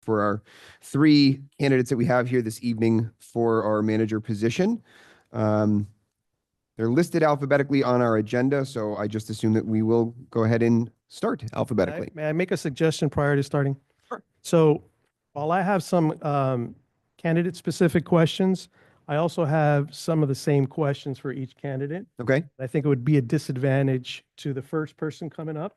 for our three candidates that we have here this evening for our manager position. They're listed alphabetically on our agenda, so I just assume that we will go ahead and start alphabetically. May I make a suggestion prior to starting? Sure. So while I have some candidate-specific questions, I also have some of the same questions for each candidate. Okay. I think it would be a disadvantage to the first person coming up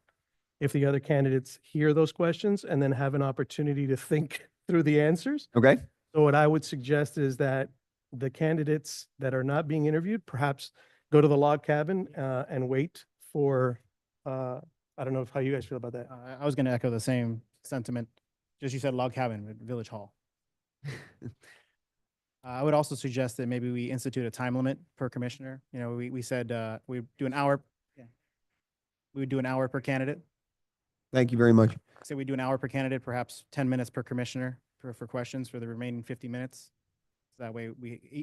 if the other candidates hear those questions and then have an opportunity to think through the answers. Okay. So what I would suggest is that the candidates that are not being interviewed, perhaps go to the log cabin and wait for, I don't know how you guys feel about that. I was going to echo the same sentiment. Just you said log cabin at Village Hall. I would also suggest that maybe we institute a time limit per commissioner. You know, we said we'd do an hour. Yeah. We would do an hour per candidate. Thank you very much. Say we do an hour per candidate, perhaps 10 minutes per commissioner for questions for the remaining 50 minutes. So that way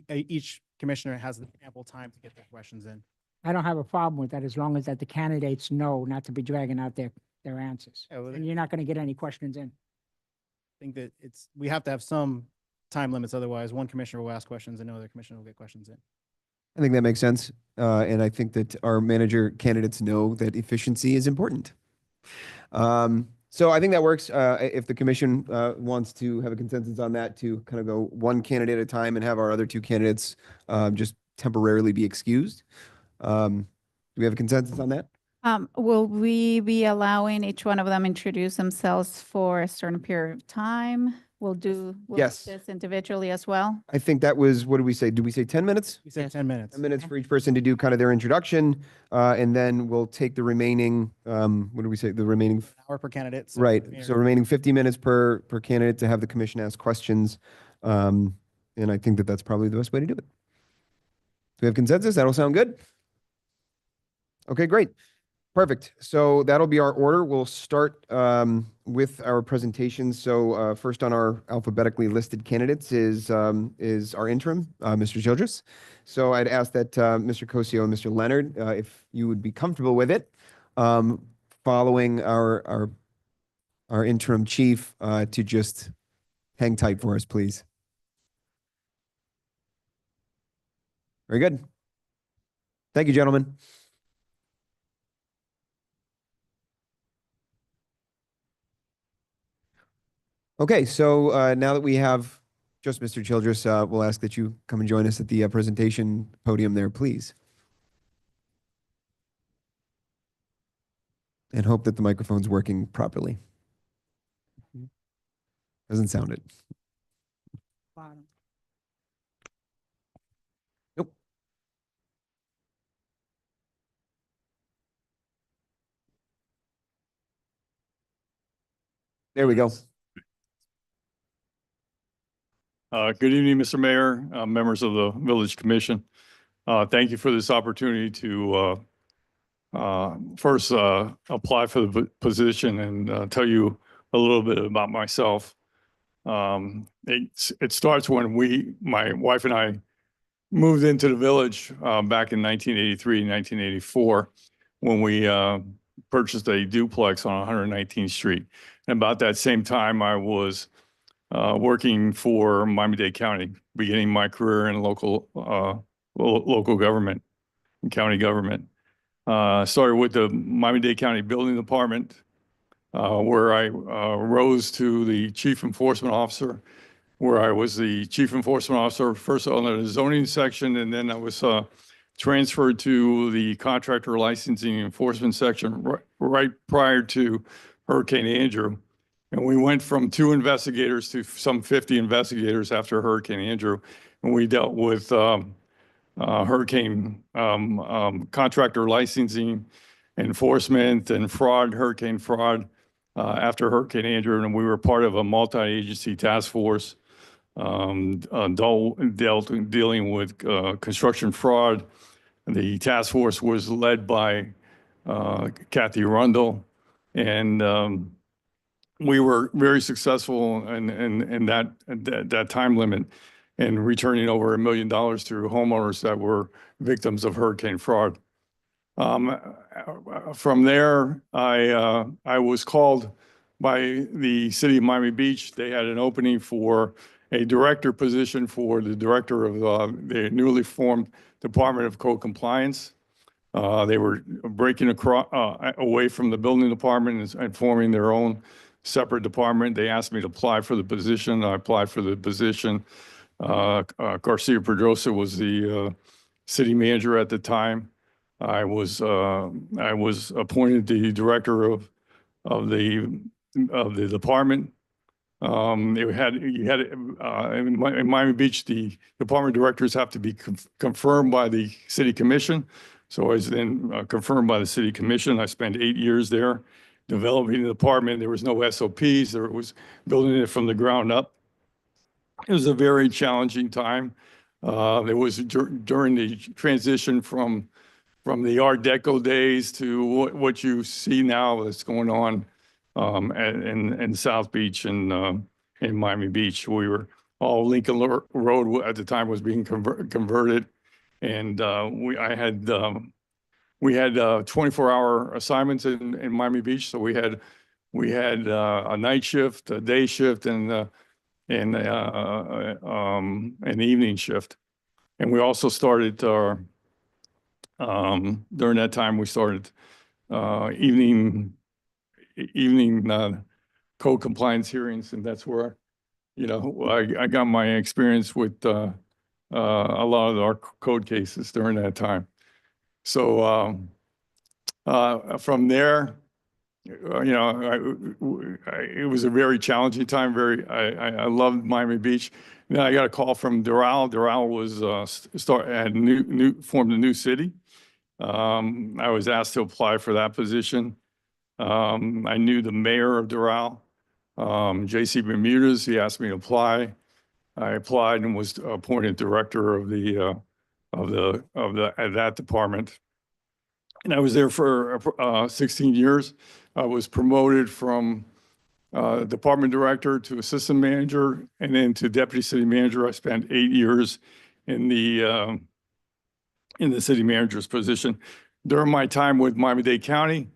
each commissioner has ample time to get their questions in. I don't have a problem with that as long as that the candidates know not to be dragging out their answers. Yeah, well, And you're not going to get any questions in. I think that we have to have some time limits. Otherwise, one commissioner will ask questions and no other commissioner will get questions in. I think that makes sense. And I think that our manager candidates know that efficiency is important. So I think that works. If the commission wants to have a consensus on that, to kind of go one candidate at a time and have our other two candidates just temporarily be excused. Do we have a consensus on that? Will we be allowing each one of them introduce themselves for a certain period of time? We'll Yes. do this individually as well. I think that was, what did we say? Did we say 10 minutes? We said 10 minutes. 10 minutes for each person to do kind of their introduction. And then we'll take the remaining, what did we say? The remaining, An hour per candidate. right. So remaining 50 minutes per candidate to have the commission ask questions. And I think that that's probably the best way to do it. Do we have consensus? That'll sound good. Okay, great. Perfect. So that'll be our order. We'll start with our presentations. So first on our alphabetically listed candidates is our interim, Mr. Childress. So I'd ask that Mr. Cosio and Mr. Leonard, if you would be comfortable with it, following our interim chief to just hang tight for us, please. Very good. Thank you, gentlemen. Okay, so now that we have just Mr. Childress, we'll ask that you come and join us at the presentation podium there, please. And hope that the microphone's working properly. Doesn't sound it. Bottom. Nope. There we go. Good evening, Mr. Mayor, members of the Village Commission. Thank you for this opportunity to first apply for the position and tell you a little bit about myself. It starts when my wife and I moved into the village back in 1983, 1984, when we purchased a duplex on 119th Street. And about that same time, I was working for Miami-Dade County, beginning my career in local government and county government. Started with the Miami-Dade County Building Department, where I rose to the Chief Enforcement Officer, where I was the Chief Enforcement Officer first on the zoning section, and then I was transferred to the Contractor Licensing Enforcement section right prior to Hurricane Andrew. And we went from 2 investigators to some 50 investigators after Hurricane Andrew. And we dealt with hurricane contractor licensing, enforcement, and fraud, hurricane fraud after Hurricane Andrew. And we were part of a multi-agency task force dealing with construction fraud. And the task force was led by Kathy Rundle. And we were very successful in that time limit in returning over $1 million to homeowners that were victims of hurricane fraud. From there, I was called by the city of Miami Beach. They had an opening for a director position for the director of the newly formed Department of Code Compliance. They were breaking across, away from the building department and forming their own separate department. They asked me to apply for the position. I applied for the position. Garcia Pedrosa was the city manager at the time. I was appointed the director of the department. In Miami Beach, the department directors have to be confirmed by the city commission. So I was then confirmed by the city commission. I spent 8 years there developing the department. There was no SOPs. There was building it from the ground up. It was a very challenging time. It was during the transition from the Art Deco days to what you see now that's going on in South Beach and in Miami Beach. We were all Lincoln Road at the time was being converted, and we had 24-hour assignments in Miami Beach. So we had a night shift, a day shift, and an evening shift. And we also started during that time we started evening code compliance hearings, and that's where I got my experience with a lot of our code cases during that time. So from there, it was a very challenging time. I loved Miami Beach. Then I got a call from Doral. Doral was formed a new city. I was asked to apply for that position. I knew the mayor of Doral, J.C. Bermudez. He asked me to apply. I applied and was appointed director of that department. And I was there for 16 years. I was promoted from department director to assistant manager and then to deputy city manager. I spent 8 years in the city manager's position. During my time with Miami-Dade County,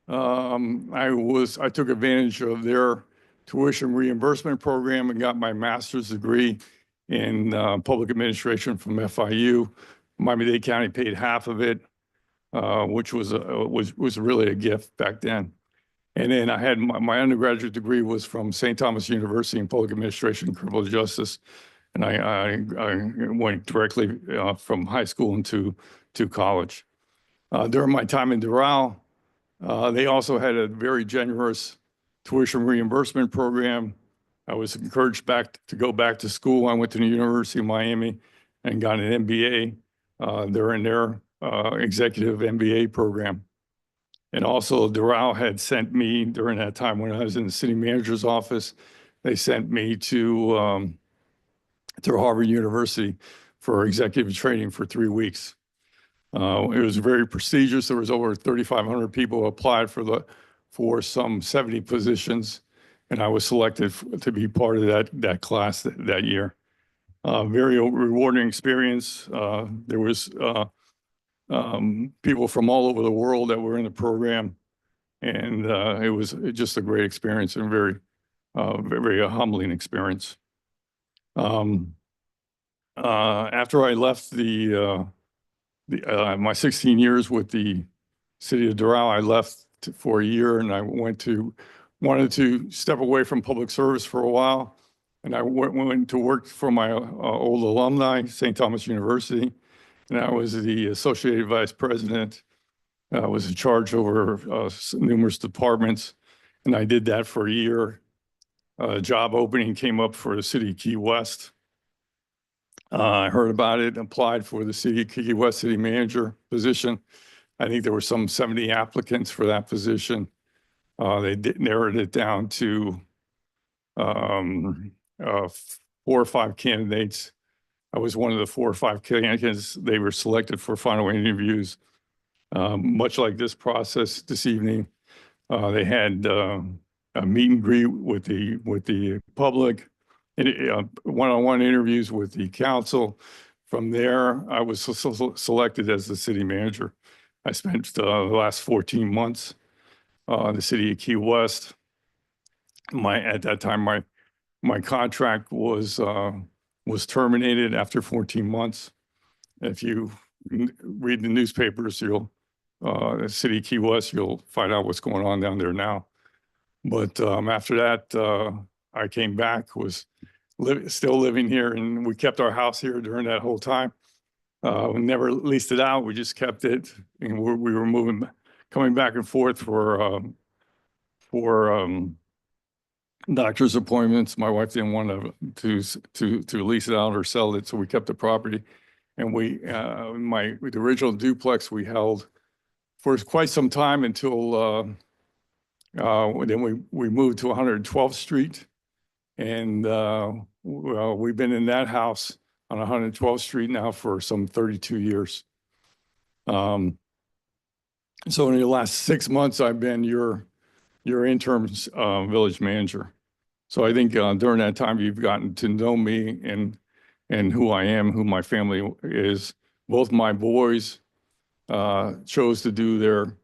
I took advantage of their tuition reimbursement program and got my master's degree in public administration from FIU. Miami-Dade County paid half of it, which was really a gift back then. And then I had my undergraduate degree was from St. Thomas University in public administration and criminal justice. And I went directly from high school into college. During my time in Doral, they also had a very generous tuition reimbursement program. I was encouraged to go back to school. I went to the University of Miami and got an MBA. They're in their executive MBA program. And also Doral had sent me during that time when I was in the city manager's office, they sent me to Harvard University for executive training for 3 weeks. It was very prestigious. There was over 3,500 people who applied for some 70 positions, and I was selected to be part of that class that year. Very rewarding experience. There was people from all over the world that were in the program, and it was just a great experience and very humbling experience. After I left my 16 years with the city of Doral, I left for a year, and I wanted to step away from public service for a while. And I went to work for my old alumni, St. Thomas University. And I was the associate vice president. I was in charge over numerous departments. And I did that for a year. A job opening came up for the city of Key West. I heard about it, applied for the city of Key West city manager position. I think there were some 70 applicants for that position. They narrowed it down to 4 or 5 candidates. I was one of the 4 or 5 candidates. They were selected for final interviews. Much like this process this evening, they had a meet and greet with the public, one-on-one interviews with the council. From there, I was selected as the city manager. I spent the last 14 months in the city of Key West. at that time, my contract was terminated after 14 months. If you read the newspapers, the city of Key West, you'll find out what's going on down there now. But after that, I came back, was still living here, and we kept our house here during that whole time. We never leased it out. We just kept it, and we were coming back and forth for doctor's appointments. My wife didn't want to lease it out or sell it, so we kept the property. And the original duplex we held for quite some time until then we moved to 112th Street, and well, we've been in that house on 112th Street now for some 32 years. So in the last 6 months, I've been your interim village manager. So I think during that time, you've gotten to know me and who I am, who my family is. Both my boys chose to do their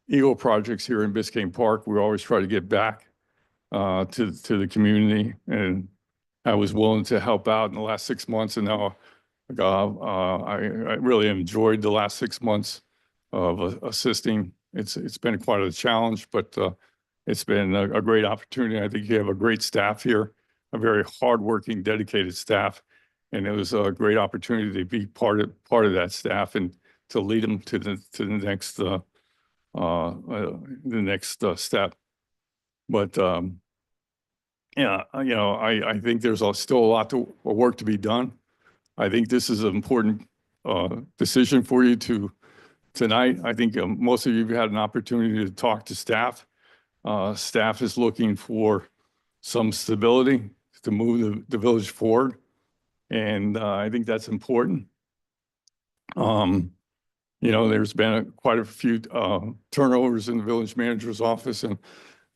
Eagle projects here in Biscayne Park. We always try to give back to the community, and I was willing to help out in the last 6 months. And now I really enjoyed the last 6 months of assisting. It's been quite a challenge, but it's been a great opportunity. I think you have a great staff here, a very hardworking, dedicated staff, and it was a great opportunity to be part of that staff and to lead them to the next step. But yeah, I think there's still a lot of work to be done. I think this is an important decision for you tonight. I think most of you have had an opportunity to talk to staff. Staff is looking for some stability to move the village forward, and I think that's important. There's been quite a few turnovers in the village manager's office, and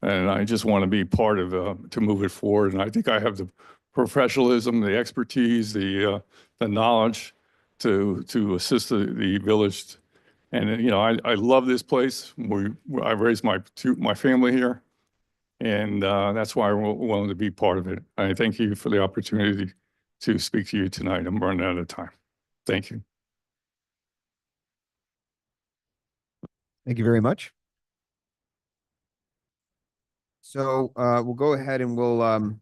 I just want to be part of to move it forward. And I think I have the professionalism, the expertise, the knowledge to assist the village. And I love this place. I raised my family here, and that's why I'm willing to be part of it. I thank you for the opportunity to speak to you tonight. I'm running out of time. Thank you. Thank you very much. So we'll go ahead and we'll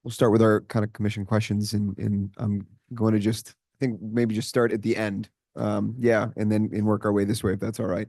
start with our kind of commission questions, and I'm going to I think maybe just start at the end. Yeah, and work our way this way, if that's all right.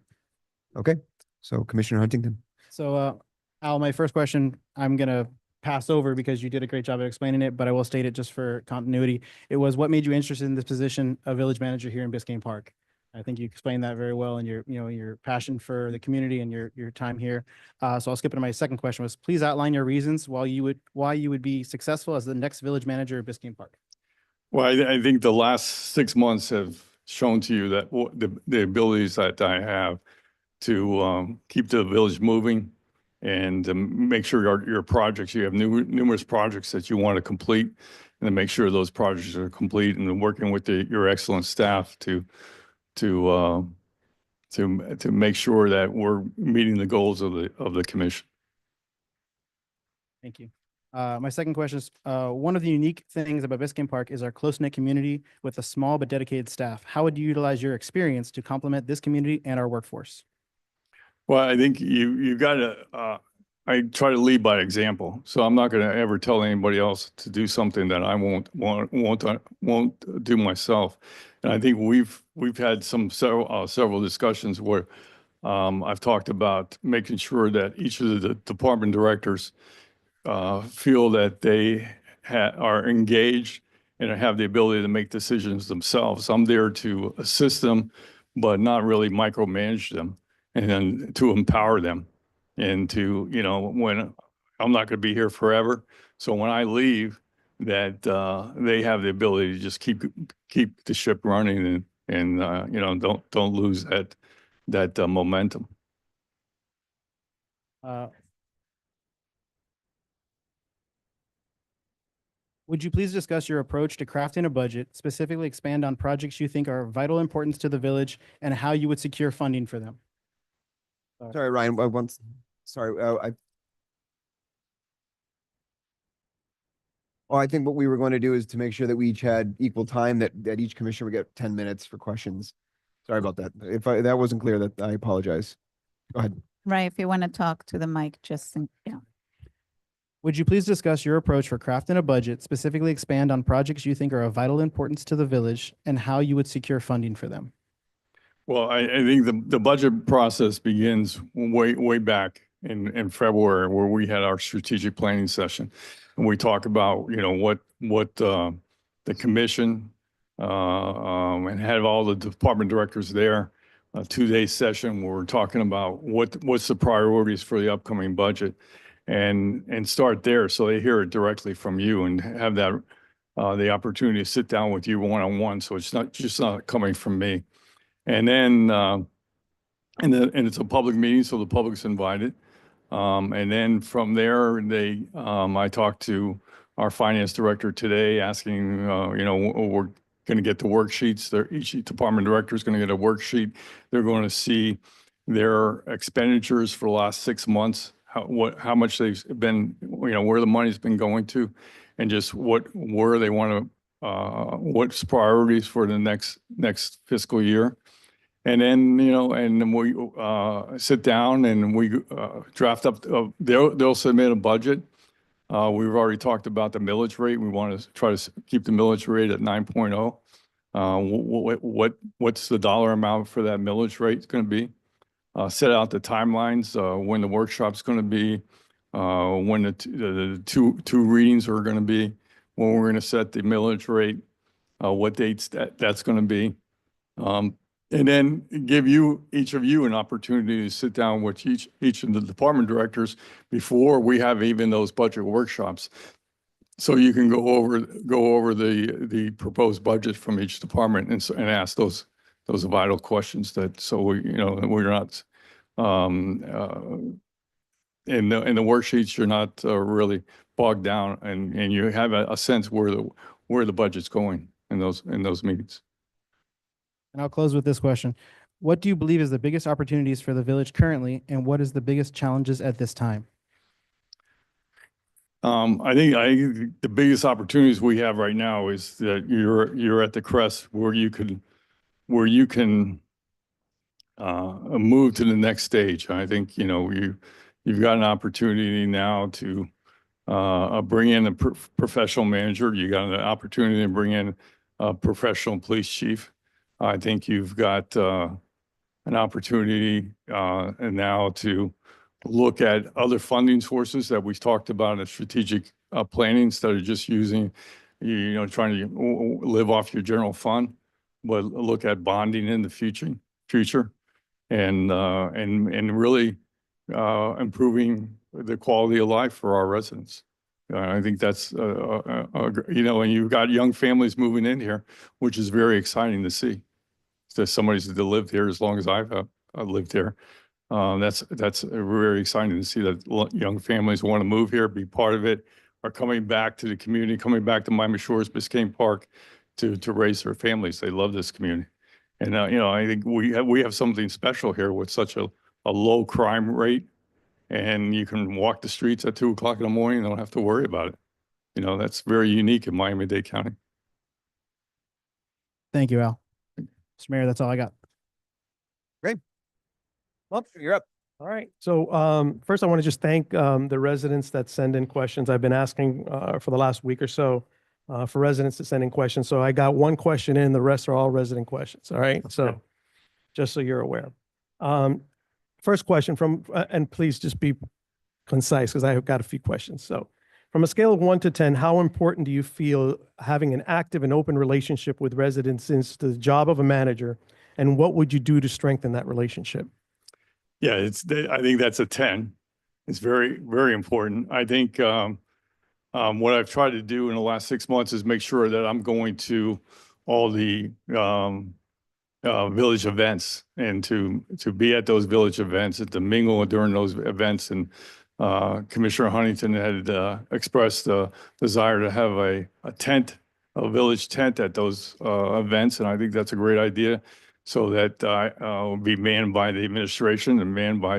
Okay. So Commissioner Huntington. So, Al, my first question, I'm going to pass over because you did a great job at explaining it, but I will state it just for continuity. It was, what made you interested in this position of village manager here in Biscayne Park? I think you explained that very well, and your passion for the community and your time here. So I'll skip into my second question. Was, please outline your reasons why you would be successful as the next village manager of Biscayne Park. Well, I think the last 6 months have shown to you that the abilities that I have to keep the village moving and to make sure your projects, you have numerous projects that you want to complete, and to make sure those projects are complete, and then working with your excellent staff to make sure that we're meeting the goals of the commission. Thank you. My second question is, one of the unique things about Biscayne Park is our close-knit community with a small but dedicated staff. How would you utilize your experience to complement this community and our workforce? Well, I think you got to, I try to lead by example. So I'm not going to ever tell anybody else to do something that I won't do myself. And I think we've had several discussions where I've talked about making sure that each of the department directors feel that they are engaged and have the ability to make decisions themselves. I'm there to assist them, but not really micromanage them, and then to empower them, and to, when I'm not going to be here forever. So when I leave, that they have the ability to just keep the ship running, and don't lose that momentum. Would you please discuss your approach to crafting a budget, specifically expand on projects you think are of vital importance to the village and how you would secure funding for them? Sorry, Ryan. Sorry. Well, I think what we were going to do is to make sure that we each had equal time, that each commissioner would get 10 minutes for questions. Sorry about that. If that wasn't clear, that I apologize. Go ahead. Right, if you want to talk to the mic, just, yeah. Would you please discuss your approach for crafting a budget, specifically expand on projects you think are of vital importance to the village and how you would secure funding for them? Well, I think the budget process begins way back in February, where we had our strategic planning session. And we talk about, what the commission and have all the department directors there. A 2-day session where we're talking about what's the priorities for the upcoming budget, and start there so they hear it directly from you and have that the opportunity to sit down with you one-on-one. So it's not coming from me. And then, and it's a public meeting, so the public's invited. And then from there, I talked to our finance director today, asking, we're going to get the worksheets. Each department director is going to get a worksheet. They're going to see their expenditures for the last 6 months, how much they've been, where the money's been going to, and just where they want to, what's priorities for the next fiscal year. And then, and then we sit down and we draft up, they'll submit a budget. We've already talked about the millage rate. We want to try to keep the millage rate at 9.0. What's the dollar amount for that millage rate going to be? Set out the timelines, when the workshop's going to be, when the two readings are going to be, when we're going to set the millage rate, what dates that's going to be. And then give each of you an opportunity to sit down with each of the department directors before we have even those budget workshops. So you can go over the proposed budget from each department and ask those vital questions so we're not, in the worksheets, you're not really bogged down and you have a sense where the budget's going in those meetings. And I'll close with this question. What do you believe is the biggest opportunities for the village currently, and what is the biggest challenges at this time? I think the biggest opportunities we have right now is that you're at the crest where you can move to the next stage. I think you've got an opportunity now to bring in a professional manager. You got an opportunity to bring in a professional police chief. I think you've got an opportunity now to look at other funding sources that we've talked about in strategic planning, instead of just using, trying to live off your general fund, but look at bonding in the future, and really improving the quality of life for our residents. I think that's, and you've got young families moving in here, which is very exciting to see. There's somebody that lived here as long as I've lived here. That's very exciting to see that young families want to move here, be part of it, are coming back to the community, coming back to Miami Shores, Biscayne Park to raise their families. They love this community. And, I think we have something special here with such a low crime rate, and you can walk the streets at 2 o'clock in the morning and don't have to worry about it. That's very unique in Miami-Dade County. Thank you, Al. Mr. Mayor, that's all I got. Well, you're up. All right. So first, I want to just thank the residents that send in questions. I've been asking for the last week or so for residents to send in questions. So I got one question in, the rest are all resident questions. All right. So just so you're aware. First question and please just be concise because I have got a few questions. So from a scale of 1 to 10, how important do you feel having an active and open relationship with residents is the job of a manager? And what would you do to strengthen that relationship? Yeah, I think that's a 10. It's very, very important. I think what I've tried to do in the last 6 months is make sure that I'm going to all the village events and to be at those village events and to mingle during those events. And Commissioner Huntington had expressed the desire to have a village tent at those events. And I think that's a great idea, so that will be manned by the administration and manned by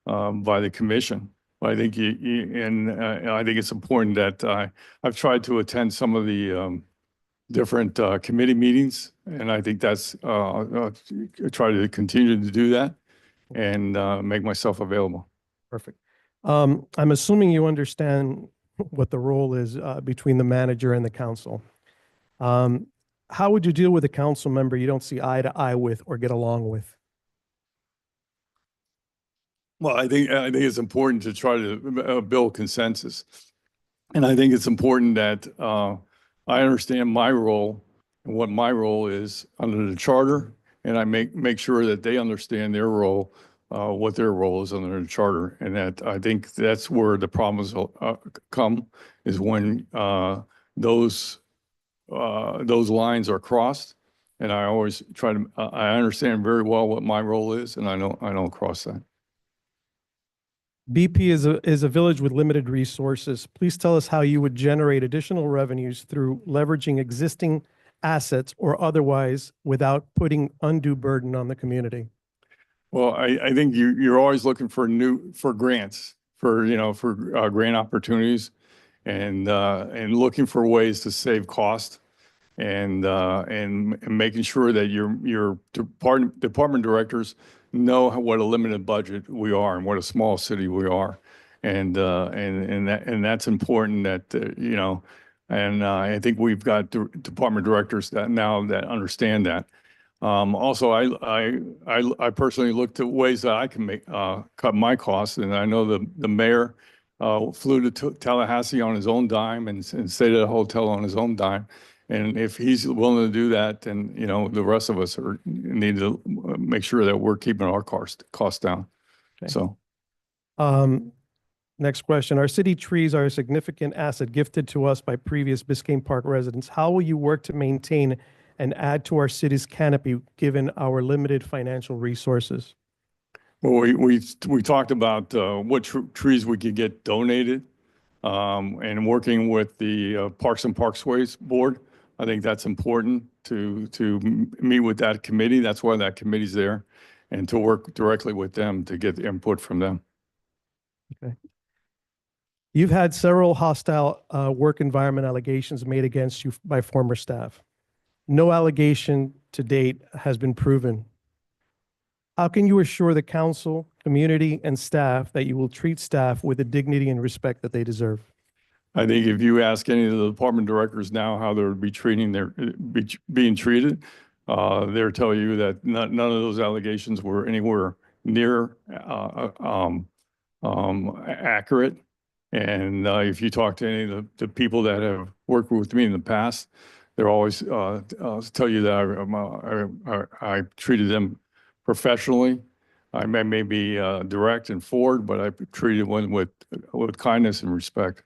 the commission. But I think I think it's important that I've tried to attend some of the different committee meetings, and I think that's try to continue to do that and make myself available. Perfect. I'm assuming you understand what the role is between the manager and the council. How would you deal with a council member you don't see eye to eye with or get along with? Well, I think it's important to try to build consensus, and I think it's important that I understand my role and what my role is under the charter, and I make sure that they understand their role, what their role is under the charter, and that I think that's where the problems come is when those lines are crossed, and I always try to I understand very well what my role is, and I don't cross that. BP is a village with limited resources. Please tell us how you would generate additional revenues through leveraging existing assets or otherwise without putting undue burden on the community. Well, I think you're always looking for grants, for grant opportunities, and looking for ways to save cost, and making sure that your department directors know what a limited budget we are and what a small city we are, and that's important that and I think we've got department directors that understand that. Also, I personally looked at ways that I can cut my costs, and I know the mayor flew to Tallahassee on his own dime and stayed at a hotel on his own dime. And if he's willing to do that, then the rest of us need to make sure that we're keeping our costs down. Okay. So, Next question. Our city trees are a significant asset gifted to us by previous Biscayne Park residents. How will you work to maintain and add to our city's canopy given our limited financial resources? well, we talked about what trees we could get donated, and working with the Parks and Parkways Board. I think that's important to meet with that committee. That's why that committee's there, and to work directly with them to get the input from them. Okay. You've had several hostile work environment allegations made against you by former staff. No allegation to date has been proven. How can you assure the council, community, and staff that you will treat staff with the dignity and respect that they deserve? I think if you ask any of the department directors now how they're being treated, they'll tell you that none of those allegations were anywhere near accurate. And if you talk to any of the people that have worked with me in the past, they'll always tell you that I treated them professionally. I may be direct and forward, but I treated one with kindness and respect.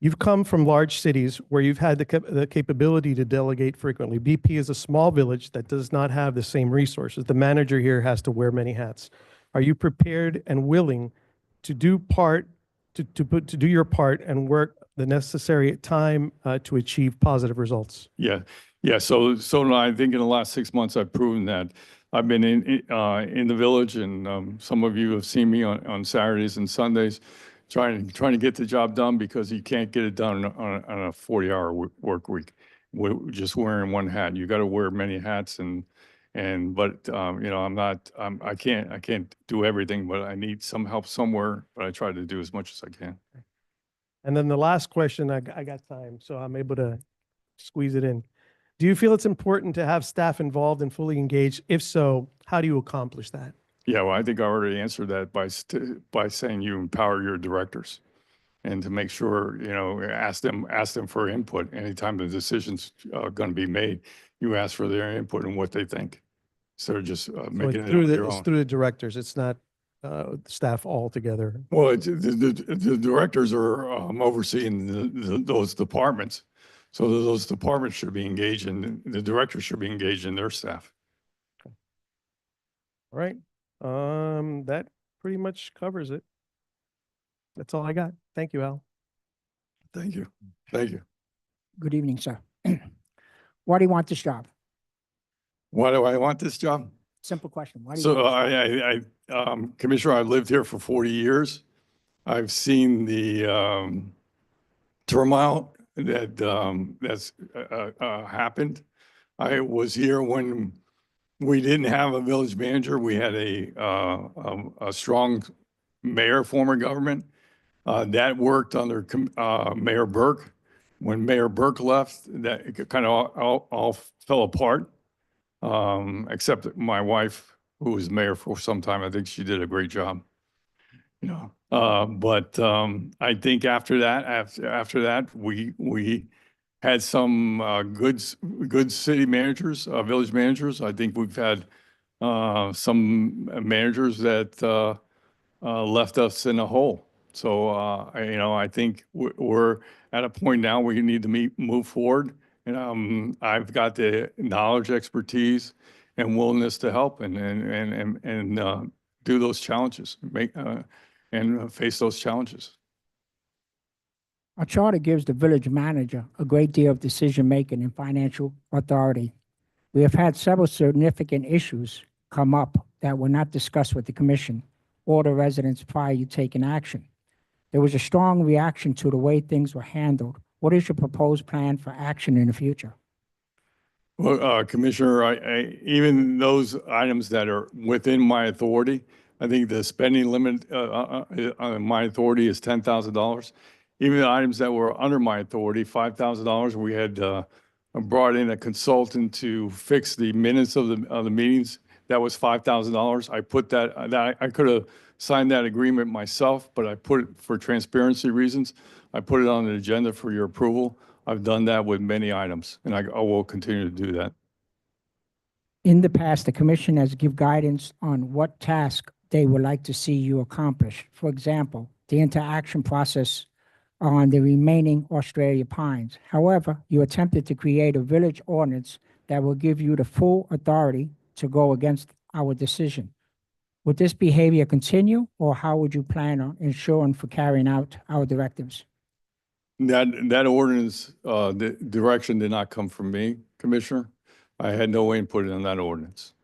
You've come from large cities where you've had the capability to delegate frequently. BP is a small village that does not have the same resources. The manager here has to wear many hats. Are you prepared and willing to do your part and work the necessary time to achieve positive results? Yeah. So I think in the last 6 months, I've proven that. I've been in the village, and some of you have seen me on Saturdays and Sundays trying to get the job done, because you can't get it done on a 40-hour work week. We're just wearing one hat. You got to wear many hats, but I can't do everything, but I need some help somewhere, but I try to do as much as I can. And then the last question, I got time, so I'm able to squeeze it in. Do you feel it's important to have staff involved and fully engaged? If so, how do you accomplish that? Yeah, well, I think I already answered that by saying you empower your directors, and to make sure, ask them for input. Anytime the decision's going to be made, you ask for their input and what they think. So just making it on your It's own. through the directors. It's not staff altogether. Well, the directors are overseeing those departments. So those departments should be engaged, and the directors should be engaged in their staff. All right. That pretty much covers it. That's all I got. Thank you, Al. Thank you. Thank you. Good evening, sir. Why do you want this job? Why do I want this job? Simple question. Why do you So want this job? Commissioner, I've lived here for 40 years. I've seen the turmoil that's happened. I was here when we didn't have a village manager. We had a strong mayor form of government. That worked under Mayor Burke. When Mayor Burke left, that kind of all fell apart. Except my wife, who was mayor for some time, I think she did a great job. You know, but I think after that, we had some good city managers, village managers. I think we've had some managers that left us in a hole. So, I think we're at a point now where you need to move forward. And I've got the knowledge, expertise, and willingness to help and do those challenges, and face those challenges. Our charter gives the village manager a great deal of decision-making and financial authority. We have had several significant issues come up that were not discussed with the commission or the residents prior to taking action. There was a strong reaction to the way things were handled. What is your proposed plan for action in the future? Well, Commissioner, even those items that are within my authority, I think the spending limit on my authority is $10,000. Even the items that were under my authority, $5,000, we had brought in a consultant to fix the minutes of the meetings. That was $5,000. I put that I could have signed that agreement myself, but I put it for transparency reasons. I put it on the agenda for your approval. I've done that with many items, and I will continue to do that. In the past, the commission has given guidance on what task they would like to see you accomplish. For example, the interaction process on the remaining Australia pines. However, you attempted to create a village ordinance that will give you the full authority to go against our decision. Would this behavior continue, or how would you plan on ensuring for carrying out our directives? That ordinance, the direction did not come from me, Commissioner. I had no input in that ordinance.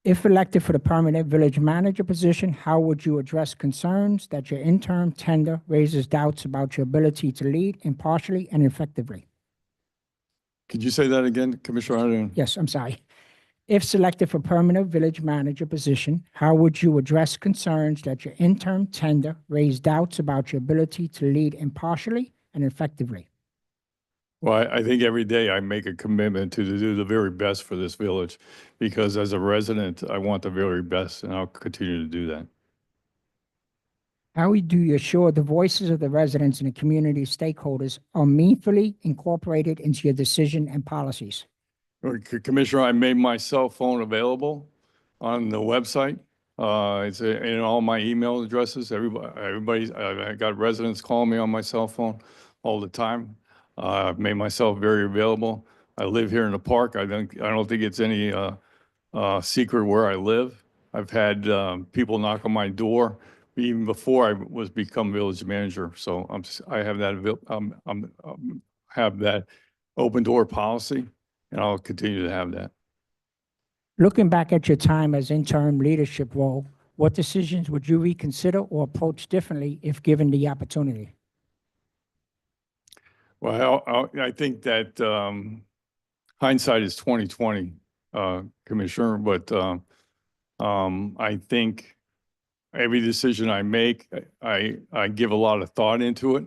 If elected for the permanent village manager position, how would you address concerns that your interim tender raises doubts about your ability to lead impartially and effectively? Could you say that again, Commissioner? I didn't- Yes, I'm sorry. If selected for permanent village manager position, how would you address concerns that your interim tender raised doubts about your ability to lead impartially and effectively? Well, I think every day I make a commitment to do the very best for this village, because as a resident, I want the very best, and I'll continue to do that. How do you assure the voices of the residents and the community stakeholders are meaningfully incorporated into your decision and policies? Commissioner, I made my cell phone available on the website. It's in all my email addresses. I got residents calling me on my cell phone all the time. I've made myself very available. I live here in the park. I don't think it's any secret where I live. I've had people knock on my door even before I was become village manager. So I have that open door policy, and I'll continue to have that. Looking back at your time as interim leadership role, what decisions would you reconsider or approach differently if given the opportunity? Well, I think that hindsight is 20/20, Commissioner. But I think every decision I make, I give a lot of thought into it.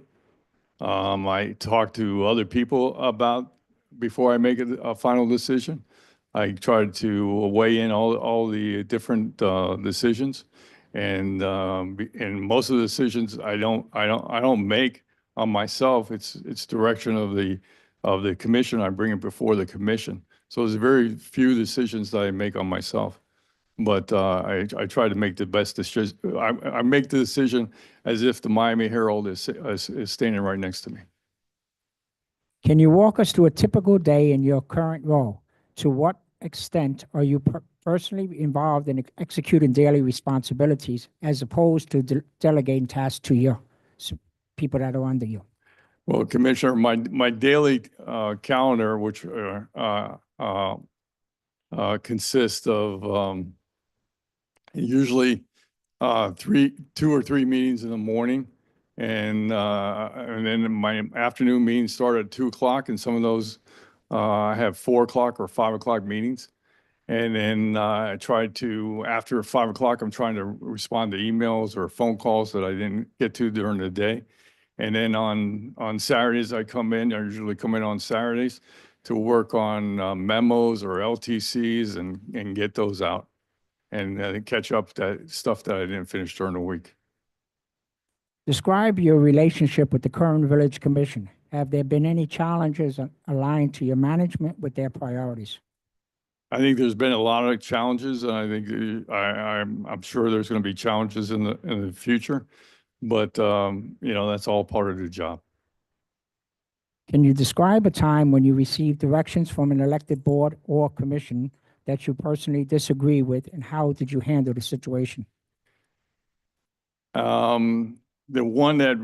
I talk to other people about before I make a final decision. I try to weigh in all the different decisions, and most of the decisions I don't make on myself. It's direction of the commission. I bring it before the commission. So there's very few decisions that I make on myself, but I try to make the best decision. I make the decision as if the Miami Herald is standing right next to me. Can you walk us through a typical day in your current role? To what extent are you personally involved in executing daily responsibilities as opposed to delegating tasks to your people that are under you? Well, Commissioner, my daily calendar, which consists of usually two or three meetings in the morning. And then my afternoon meetings start at 2 o'clock, and some of those, I have 4 o'clock or 5 o'clock meetings. And then I try to, after 5 o'clock, I'm trying to respond to emails or phone calls that I didn't get to during the day. And then on Saturdays, I usually come in on Saturdays to work on memos or LTCs and get those out and catch up that stuff that I didn't finish during the week. Describe your relationship with the current village commission. Have there been any challenges aligned to your management with their priorities? I think there's been a lot of challenges, and I think I'm sure there's going to be challenges in the future, but that's all part of the job. Can you describe a time when you received directions from an elected board or commission that you personally disagree with, and how did you handle the situation? The one that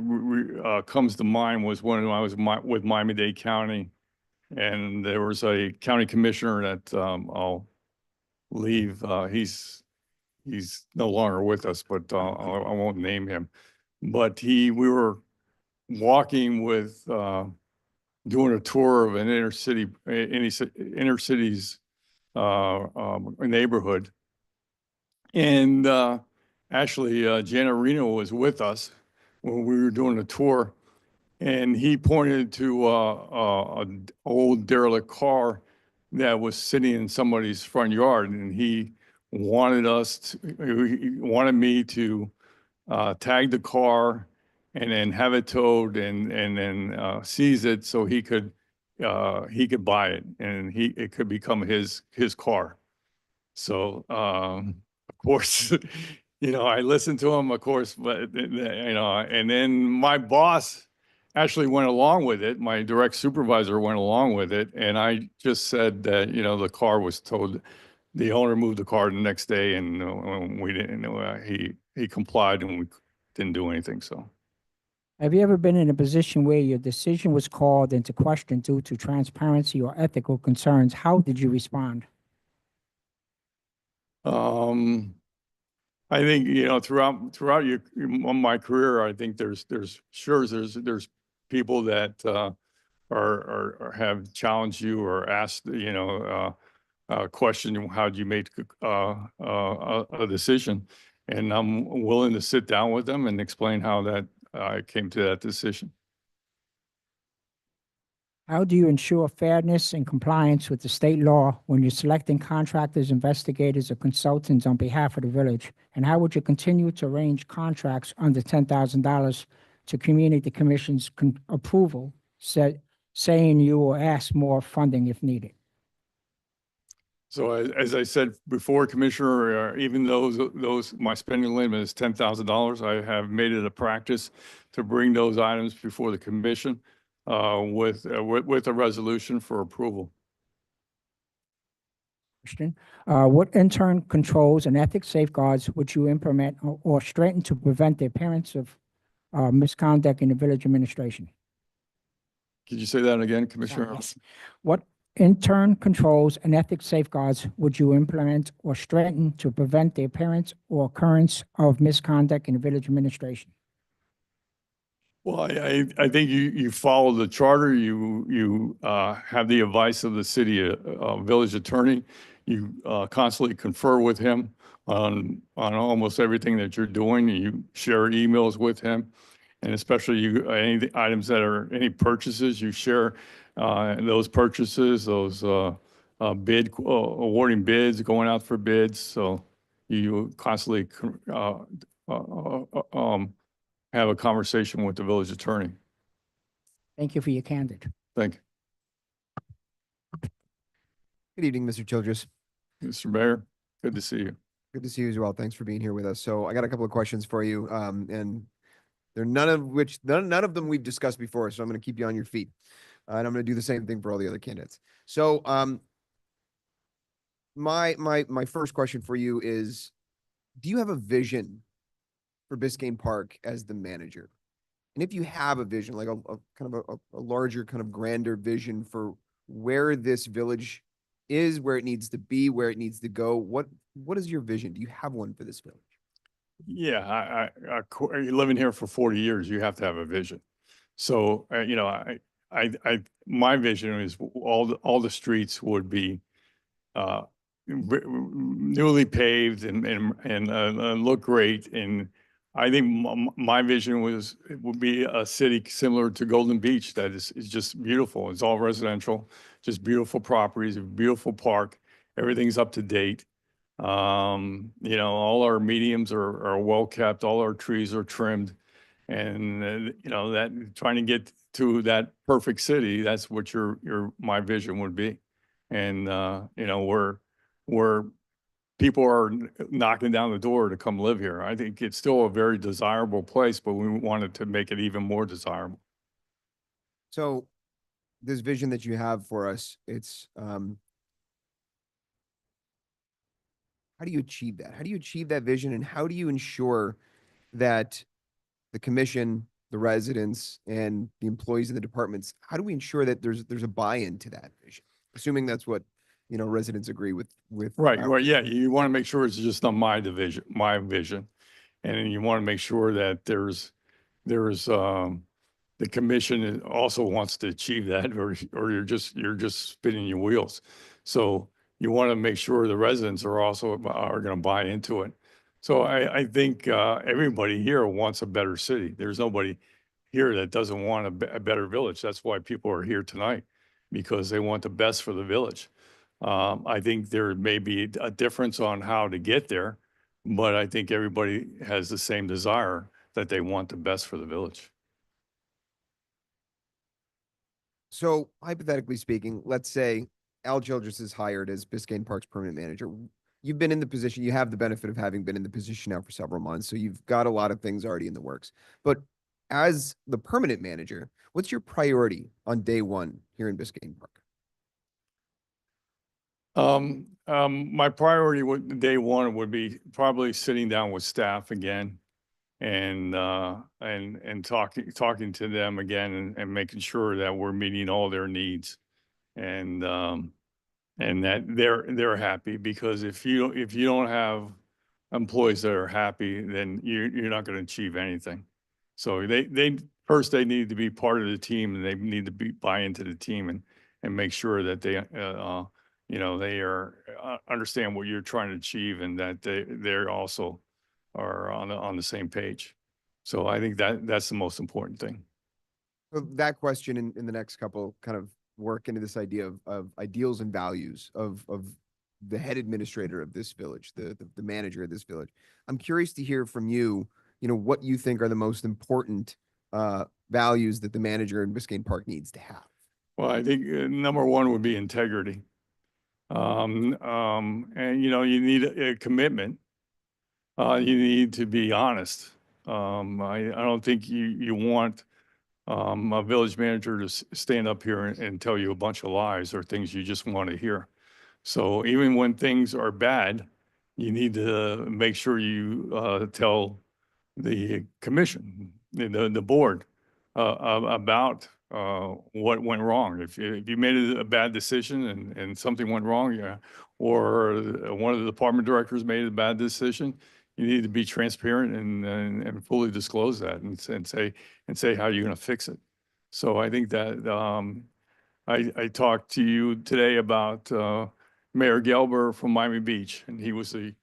comes to mind was when I was with Miami-Dade County, and there was a county commissioner that I'll leave. He's no longer with us, but I won't name him. But we were walking with doing a tour of an inner city's neighborhood, and actually Janet Reno was with us when we were doing the tour, and he pointed to an old derelict car that was sitting in somebody's front yard, and he wanted me to tag the car and then have it towed and then seize it so he could buy it, and it could become his car. So of course, I listened to him, of course, but and then my boss actually went along with it. My direct supervisor went along with it, and I just said that the car was towed. The owner moved the car the next day, and we didn't know. He complied, and we didn't do anything. So, Have you ever been in a position where your decision was called into question due to transparency or ethical concerns? How did you respond? I think throughout my career, I think there's people that are have challenged you or asked question, how did you make a decision, and I'm willing to sit down with them and explain how that I came to that decision. How do you ensure fairness and compliance with the state law when you're selecting contractors, investigators, or consultants on behalf of the village? And how would you continue to arrange contracts under $10,000 to communicate the commission's approval, saying you will ask more funding if needed? So as I said before, Commissioner, even those my spending limit is $10,000. I have made it a practice to bring those items before the commission with a resolution for approval. Question. What internal controls and ethics safeguards would you implement or strengthen to prevent the appearance of misconduct in the village administration? Could you say that again, Commissioner? Yes. What internal controls and ethics safeguards would you implement or strengthen to prevent the appearance or occurrence of misconduct in the village administration? Well, I think you follow the charter. You have the advice of the city village attorney. You constantly confer with him on almost everything that you're doing. You share emails with him, and especially any items that are any purchases, you share those purchases, those awarding bids, going out for bids. So you constantly have a conversation with the village attorney. Thank you for your candid. Thank you. Good evening, Mr. Childress. Mr. Mayor, good to see you. Good to see you as well. Thanks for being here with us. So I got a couple of questions for you, and they're none of them we've discussed before. So I'm going to keep you on your feet, and I'm going to do the same thing for all the other candidates. So my first question for you is, do you have a vision for Biscayne Park as the manager? And if you have a vision, like a kind of a larger, kind of grander vision for where this village is, where it needs to be, where it needs to go, what is your vision? Do you have one for this village? Yeah, living here for 40 years, you have to have a vision. So, my vision is all the streets would be uh, newly paved and look great. And I think my vision it would be a city similar to Golden Beach that is just beautiful. It's all residential, just beautiful properties, a beautiful park. Everything's up to date. All our mediums are well kept, all our trees are trimmed. And, that trying to get to that perfect city, that's what my vision would be. And, where people are knocking down the door to come live here. I think it's still a very desirable place, but we wanted to make it even more desirable. So this vision that you have for us, it's, how do you achieve that? How do you achieve that vision, and how do you ensure that the commission, the residents, and the employees of the departments, how do we ensure that there's a buy-in to that vision? Assuming that's what, residents agree with. Right, right. Yeah, you want to make sure it's just not my vision. And then you want to make sure that the commission also wants to achieve that, or you're just spinning your wheels. So you want to make sure the residents are going to buy into it. So I think everybody here wants a better city. There's nobody here that doesn't want a better village. That's why people are here tonight, because they want the best for the village. I think there may be a difference on how to get there, but I think everybody has the same desire that they want the best for the village. So hypothetically speaking, let's say Al Childress is hired as Biscayne Park's permanent manager. You've been in the position, you have the benefit of having been in the position now for several months. So you've got a lot of things already in the works. But as the permanent manager, what's your priority on day one here in Biscayne Park? My priority day one would be probably sitting down with staff again and talking to them again and making sure that we're meeting all their needs and that they're happy, because if you don't have employees that are happy, then you're not going to achieve anything. So they first they need to be part of the team, and they need to buy into the team and make sure that they they are understand what you're trying to achieve, and that they're also are on the same page. So I think that's the most important thing. So that question in the next couple kind of work into this idea of ideals and values of the head administrator of this village, the manager of this village. I'm curious to hear from you, what you think are the most important values that the manager in Biscayne Park needs to have. Well, I think number one would be integrity. And you need a commitment. You need to be honest. I don't think you want a village manager to stand up here and tell you a bunch of lies or things you just want to hear. So even when things are bad, you need to make sure you tell the commission, the board, about what went wrong. If you made a bad decision and something went wrong, yeah, or one of the department directors made a bad decision, you need to be transparent and fully disclose that and say how you're going to fix it. So I think that I talked to you today about Mayor Gelber from Miami Beach, and he was the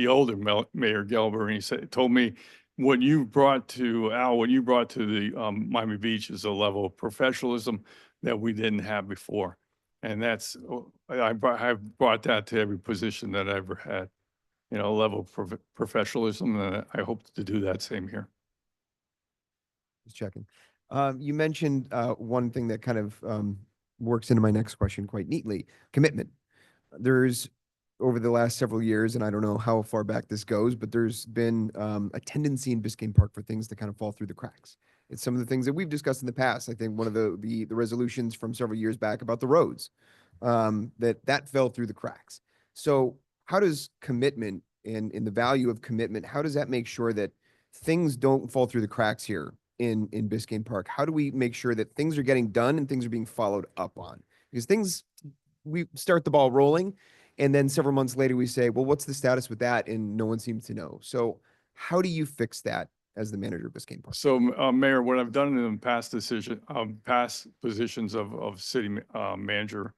older Mayor Gelber, and he told me what you brought to the Miami Beach is a level of professionalism that we didn't have before, and I've brought that to every position that I ever had, a level of professionalism, and I hope to do that same here. Just checking. You mentioned one thing that kind of works into my next question quite neatly: commitment. There's over the last several years, and I don't know how far back this goes, but there's been a tendency in Biscayne Park for things to kind of fall through the cracks. It's some of the things that we've discussed in the past. I think one of the resolutions from several years back about the roads, that fell through the cracks. So how does commitment and the value of commitment, how does that make sure that things don't fall through the cracks here in Biscayne Park? How do we make sure that things are getting done and things are being followed up on? Because we start the ball rolling, and then several months later we say, well, what's the status with that? And no one seems to know. So How do you fix that as the manager of Biscayne Park? So, Mayor, what I've done in past past positions of city manager,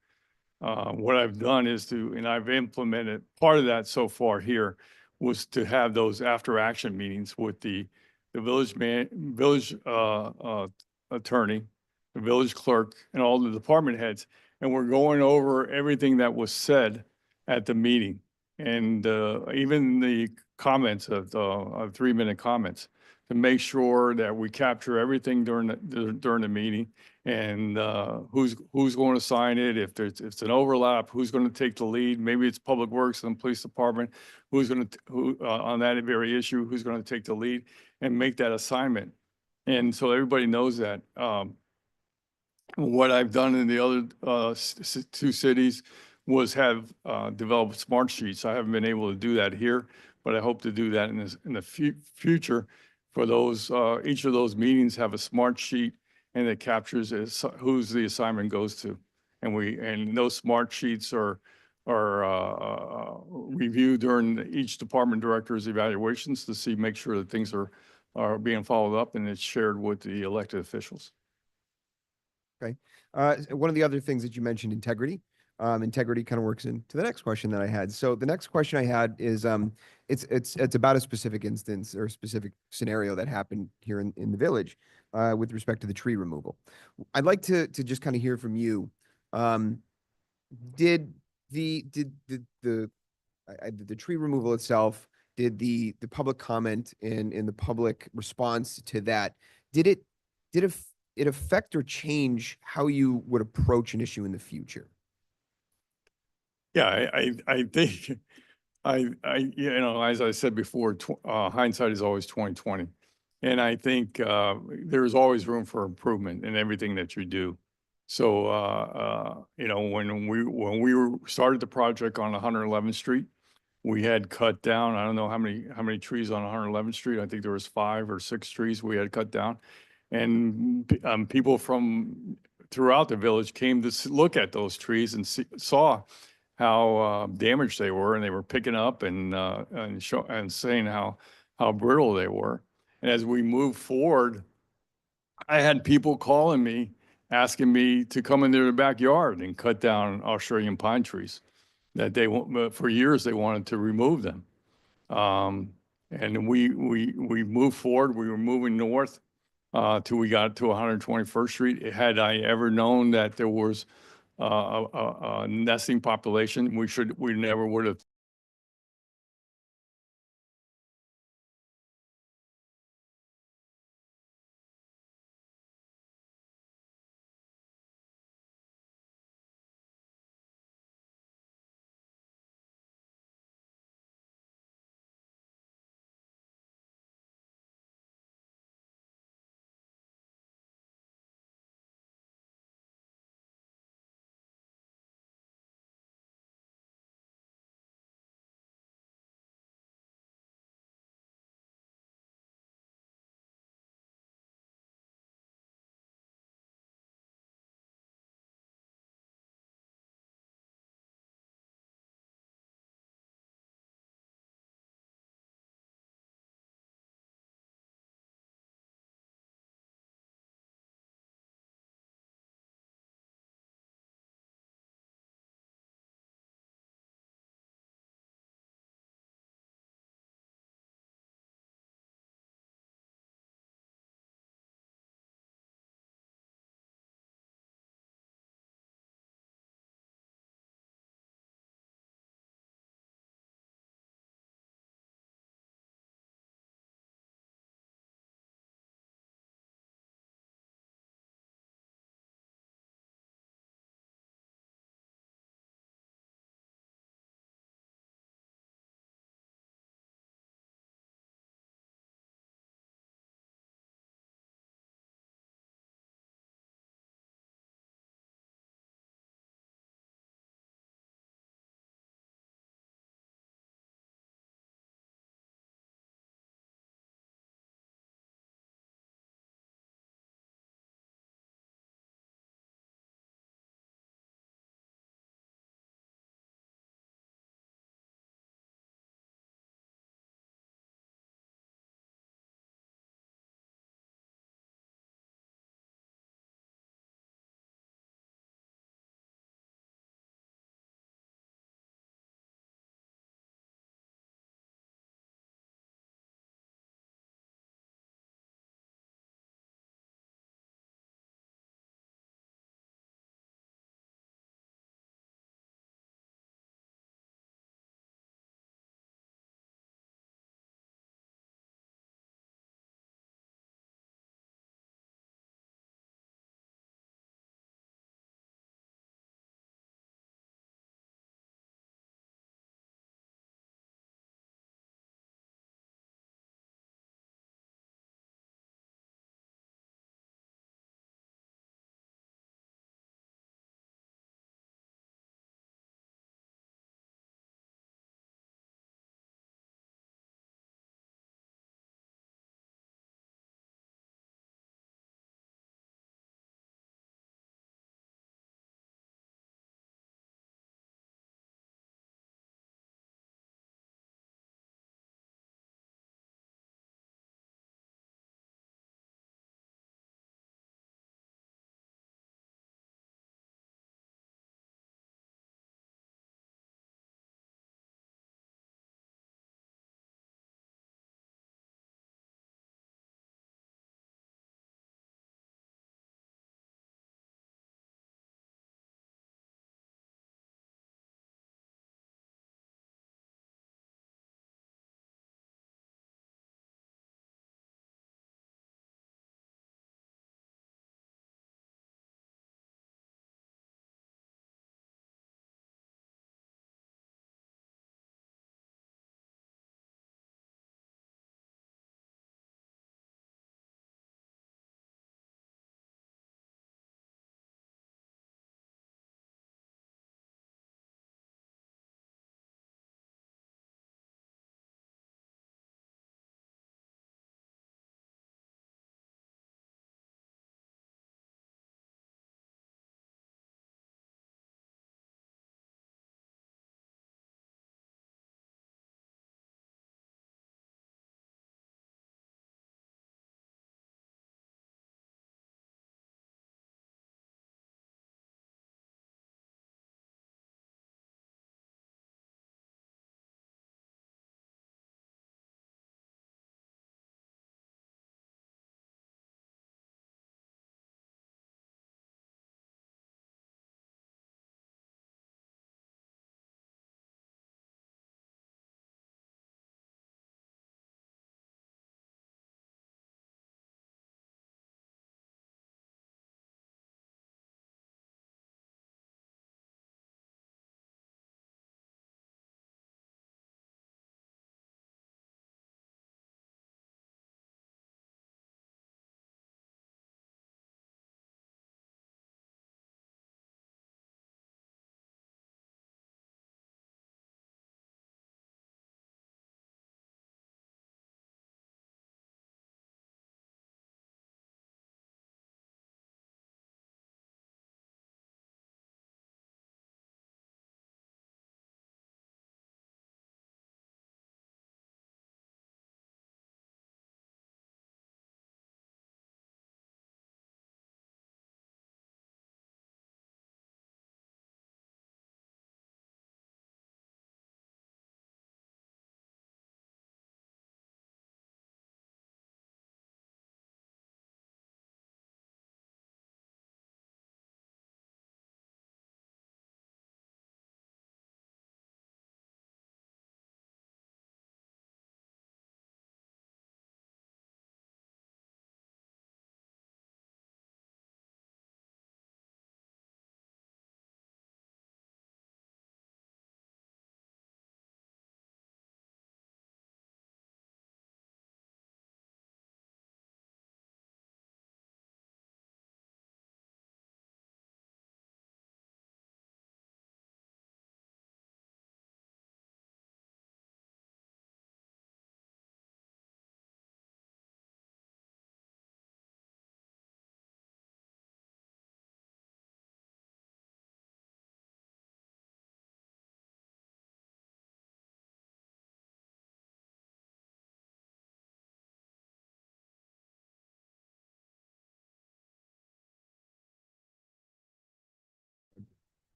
what I've done is and I've implemented, part of that so far here was to have those after action meetings with the village attorney, the village clerk, and all the department heads. And we're going over everything that was said at the meeting. And even the comments of the 3-minute comments, to make sure that we capture everything during the meeting, and who's going to sign it, if it's an overlap, who's going to take the lead, maybe it's Public Works and Police Department, who's going to, on that very issue, who's going to take the lead and make that assignment. And so everybody knows that. What I've done in the other two cities was have developed smart sheets. I haven't been able to do that here, but I hope to do that in the future. For those, each of those meetings have a smart sheet, and it captures who's the assignment goes to. And those smart sheets are reviewed during each department director's evaluations to make sure that things are being followed up, and it's shared with the elected officials. Okay. One of the other things that you mentioned, integrity. Integrity kind of works into the next question that I had. So the next question I had is, it's about a specific instance or a specific scenario that happened here in the village, with respect to the tree removal. I'd like to just kind of hear from you. Did the tree removal itself, did the public comment and the public response to that, did it affect or change how you would approach an issue in the future? Yeah, I think, you know, as I said before, hindsight is always 20/20. And I think there's always room for improvement in everything that you do. So, you know, when we started the project on 111th Street, we had cut down, I don't know how many trees on 111th Street. I think there was 5 or 6 trees we had cut down. And people from throughout the village came to look at those trees and saw how damaged they were, and they were picking up and saying how brittle they were. And as we moved forward, I had people calling me, asking me to come into their backyard and cut down Australian pine trees that for years they wanted to remove them. And we moved forward. We were moving north till we got to 121st Street. Had I ever known that there was a nesting population, we never would have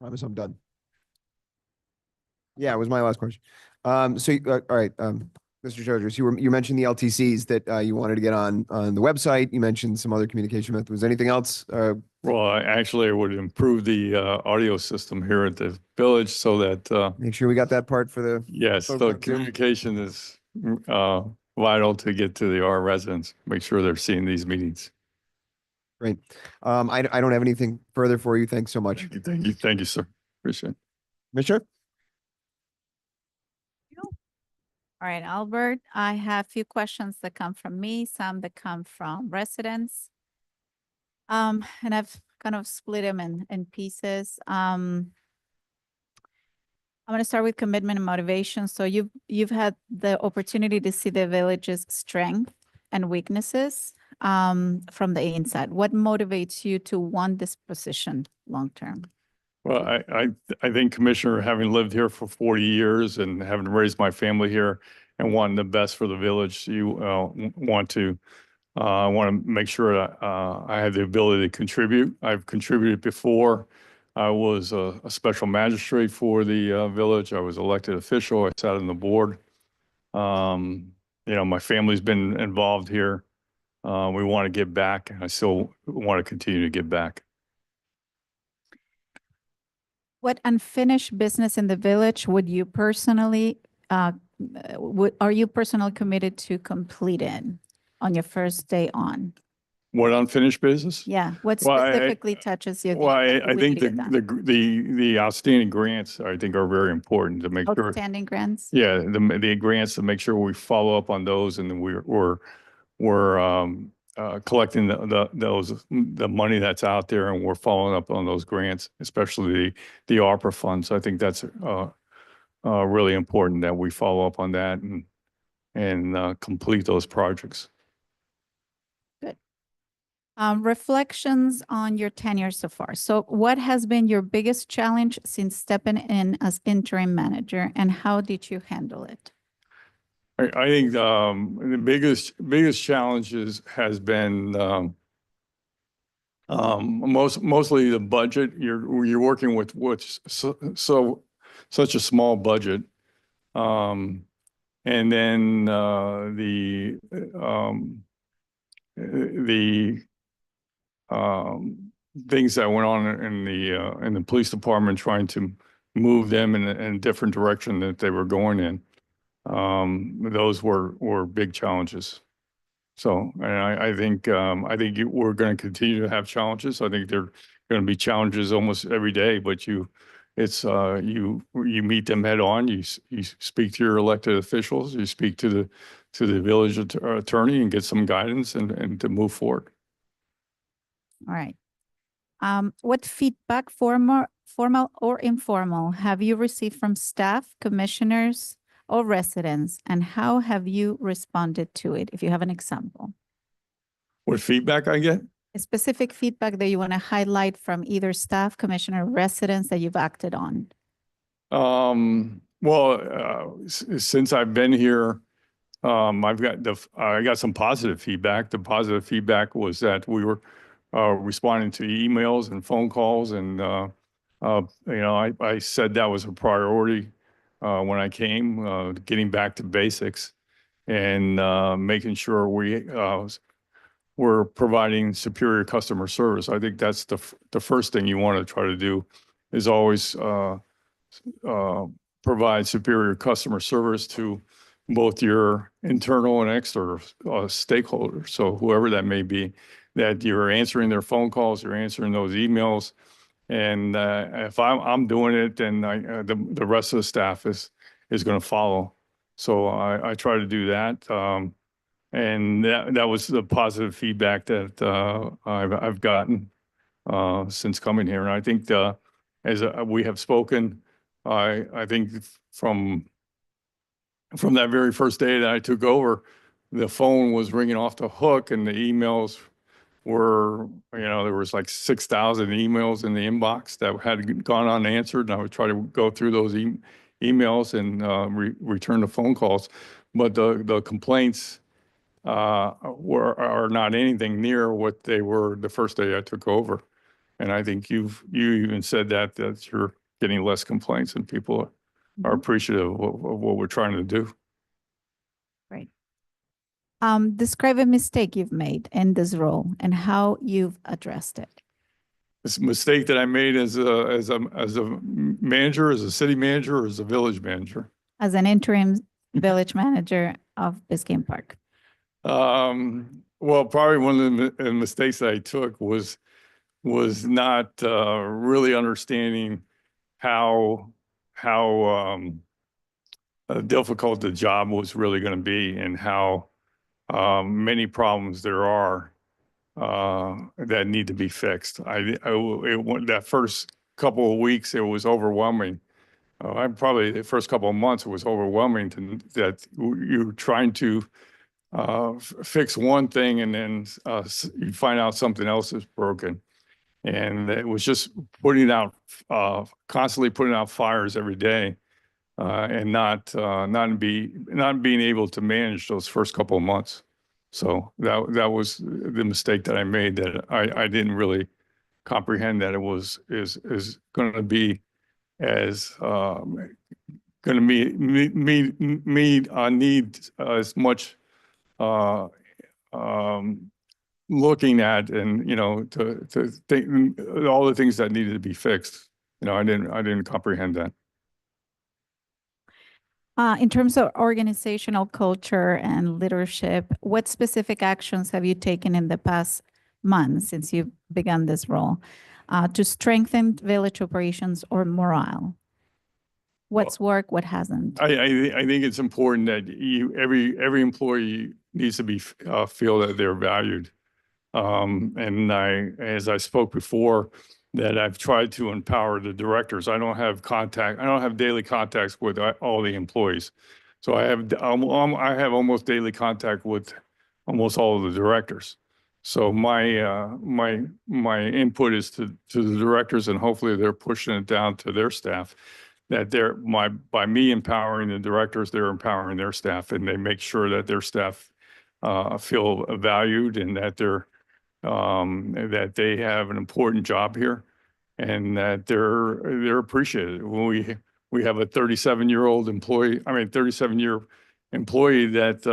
Promise I'm done. Yeah, it was my last question. All right, Mr. Chargers, you mentioned the LTCs that you wanted to get on the website. You mentioned some other communication methods. Was anything else? Well, actually, I would improve the audio system here at the village so that, Make sure we got that part for the, yes, folks the on Zoom. communication is vital to get to our residents, make sure they're seeing these meetings. great. I don't have anything further for you. Thanks so much. Thank you, sir. Appreciate it. Commissioner? All right, Albert, I have a few questions that come from me, some that come from residents. And I've kind of split them in pieces. I'm going to start with commitment and motivation. So you've had the opportunity to see the village's strength and weaknesses from the inside. What motivates you to want this position long-term? Well, I think Commissioner, having lived here for 40 years and having raised my family here and wanting the best for the village, you want to make sure that I have the ability to contribute. I've contributed before. I was a special magistrate for the village. I was elected official. I sat on the board. My family's been involved here. We want to give back, and I still want to continue to give back. What unfinished business in the village would you personally, are you personally committed to completing on your first day on? What unfinished business? Yeah, what Well, specifically touches you? Well, that I we think need to get done? the outstanding grants, I think, are very important to make sure. Outstanding grants? Yeah, the grants, to make sure we follow up on those, and then we're collecting the money that's out there, and we're following up on those grants, especially the ARPA funds. I think that's really important that we follow up on that and complete those projects. Reflections on your tenure so far. So what has been your biggest challenge since stepping in as interim manager, and how did you handle it? I think the biggest challenges has been mostly the budget. You're working with what's such a small budget, and then the things that went on in the police department, trying to move them in a different direction that they were going in. Those were big challenges. So, and I think we're going to continue to have challenges. I think there are going to be challenges almost every day, but you meet them head on. You speak to your elected officials. You speak to the village attorney and get some guidance and to move forward. All right. What feedback, formal or informal, have you received from staff, commissioners, or residents, and how have you responded to it? If you have an example. What feedback I get? A specific feedback that you want to highlight from either staff, commissioner, residents that you've acted on. Well, since I've been here, I got some positive feedback. The positive feedback was that we were responding to emails and phone calls, and I said that was a priority when I came, getting back to basics and making sure we're providing superior customer service. I think that's the first thing you want to try to do, is always provide superior customer service to both your internal and external stakeholders. So whoever that may be, that you're answering their phone calls, you're answering those emails. And if I'm doing it, then the rest of the staff is going to follow. So I try to do that. And that was the positive feedback that I've gotten since coming here. And I think as we have spoken, I think from that very first day that I took over, the phone was ringing off the hook, and the emails were, there was like 6,000 emails in the inbox that had gone unanswered. And I would try to go through those emails and return the phone calls. But the complaints are not anything near what they were the first day I took over. And I think you even said that you're getting less complaints and people are Mhm. appreciative of what we're trying to do. Great. Describe a mistake you've made in this role and how you've addressed it. This mistake that I made as a manager, as a city manager, or as a village manager. As an interim village manager of Biscayne Park. Well, probably one of the mistakes that I took was not really understanding how difficult the job was really going to be, and how many problems there are that need to be fixed. That first couple of weeks, it was overwhelming. I'm probably the first couple of months, it was overwhelming that you're trying to fix one thing and then you find out something else is broken. And it was just constantly putting out fires every day, and not being able to manage those first couple of months. So that was the mistake that I made, that I didn't really comprehend that is going to be as going to need as much looking at, and to think all the things that needed to be fixed. I didn't comprehend that. In terms of organizational culture and leadership, what specific actions have you taken in the past months since you've begun this role to strengthen village operations or morale? What's worked, what hasn't? I think it's important that every employee needs to be feel that they're valued. And as I spoke before, that I've tried to empower the directors. I don't have daily contacts with all the employees. So I have almost daily contact with almost all of the directors. So my input is to the directors, and hopefully they're pushing it down to their staff, that by me empowering the directors, they're empowering their staff, and they make sure that their staff feel valued, and that they have an important job here, and that they're appreciated. When we have a 37-year-old employee, 37-year employee that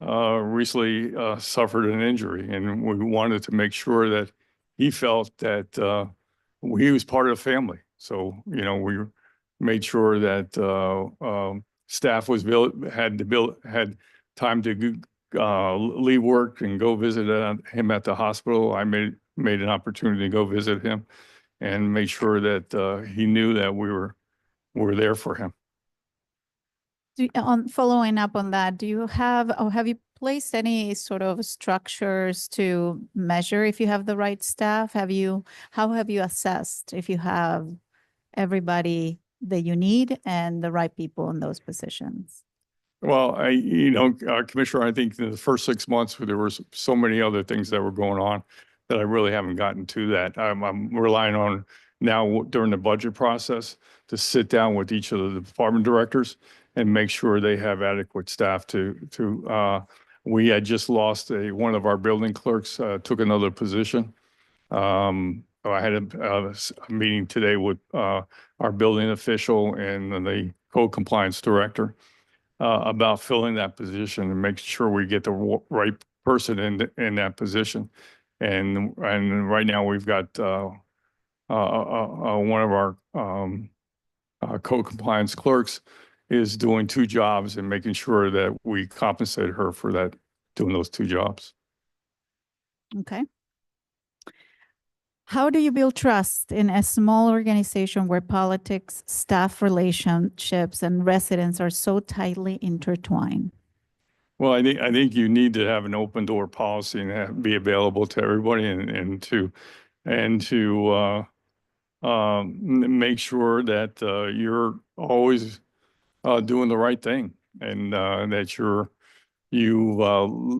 recently suffered an injury, and we wanted to make sure that he felt that he was part of the family. So we made sure that staff had time to leave work and go visit him at the hospital. I made an opportunity to go visit him and make sure that he knew that we were there for him. Following up on that, do you have you placed any sort of structures to measure if you have the right staff? How have you assessed if you have everybody that you need and the right people in those positions? Well, Commissioner, I think in the first 6 months, there were so many other things that were going on that I really haven't gotten to that. I'm relying on now during the budget process to sit down with each of the department directors and make sure they have adequate staff we had just lost one of our building clerks, took another position. I had a meeting today with our building official and the code compliance director about filling that position and making sure we get the right person in that position. And right now we've got one of our code compliance clerks is doing 2 jobs and making sure that we compensate her for that, doing those 2 jobs. Okay. How do you build trust in a small organization where politics, staff relationships, and residents are so tightly intertwined? Well, I think you need to have an open door policy and be available to everybody, and to make sure that you're always doing the right thing, and that you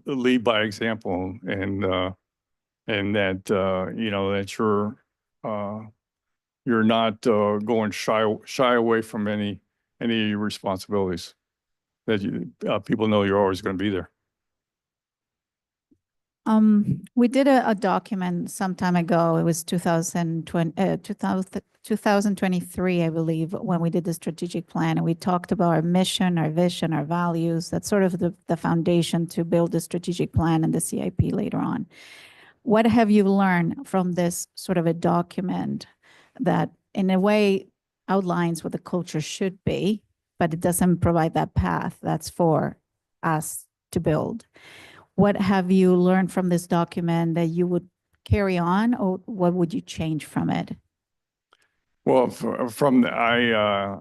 lead by example, and that that you're not going shy away from any responsibilities, that people know you're always going to be there. We did a document some time ago. It was 2023, I believe, when we did the strategic plan, and we talked about our mission, our vision, our values. That's sort of the foundation to build the strategic plan and the CIP later on. What have you learned from this sort of a document that in a way outlines what the culture should be, but it doesn't provide that path that's for us to build? What have you learned from this document that you would carry on, or what would you change from it? Well, I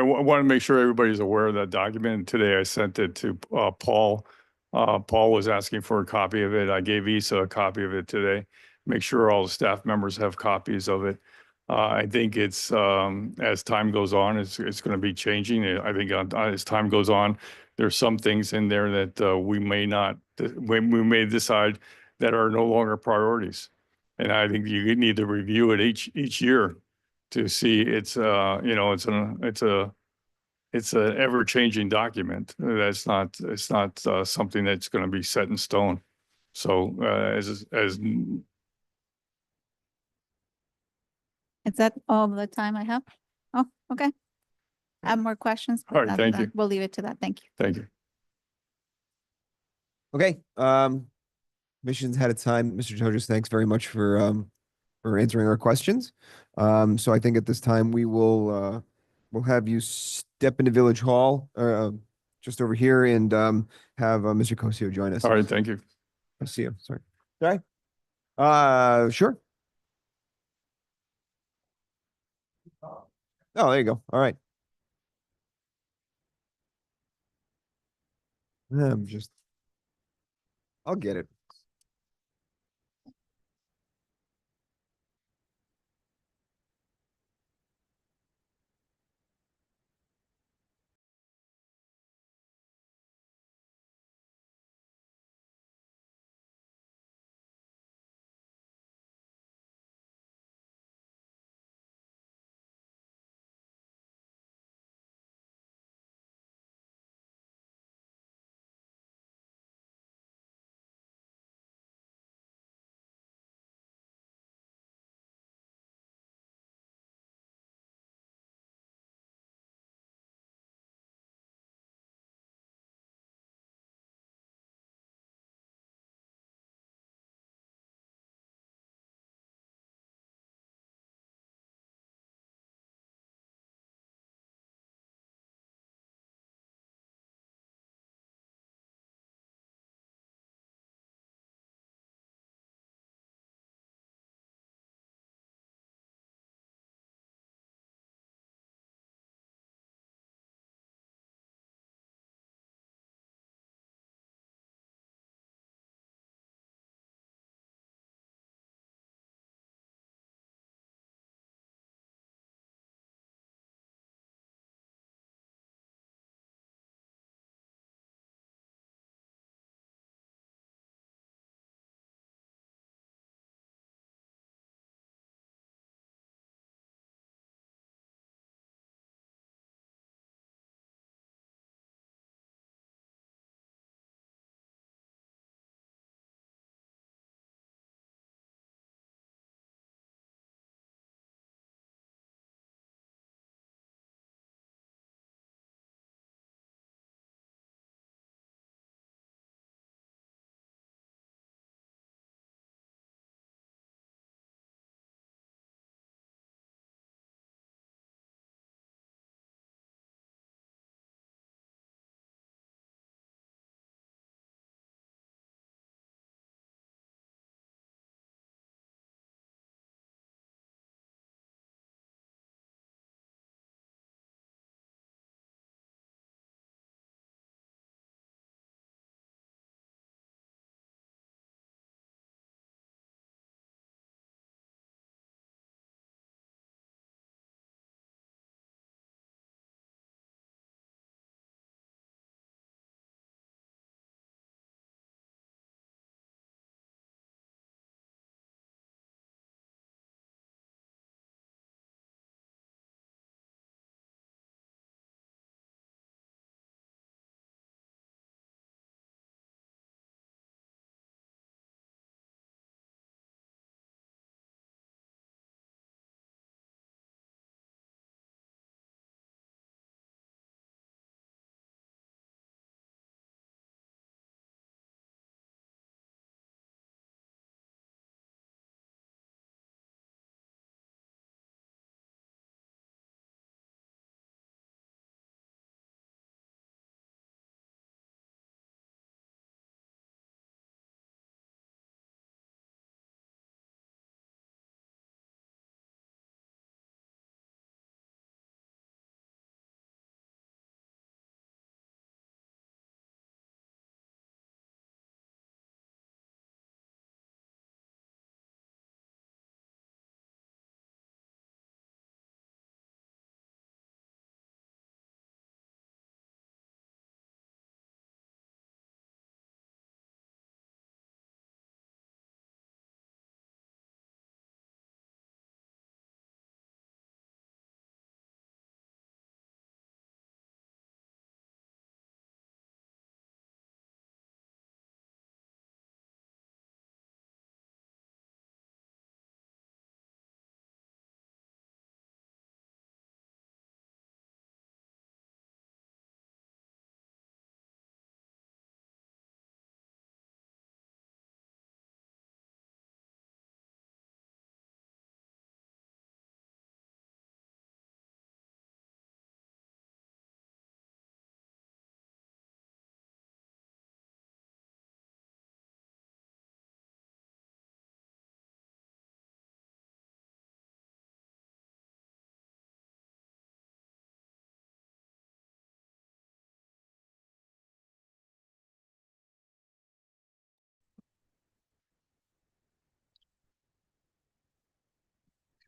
want to make sure everybody's aware of that document. Today I sent it to Paul. Paul was asking for a copy of it. I gave Isa a copy of it today. Make sure all the staff members have copies of it. I think it's as time goes on, it's going to be changing. I think as time goes on, there's some things in there that we may may decide that are no longer priorities. And I think you need to review it each year to see it's it's an ever-changing document. It's not something that's going to be set in stone. So as Is that all the time I have? Oh, okay. I have more questions. All right, thank you. We'll leave it to that. Thank you. Thank you. Okay, missions had its time. Mr. Tojas, thanks very much for answering our questions. So I think at this time we will we'll have you step into Village Hall, just over here, and have Mr. Cosio join us. All right, thank you. Cosio, sorry. Sorry. Sure. Oh, there you go. All right. I'll get it.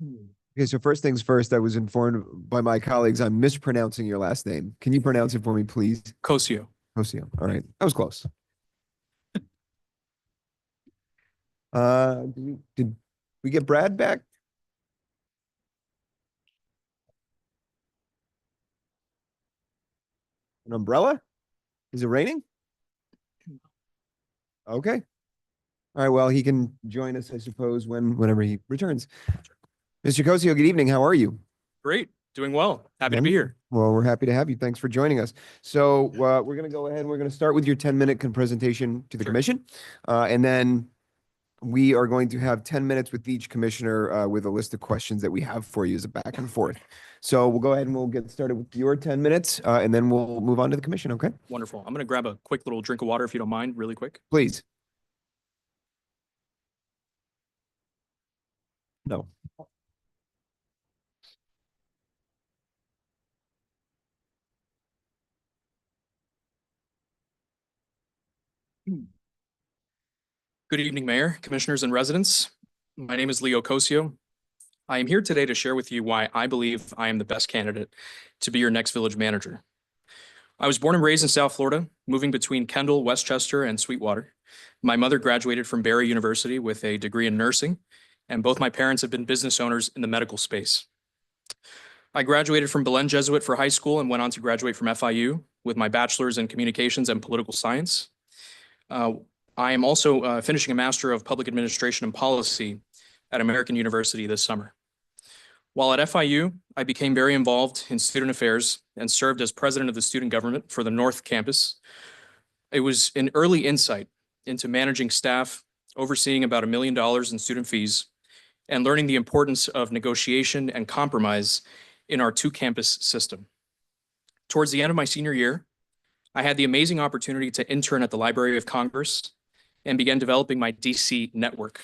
Okay, so first things first, I was informed by my colleagues I'm mispronouncing your last name. Can you pronounce it for me, please? Cosio. Cosio. All right. That was close. Did we get Brad back? An umbrella? Is it raining? Okay. All right. Well, he can join us, I suppose, whenever he returns. Mr. Cosio, good evening. How are you? Great. Doing well. Happy to be here. Well, we're happy to have you. Thanks for joining us. So we're going to go ahead and we're going to start with your 10-minute presentation to the Sure. commission. And then we are going to have 10 minutes with each commissioner with a list of questions that we have for you as a back and forth. So we'll go ahead and we'll get started with your 10 minutes and then we'll move on to the commission. Okay, Wonderful. I'm going to grab a quick little drink of water if you don't mind, really quick. please. No. Good evening, Mayor, Commissioners, and residents. My name is Leo Cosio. I am here today to share with you why I believe I am the best candidate to be your next village manager. I was born and raised in South Florida, moving between Kendall, Westchester, and Sweetwater. My mother graduated from Barry University with a degree in nursing, and both my parents have been business owners in the medical space. I graduated from Belen Jesuit for high school and went on to graduate from FIU with my bachelor's in communications and political science. I am also finishing a Master of Public Administration and Policy at American University this summer. While at FIU, I became very involved in student affairs and served as president of the student government for the North Campus. It was an early insight into managing staff, overseeing about $1 million in student fees, and learning the importance of negotiation and compromise in our two-campus system. Towards the end of my senior year, I had the amazing opportunity to intern at the Library of Congress and began developing my DC network.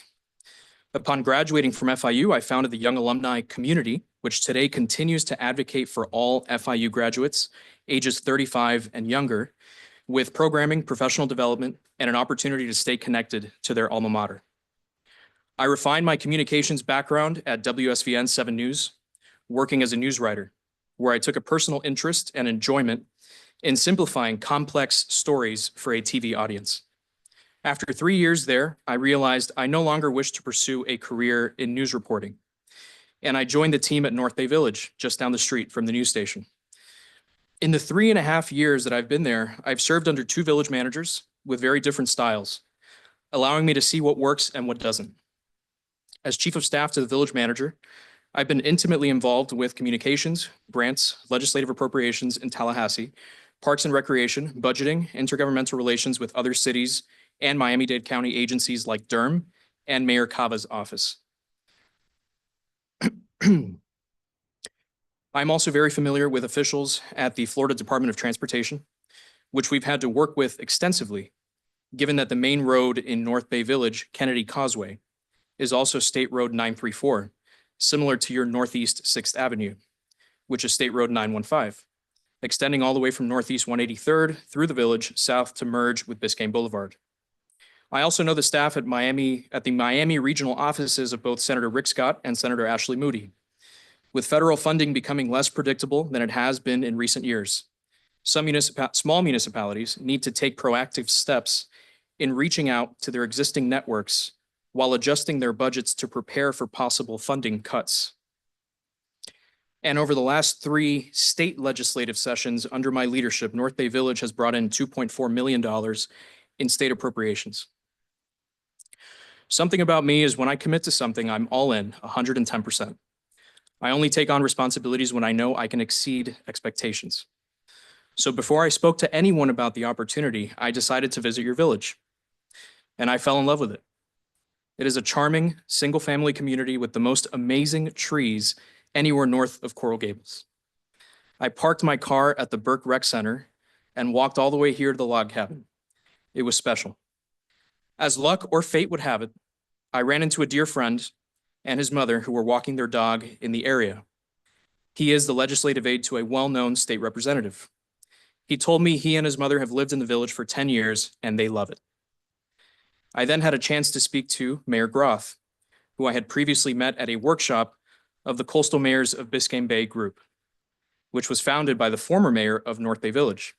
Upon graduating from FIU, I founded the Young Alumni Community, which today continues to advocate for all FIU graduates ages 35 and younger, with programming, professional development, and an opportunity to stay connected to their alma mater. I refined my communications background at WSVN 7 News, working as a news writer, where I took a personal interest and enjoyment in simplifying complex stories for a TV audience. After 3 years there, I realized I no longer wished to pursue a career in news reporting, and I joined the team at North Bay Village, just down the street from the news station. In the 3.5 years that I've been there, I've served under 2 village managers with very different styles, allowing me to see what works and what doesn't. As chief of staff to the village manager, I've been intimately involved with communications, grants, legislative appropriations in Tallahassee, parks and recreation, budgeting, intergovernmental relations with other cities, and Miami-Dade County agencies like Durham and Mayor Cava's office. I'm also very familiar with officials at the Florida Department of Transportation, which we've had to work with extensively, given that the main road in North Bay Village, Kennedy Causeway, is also State Road 934, similar to your Northeast 6th Avenue, which is State Road 915, extending all the way from Northeast 183rd through the village south to merge with Biscayne Boulevard. I also know the staff at the Miami regional offices of both Senator Rick Scott and Senator Ashley Moody. With federal funding becoming less predictable than it has been in recent years, some small municipalities need to take proactive steps in reaching out to their existing networks while adjusting their budgets to prepare for possible funding cuts. And over the last 3 state legislative sessions under my leadership, North Bay Village has brought in $2.4 million in state appropriations. Something about me is when I commit to something, I'm all in 110%. I only take on responsibilities when I know I can exceed expectations. So before I spoke to anyone about the opportunity, I decided to visit your village, and I fell in love with it. It is a charming, single-family community with the most amazing trees anywhere north of Coral Gables. I parked my car at the Burke Rec Center and walked all the way here to the log cabin. It was special. As luck or fate would have it, I ran into a dear friend and his mother who were walking their dog in the area. He is the legislative aide to a well-known state representative. He told me he and his mother have lived in the village for 10 years and they love it. I then had a chance to speak to Mayor Groth, who I had previously met at a workshop of the Coastal Mayors of Biscayne Bay Group, which was founded by the former mayor of North Bay Village,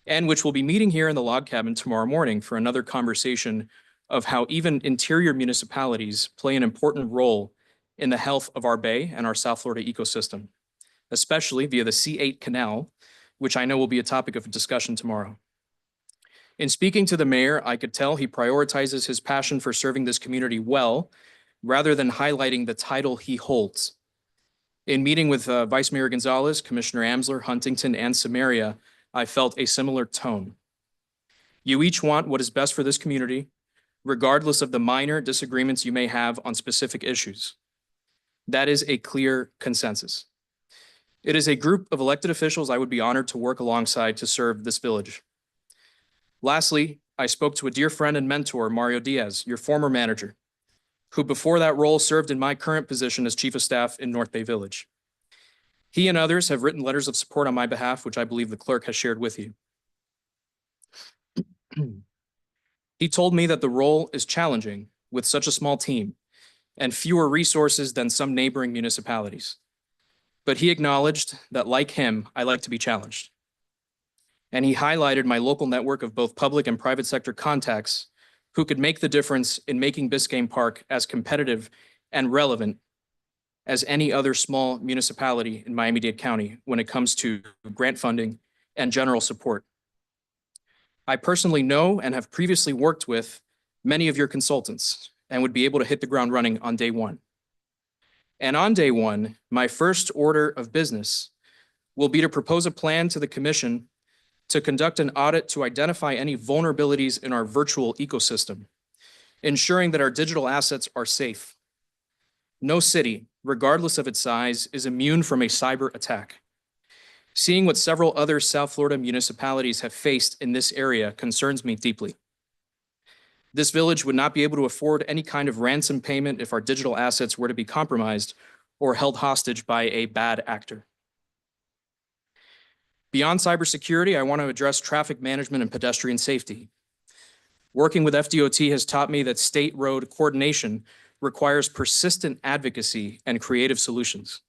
and which will be meeting here in the log cabin tomorrow morning for another conversation of how even interior municipalities play an important role in the health of our bay and our South Florida ecosystem, especially via the C8 canal, which I know will be a topic of discussion tomorrow. In speaking to the mayor, I could tell he prioritizes his passion for serving this community well, rather than highlighting the title he holds. In meeting with Vice Mayor Gonzalez, Commissioner Amsler, Huntington, and Samaria, I felt a similar tone. You each want what is best for this community, regardless of the minor disagreements you may have on specific issues. That is a clear consensus. It is a group of elected officials I would be honored to work alongside to serve this village. Lastly, I spoke to a dear friend and mentor, Mario Diaz, your former manager, who before that role served in my current position as Chief of Staff in North Bay Village. He and others have written letters of support on my behalf, which I believe the clerk has shared with you. He told me that the role is challenging with such a small team and fewer resources than some neighboring municipalities. But he acknowledged that, like him, I like to be challenged. And he highlighted my local network of both public and private sector contacts who could make the difference in making Biscayne Park as competitive and relevant as any other small municipality in Miami-Dade County when it comes to grant funding and general support. I personally know and have previously worked with many of your consultants and would be able to hit the ground running on day one. And on day one, my first order of business will be to propose a plan to the commission to conduct an audit to identify any vulnerabilities in our virtual ecosystem, ensuring that our digital assets are safe. No city, regardless of its size, is immune from a cyber attack. Seeing what several other South Florida municipalities have faced in this area concerns me deeply. This village would not be able to afford any kind of ransom payment if our digital assets were to be compromised or held hostage by a bad actor. Beyond cybersecurity, I want to address traffic management and pedestrian safety. Working with FDOT has taught me that state road coordination requires persistent advocacy and creative solutions.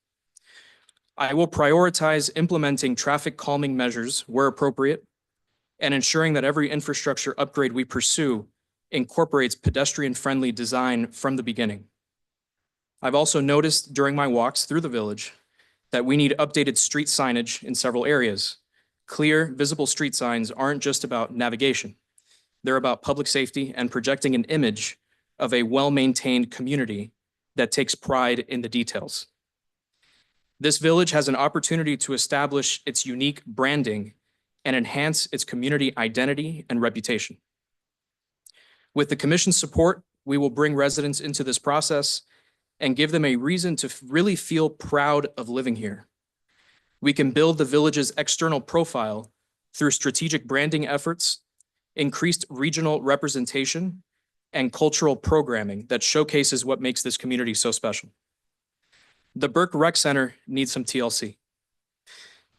I will prioritize implementing traffic calming measures where appropriate and ensuring that every infrastructure upgrade we pursue incorporates pedestrian-friendly design from the beginning. I've also noticed during my walks through the village that we need updated street signage in several areas. Clear, visible street signs aren't just about navigation. They're about public safety and projecting an image of a well-maintained community that takes pride in the details. This village has an opportunity to establish its unique branding and enhance its community identity and reputation. With the commission's support, we will bring residents into this process and give them a reason to really feel proud of living here. We can build the village's external profile through strategic branding efforts, increased regional representation, and cultural programming that showcases what makes this community so special. The Burke Rec Center needs some TLC.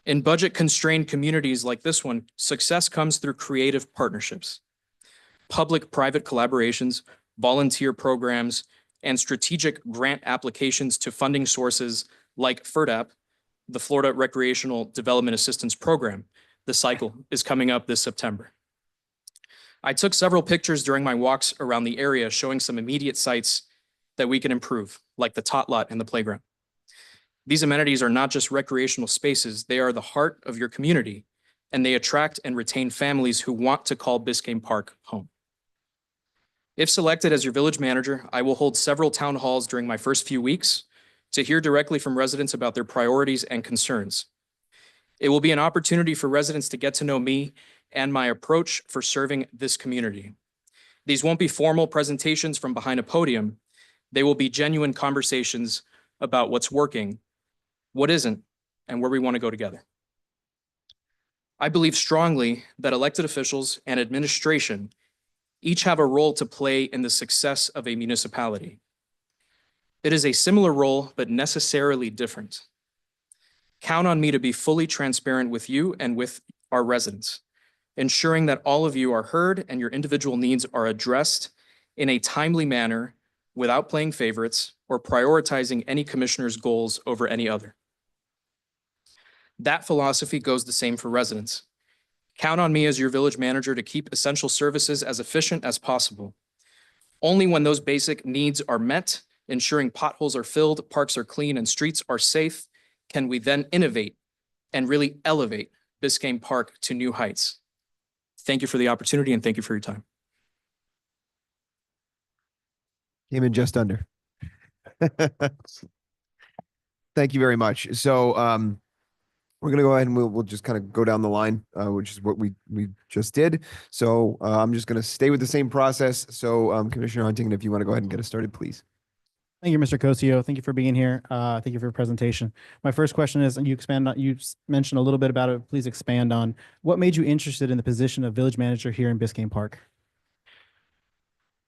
In budget-constrained communities like this one, success comes through creative partnerships, public-private collaborations, volunteer programs, and strategic grant applications to funding sources like FERDAP, the Florida Recreational Development Assistance Program. The cycle is coming up this September. I took several pictures during my walks around the area showing some immediate sites that we can improve, like the tot lot and the playground. These amenities are not just recreational spaces, they are the heart of your community, and they attract and retain families who want to call Biscayne Park home. If selected as your village manager, I will hold several town halls during my first few weeks to hear directly from residents about their priorities and concerns. It will be an opportunity for residents to get to know me and my approach for serving this community. These won't be formal presentations from behind a podium. They will be genuine conversations about what's working, what isn't, and where we want to go together. I believe strongly that elected officials and administration each have a role to play in the success of a municipality. It is a similar role, but necessarily different. Count on me to be fully transparent with you and with our residents, ensuring that all of you are heard and your individual needs are addressed in a timely manner without playing favorites or prioritizing any commissioner's goals over any other. That philosophy goes the same for residents. Count on me as your village manager to keep essential services as efficient as possible. Only when those basic needs are met, ensuring potholes are filled, parks are clean, and streets are safe, can we then innovate and really elevate Biscayne Park to new heights. Thank you for the opportunity and thank you for your time. Came in just under. Thank you very much. So we're gonna go ahead and we'll just kind of go down the line, which is what we just did. So I'm just gonna stay with the same process. So Commissioner Huntington, if you want to go ahead and get us started, please. Thank you, Mr. Cosio. Thank you for being here. Thank you for your presentation. My first question is, you mentioned a little bit about it. Please expand on what made you interested in the position of village manager here in Biscayne Park?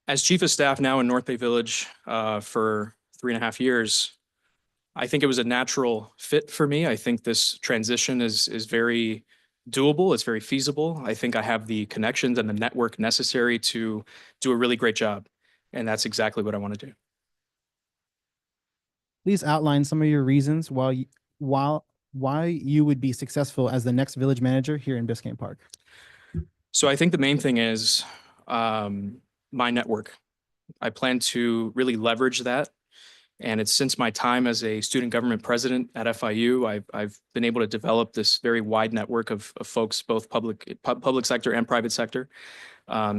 As chief of staff now in North Bay Village for 3.5 years, I think it was a natural fit for me. I think this transition is very doable. It's very feasible. I think I have the connections and the network necessary to do a really great job. And that's exactly what I want to do. Please outline some of your reasons why you would be successful as the next village manager here in Biscayne Park. So I think the main thing is my network. I plan to really leverage that. And it's since my time as a student government president at FIU, I've been able to develop this very wide network of folks, both public sector and private sector.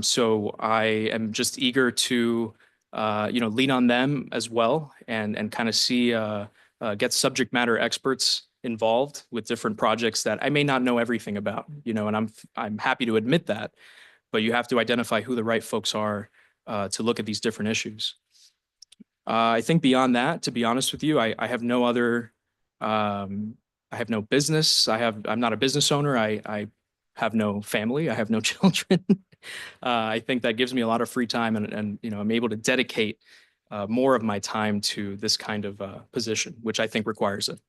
So I am just eager to lean on them as well and kind of see get subject matter experts involved with different projects that I may not know everything about, and I'm happy to admit that, but you have to identify who the right folks are to look at these different issues. I think beyond that, to be honest with you, I have no other, I have no business. I'm not a business owner. I have no family. I have no children. I think that gives me a lot of free time and I'm able to dedicate more of my time to this kind of position, which I think requires it.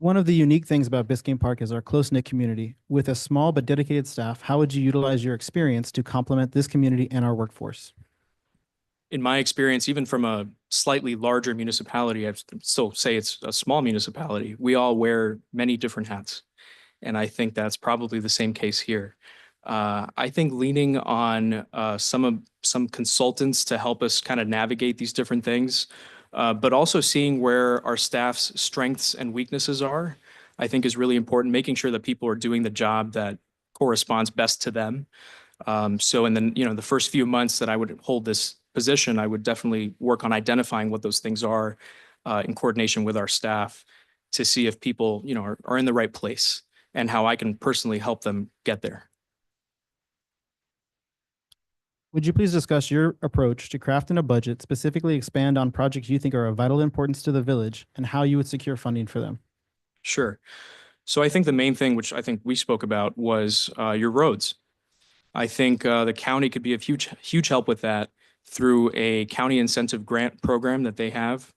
One of the unique things about Biscayne Park is our close-knit community. With a small but dedicated staff, how would you utilize your experience to complement this community and our workforce? In my experience, even from a slightly larger municipality, I still say it's a small municipality. We all wear many different hats. And I think that's probably the same case here. I think leaning on some consultants to help us kind of navigate these different things, but also seeing where our staff's strengths and weaknesses are, I think is really important, making sure that people are doing the job that corresponds best to them. So in the first few months that I would hold this position, I would definitely work on identifying what those things are in coordination with our staff to see if people, are in the right place and how I can personally help them get there. Would you please discuss your approach to crafting a budget, specifically expand on projects you think are of vital importance to the village and how you would secure funding for them? Sure. So I think the main thing, which I think we spoke about, was your roads. I think the county could be of huge help with that through a county incentive grant program that they have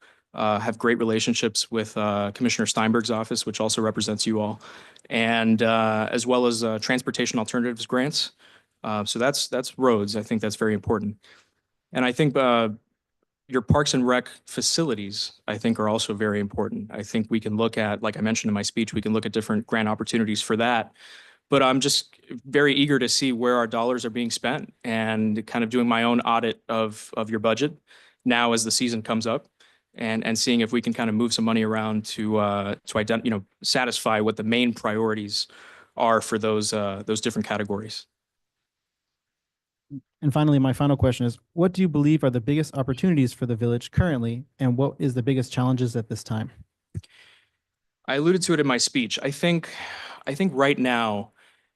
great relationships with Commissioner Steinberg's office, which also represents you all, and as well as transportation alternatives grants. So that's roads. I think that's very important. And I think your parks and rec facilities, I think, are also very important. I think we can look at, like I mentioned in my speech, we can look at different grant opportunities for that. But I'm just very eager to see where our dollars are being spent and kind of doing my own audit of your budget now as the season comes up and seeing if we can kind of move some money around to satisfy what the main priorities are for those different categories. And finally, my final question is, what do you believe are the biggest opportunities for the village currently, and what is the biggest challenges at this time? I alluded to it in my speech. I think right now,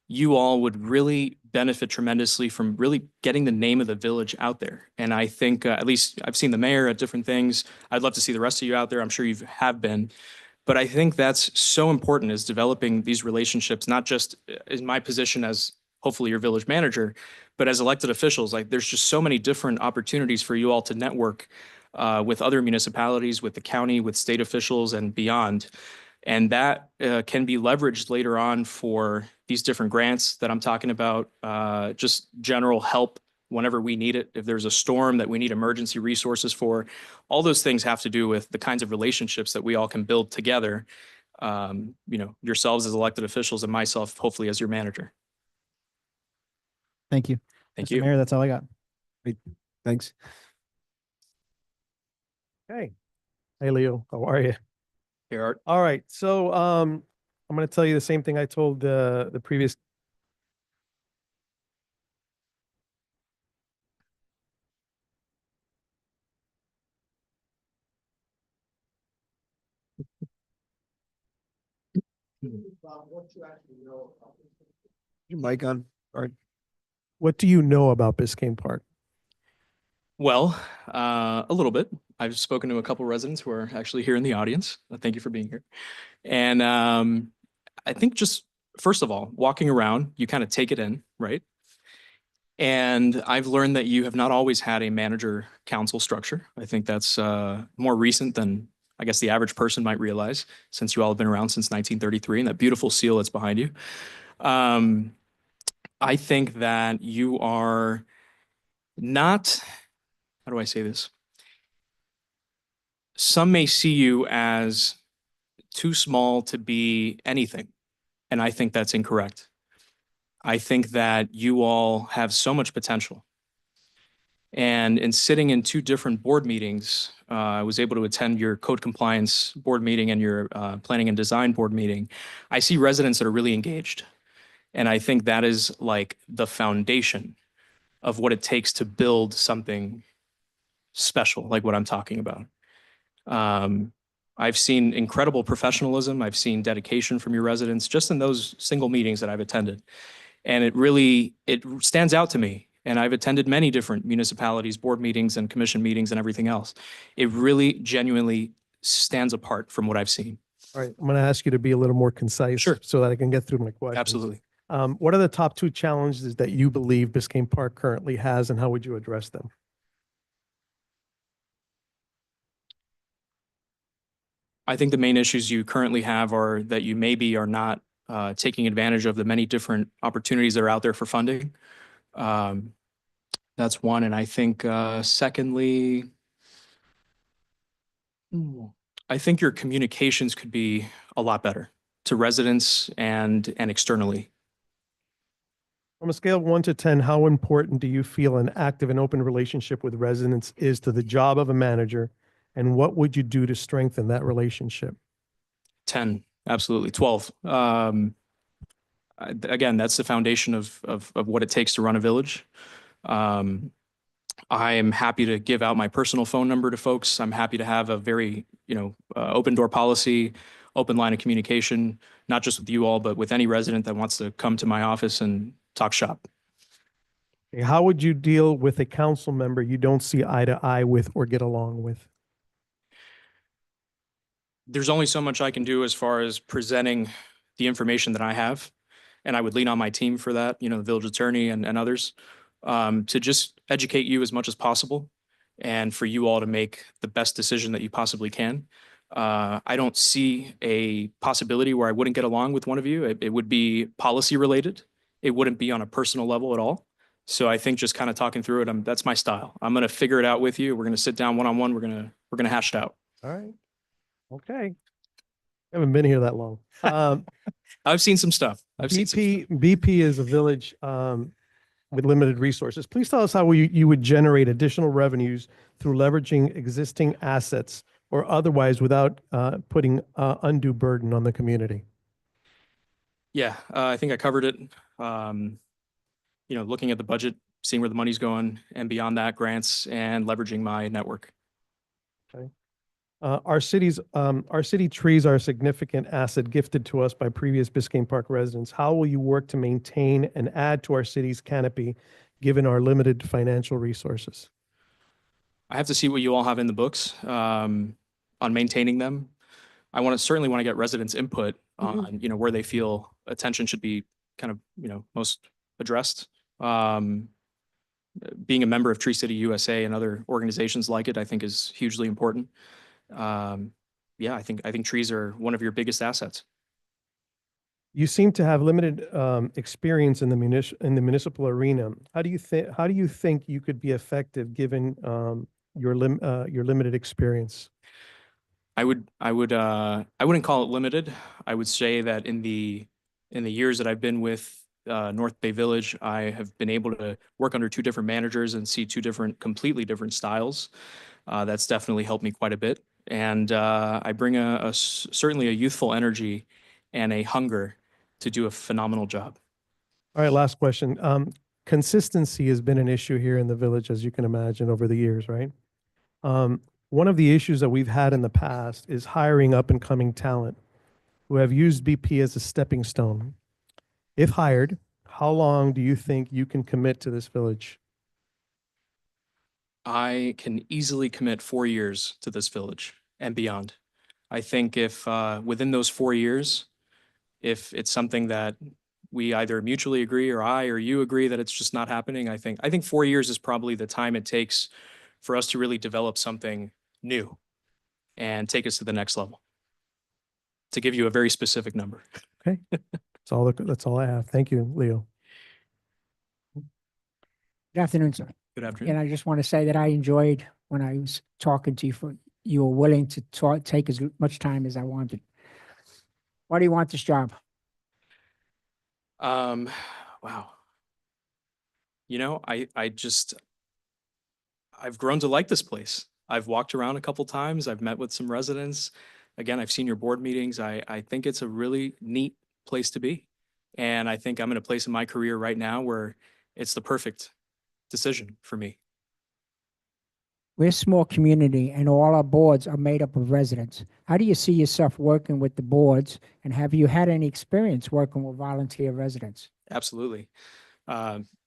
you all would really benefit tremendously from really getting the name of the village out there. And I think, at least I've seen the mayor at different things. I'd love to see the rest of you out there. I'm sure you have been. But I think that's so important, is developing these relationships, not just in my position as hopefully your village manager, but as elected officials. Like, there's just so many different opportunities for you all to network with other municipalities, with the county, with state officials and beyond. And that can be leveraged later on for these different grants that I'm talking about, just general help whenever we need it. If there's a storm that we need emergency resources for, all those things have to do with the kinds of relationships that we all can build together. Yourselves as elected officials and myself, hopefully as your manager. Thank you. Thank Mr. you. Mayor, that's all I got. Thanks. Okay. Hey, Leo, how are you? Here, Art. All right, so I'm going to tell you the same thing I told the previous. Your mic on? All right. What do you know about Biscayne Park? Well, a little bit. I've spoken to a couple residents who are actually here in the audience. Thank you for being here. And I think just first of all, walking around, you kind of take it in, right? And I've learned that you have not always had a manager council structure. I think that's more recent than I guess the average person might realize, since you all have been around since 1933 and that beautiful seal that's behind you. I think that you are not, how do I say this? Some may see you as too small to be anything, and I think that's incorrect. I think that you all have so much potential. And in sitting in two different board meetings, I was able to attend your code compliance board meeting and your planning and design board meeting. I see residents that are really engaged. And I think that is like the foundation of what it takes to build something special, like what I'm talking about. I've seen incredible professionalism. I've seen dedication from your residents just in those single meetings that I've attended. And it stands out to me. And I've attended many different municipalities, board meetings and commission meetings and everything else. It really genuinely stands apart from what I've seen. All right, I'm going to ask you to be a little more concise. Sure. So that I can get through my questions. Absolutely. What are the top two challenges that you believe Biscayne Park currently has, and how would you address them? I think the main issues you currently have are that you maybe are not taking advantage of the many different opportunities that are out there for funding. That's one. And I think secondly, I think your communications could be a lot better to residents and externally. From a scale of 1 to 10, how important do you feel an active and open relationship with residents is to the job of a manager? And what would you do to strengthen that relationship? 10, absolutely. 12. Again, that's the foundation of what it takes to run a village. I am happy to give out my personal phone number to folks. I'm happy to have a very, open door policy, open line of communication, not just with you all, but with any resident that wants to come to my office and talk shop. Okay, how would you deal with a council member you don't see eye to eye with or get along with? There's only so much I can do as far as presenting the information that I have. And I would lean on my team for that, the village attorney and others, to just educate you as much as possible and for you all to make the best decision that you possibly can. I don't see a possibility where I wouldn't get along with one of you. It would be policy related. It wouldn't be on a personal level at all. So I think just kind of talking through it, that's my style. I'm going to figure it out with you. We're going to sit down one-on-one. We're going to hash it out. All right. Okay. I haven't been here that long. I've seen some stuff. I've seen some stuff. BP is a village with limited resources. Please tell us how you would generate additional revenues through leveraging existing assets or otherwise without putting undue burden on the community. Yeah, I think I covered it. Looking at the budget, seeing where the money's going, and beyond that, grants and leveraging my network. Okay. Our city trees are a significant asset gifted to us by previous Biscayne Park residents. How will you work to maintain and add to our city's canopy, given our limited financial resources? I have to see what you all have in the books on maintaining them. I certainly want to get residents' input on, where they feel attention should be kind of, most addressed. Being a member of Tree City USA and other organizations like it, I think is hugely important. I think trees are one of your biggest assets. You seem to have limited experience in the municipal arena. How do you think you could be effective given your limited experience? I wouldn't call it limited. I would say that in the years that I've been with North Bay Village, I have been able to work under two different managers and see two completely different styles. That's definitely helped me quite a bit. And I bring certainly a youthful energy and a hunger to do a phenomenal job. All right, last question. Consistency has been an issue here in the village, as you can imagine, over the years, right? One of the issues that we've had in the past is hiring up and coming talent who have used BP as a stepping stone. If hired, how long do you think you can commit to this village? I can easily commit 4 years to this village and beyond. I think if within those 4 years, if it's something that we either mutually agree or I or you agree that it's just not happening, I think 4 years is probably the time it takes for us to really develop something new and take us to the next level. To give you a very specific number. That's all I have. Thank you, Leo. Good afternoon, sir. Good afternoon. And I just want to say that I enjoyed when I was talking to you you were willing to take as much time as I wanted. Why do you want this job? Wow. I've grown to like this place. I've walked around a couple times. I've met with some residents. Again, I've seen your board meetings. I think it's a really neat place to be. And I think I'm in a place in my career right now where it's the perfect decision for me. We're a small community and all our boards are made up of residents. How do you see yourself working with the boards, and have you had any experience working with volunteer residents? Absolutely.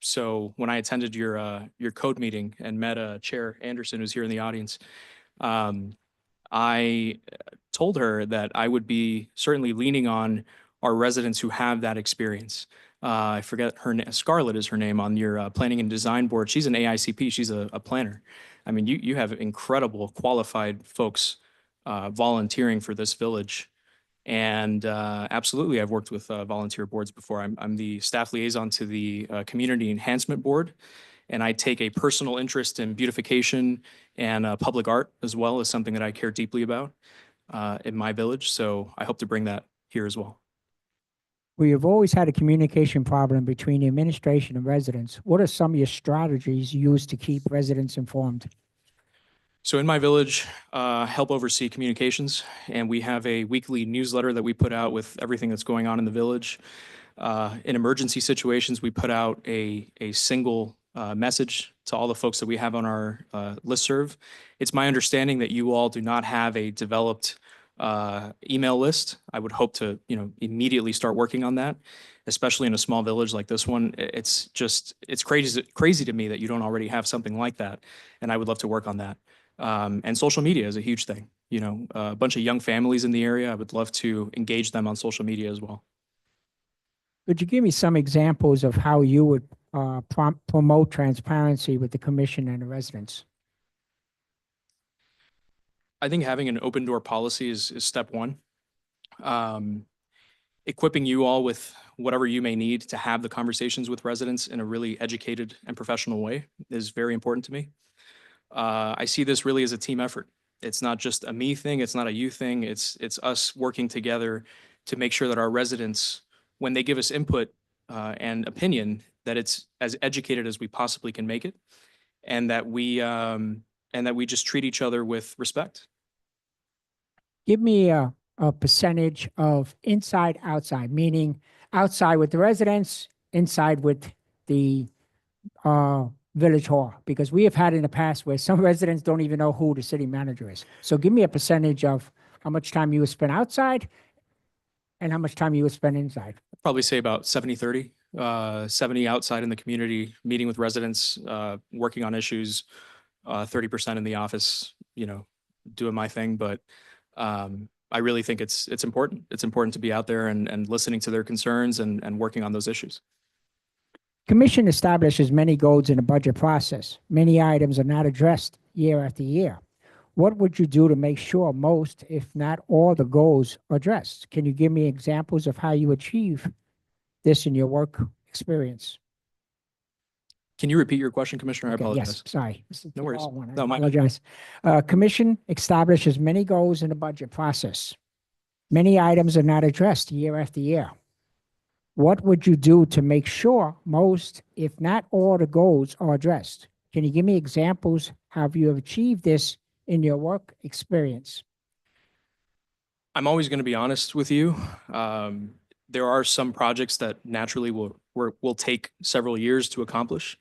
So when I attended your code meeting and met Chair Anderson, who's here in the audience, I told her that I would be certainly leaning on our residents who have that experience. I forget her name. Scarlett is her name on your planning and design board. She's an AICP. She's a planner. I mean, you have incredible qualified folks volunteering for this village. And absolutely, I've worked with volunteer boards before. I'm the staff liaison to the Community Enhancement Board, and I take a personal interest in beautification and public art as well as something that I care deeply about in my village. So I hope to bring that here as well. We have always had a communication problem between the administration and residents. What are some of your strategies used to keep residents informed? So in my village, help oversee communications, and we have a weekly newsletter that we put out with everything that's going on in the village. In emergency situations, we put out a single message to all the folks that we have on our listserv. It's my understanding that you all do not have a developed email list. I would hope to, immediately start working on that, especially in a small village like this one. It's crazy to me that you don't already have something like that, and I would love to work on that. And social media is a huge thing. A bunch of young families in the area, I would love to engage them on social media as well. Could you give me some examples of how you would promote transparency with the commission and the residents? I think having an open door policy is step one. Equipping you all with whatever you may need to have the conversations with residents in a really educated and professional way is very important to me. I see this really as a team effort. It's not just a me thing. It's not a you thing. It's us working together to make sure that our residents, when they give us input and opinion, that it's as educated as we possibly can make it, and that we just treat each other with respect. Give me a percentage of inside, outside, meaning outside with the residents, inside with the village hall, because we have had in the past where some residents don't even know who the city manager is. So give me a percentage of how much time you would spend outside and how much time you would spend inside. I'd probably say about 70-30, 70 outside in the community, meeting with residents, working on issues, 30% in the office, doing my thing. But I really think it's important. It's important to be out there and listening to their concerns and working on those issues. Commission establishes many goals in the budget process. Many items are not addressed year after year. What would you do to make sure most, if not all, the goals are addressed? Can you give me examples of how you achieve this in your work experience? Can you repeat your question, Commissioner? I Okay, yes, apologize. sorry. This is No the worries. hard one. I No, my bad. apologize. Commission establishes many goals in the budget process. Many items are not addressed year after year. What would you do to make sure most, if not all, the goals are addressed? Can you give me examples how you have achieved this in your work experience? I'm always going to be honest with you. There are some projects that naturally will take several years to accomplish.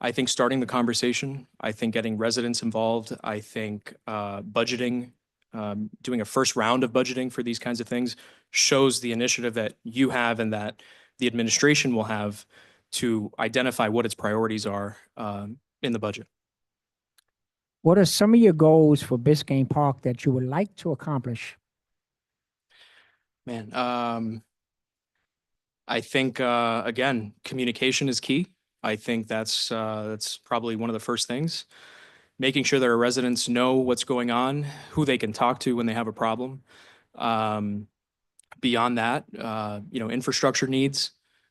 I think starting the conversation, I think getting residents involved, I think budgeting, doing a first round of budgeting for these kinds of things shows the initiative that you have and that the administration will have to identify what its priorities are in the budget. What are some of your goals for Biscayne Park that you would like to accomplish? Man, I think again, communication is key. I think that's probably one of the first things. Making sure that our residents know what's going on, who they can talk to when they have a problem. Beyond that, infrastructure needs,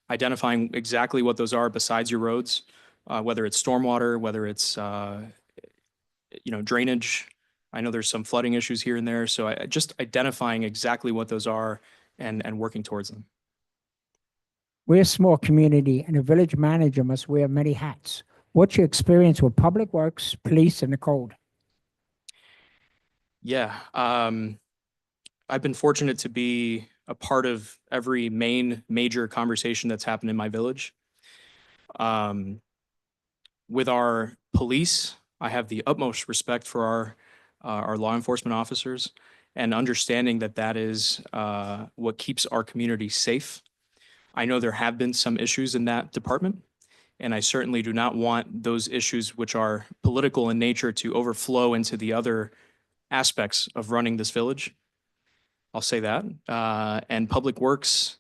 identifying exactly what those are besides your roads, whether it's stormwater, whether it's drainage. I know there's some flooding issues here and there, so just identifying exactly what those are and working towards them. We're a small community and a village manager must wear many hats. What's your experience with public works, police, and the code? Yeah, I've been fortunate to be a part of every major conversation that's happened in my village. With our police, I have the utmost respect for our law enforcement officers and understanding that that is what keeps our community safe. I know there have been some issues in that department, and I certainly do not want those issues, which are political in nature, to overflow into the other aspects of running this village. I'll say that. And Public Works,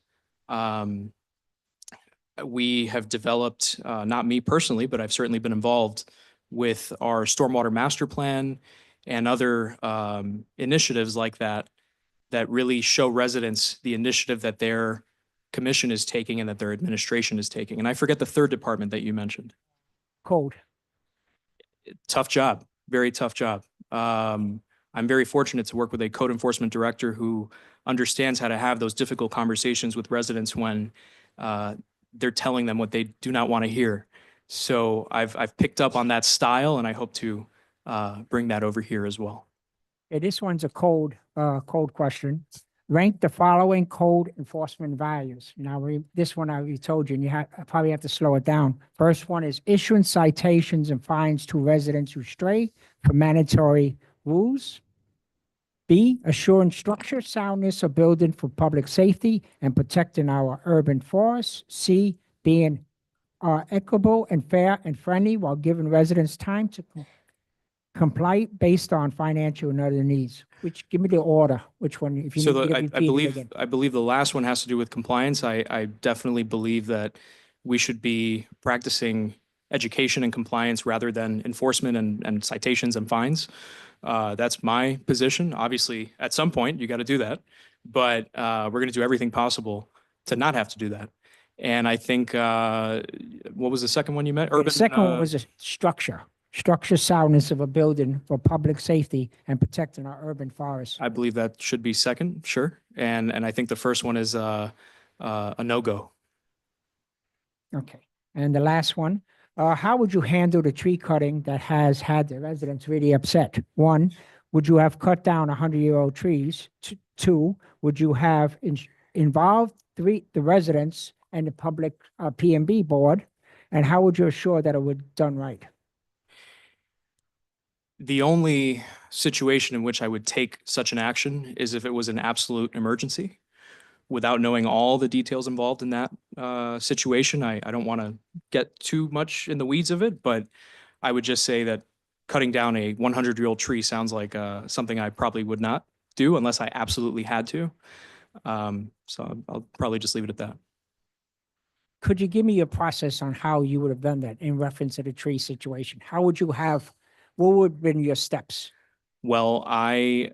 we have developed, not me personally, but I've certainly been involved with our stormwater master plan and other initiatives like that, that really show residents the initiative that their commission is taking and that their administration is taking. And I forget the third department that you mentioned. Code. Tough job, very tough job. I'm very fortunate to work with a code enforcement director who understands how to have those difficult conversations with residents when they're telling them what they do not want to hear. So I've picked up on that style, and I hope to bring that over here as well. Okay, this one's a code question. Rank the following code enforcement values. Now, this one I already told you, and I probably have to slow it down. First one is issuing citations and fines to residents who stray from mandatory rules. B, assuring structure soundness of building for public safety and protecting our urban forests. C, being equitable and fair and friendly while giving residents time to comply based on financial and other needs. Which, give me the order, which one, if you So need me to repeat it again. I believe the last one has to do with compliance. I definitely believe that we should be practicing education and compliance rather than enforcement and citations and fines. That's my position. Obviously, at some point, you got to do that, but we're going to do everything possible to not have to do that. And I think, what was the second one you meant? The second one was a structure soundness of a building for public safety and protecting our urban forests. I believe that should be second, sure. And I think the first one is a no-go. Okay. And the last one, how would you handle the tree cutting that has had the residents really upset? One, would you have cut down 100-year-old trees? Two, would you have involved the residents and the public P&B board? And how would you assure that it was done right? The only situation in which I would take such an action is if it was an absolute emergency. Without knowing all the details involved in that situation, I don't want to get too much in the weeds of it, but I would just say that cutting down a 100-year-old tree sounds like something I probably would not do unless I absolutely had to. So I'll probably just leave it at that. Could you give me a process on how you would have done that in reference to the tree situation? How would you have, what would have been your steps? Well, I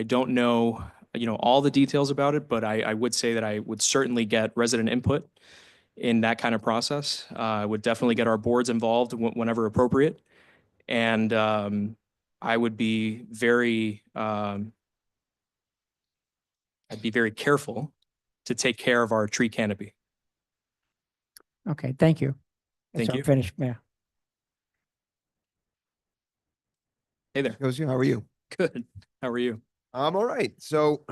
don't know, all the details about it, but I would say that I would certainly get resident input in that kind of process. I would definitely get our boards involved whenever appropriate. And I would be I'd be very careful to take care of our tree canopy. Okay, thank you. Thank So I'm you. finished, Mayor. Hey there. Jose, how are you? Good. How are you? I'm all right. So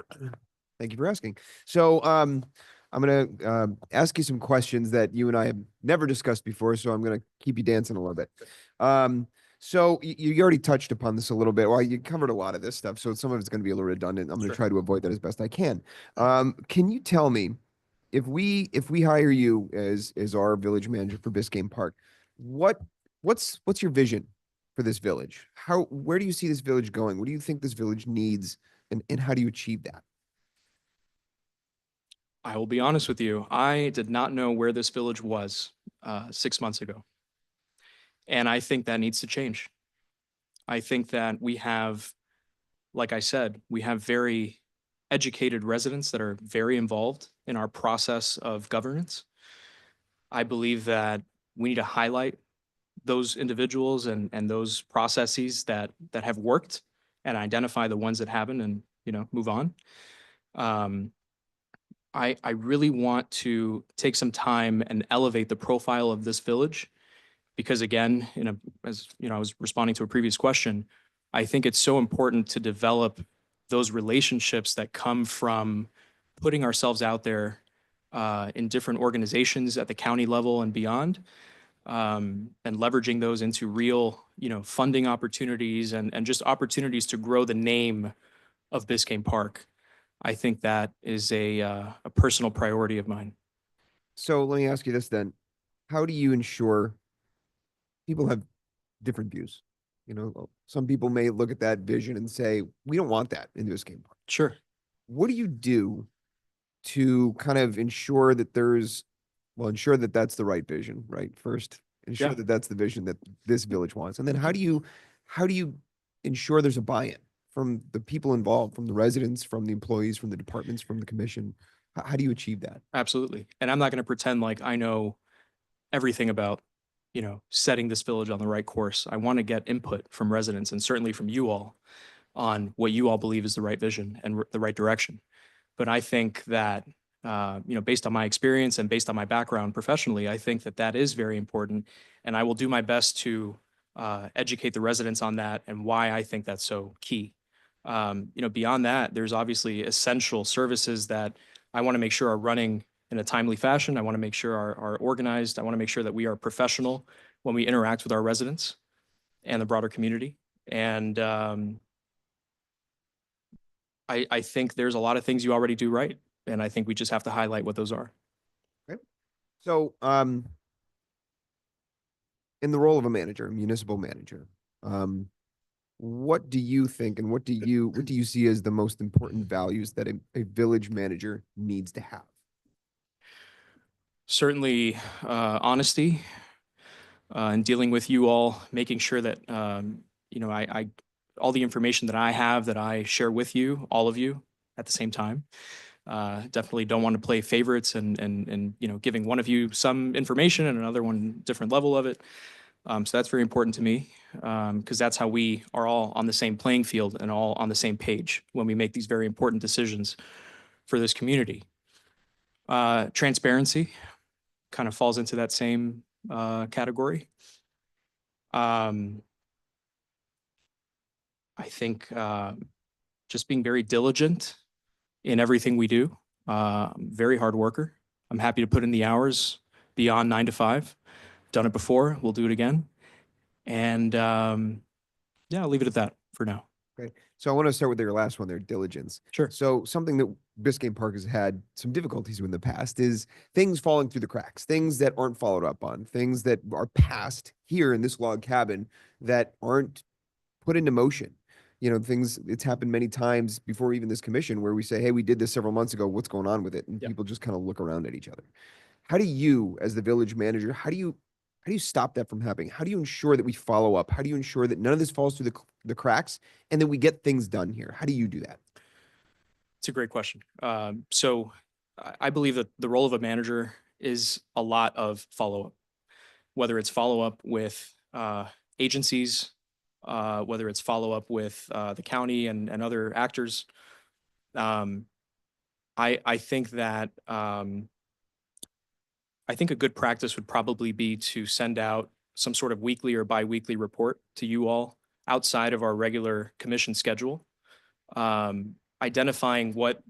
thank you for asking. So I'm going to ask you some questions that you and I have never discussed before. So I'm going to keep you dancing a little bit. So you already touched upon this a little bit. Well, you covered a lot of this stuff. So some of it's going to be a little redundant. I'm going to Sure. try to avoid that as best I can. Can you tell me if we hire you as our village manager for Biscayne Park, what's your vision for this village? Where do you see this village going? What do you think this village needs, and how do you achieve that? I will be honest with you. I did not know where this village was 6 months ago. And I think that needs to change. I think that we have, like I said, we have very educated residents that are very involved in our process of governance. I believe that we need to highlight those individuals and those processes that have worked and identify the ones that haven't and, move on. I really want to take some time and elevate the profile of this village because again, as I was responding to a previous question, I think it's so important to develop those relationships that come from putting ourselves out there in different organizations at the county level and beyond, and leveraging those into real, funding opportunities and just opportunities to grow the name of Biscayne Park. I think that is a personal priority of mine. So let me ask you this then. How do you ensure people have different views? Some people may look at that vision and say, we don't want that in Biscayne Park. Sure. What do you do to kind of ensure that ensure that that's the right vision, right? First, ensure Yeah. that that's the vision that this village wants. And then how do you ensure there's a buy-in from the people involved, from the residents, from the employees, from the departments, from the commission? How do you achieve that? Absolutely. And I'm not going to pretend like I know everything about, setting this village on the right course. I want to get input from residents and certainly from you all on what you all believe is the right vision and the right direction. But I think that, based on my experience and based on my background professionally, I think that that is very important. And I will do my best to educate the residents on that and why I think that's so key. Beyond that, there's obviously essential services that I want to make sure are running in a timely fashion. I want to make sure are organized. I want to make sure that we are professional when we interact with our residents and the broader community. And I think there's a lot of things you already do right. And I think we just have to highlight what those are. Okay. So, in the role of a manager, a municipal manager, what do you think and what do you see as the most important values that a village manager needs to have? Certainly honesty and dealing with you all, making sure that, I all the information that I have that I share with you, all of you at the same time. Definitely don't want to play favorites and giving one of you some information and another one different level of it. So that's very important to me because that's how we are all on the same playing field and all on the same page when we make these very important decisions for this community. Transparency kind of falls into that same category. I think just being very diligent in everything we do. I'm a very hard worker. I'm happy to put in the hours beyond 9 to 5. Done it before. We'll do it again. And yeah, I'll leave it at that for now. Okay. So I want to start with your last one there, diligence. Sure. So something that Biscayne Park has had some difficulties with in the past is things falling through the cracks, things that aren't followed up on, things that are passed here in this log cabin that aren't put into motion. It's happened many times before even this commission where we say, hey, we did this several months ago. What's going on with it? And Yep. people just kind of look around at each other. How do you, as the village manager, how do you How do you stop that from happening? How do you ensure that we follow up? How do you ensure that none of this falls through the cracks and that we get things done here? How do you do that? It's a great question. So I believe that the role of a manager is a lot of follow-up, whether it's follow-up with agencies, whether it's follow-up with the county and other actors. Um, I think that I think a good practice would probably be to send out some sort of weekly or biweekly report to you all outside of our regular commission schedule, identifying what,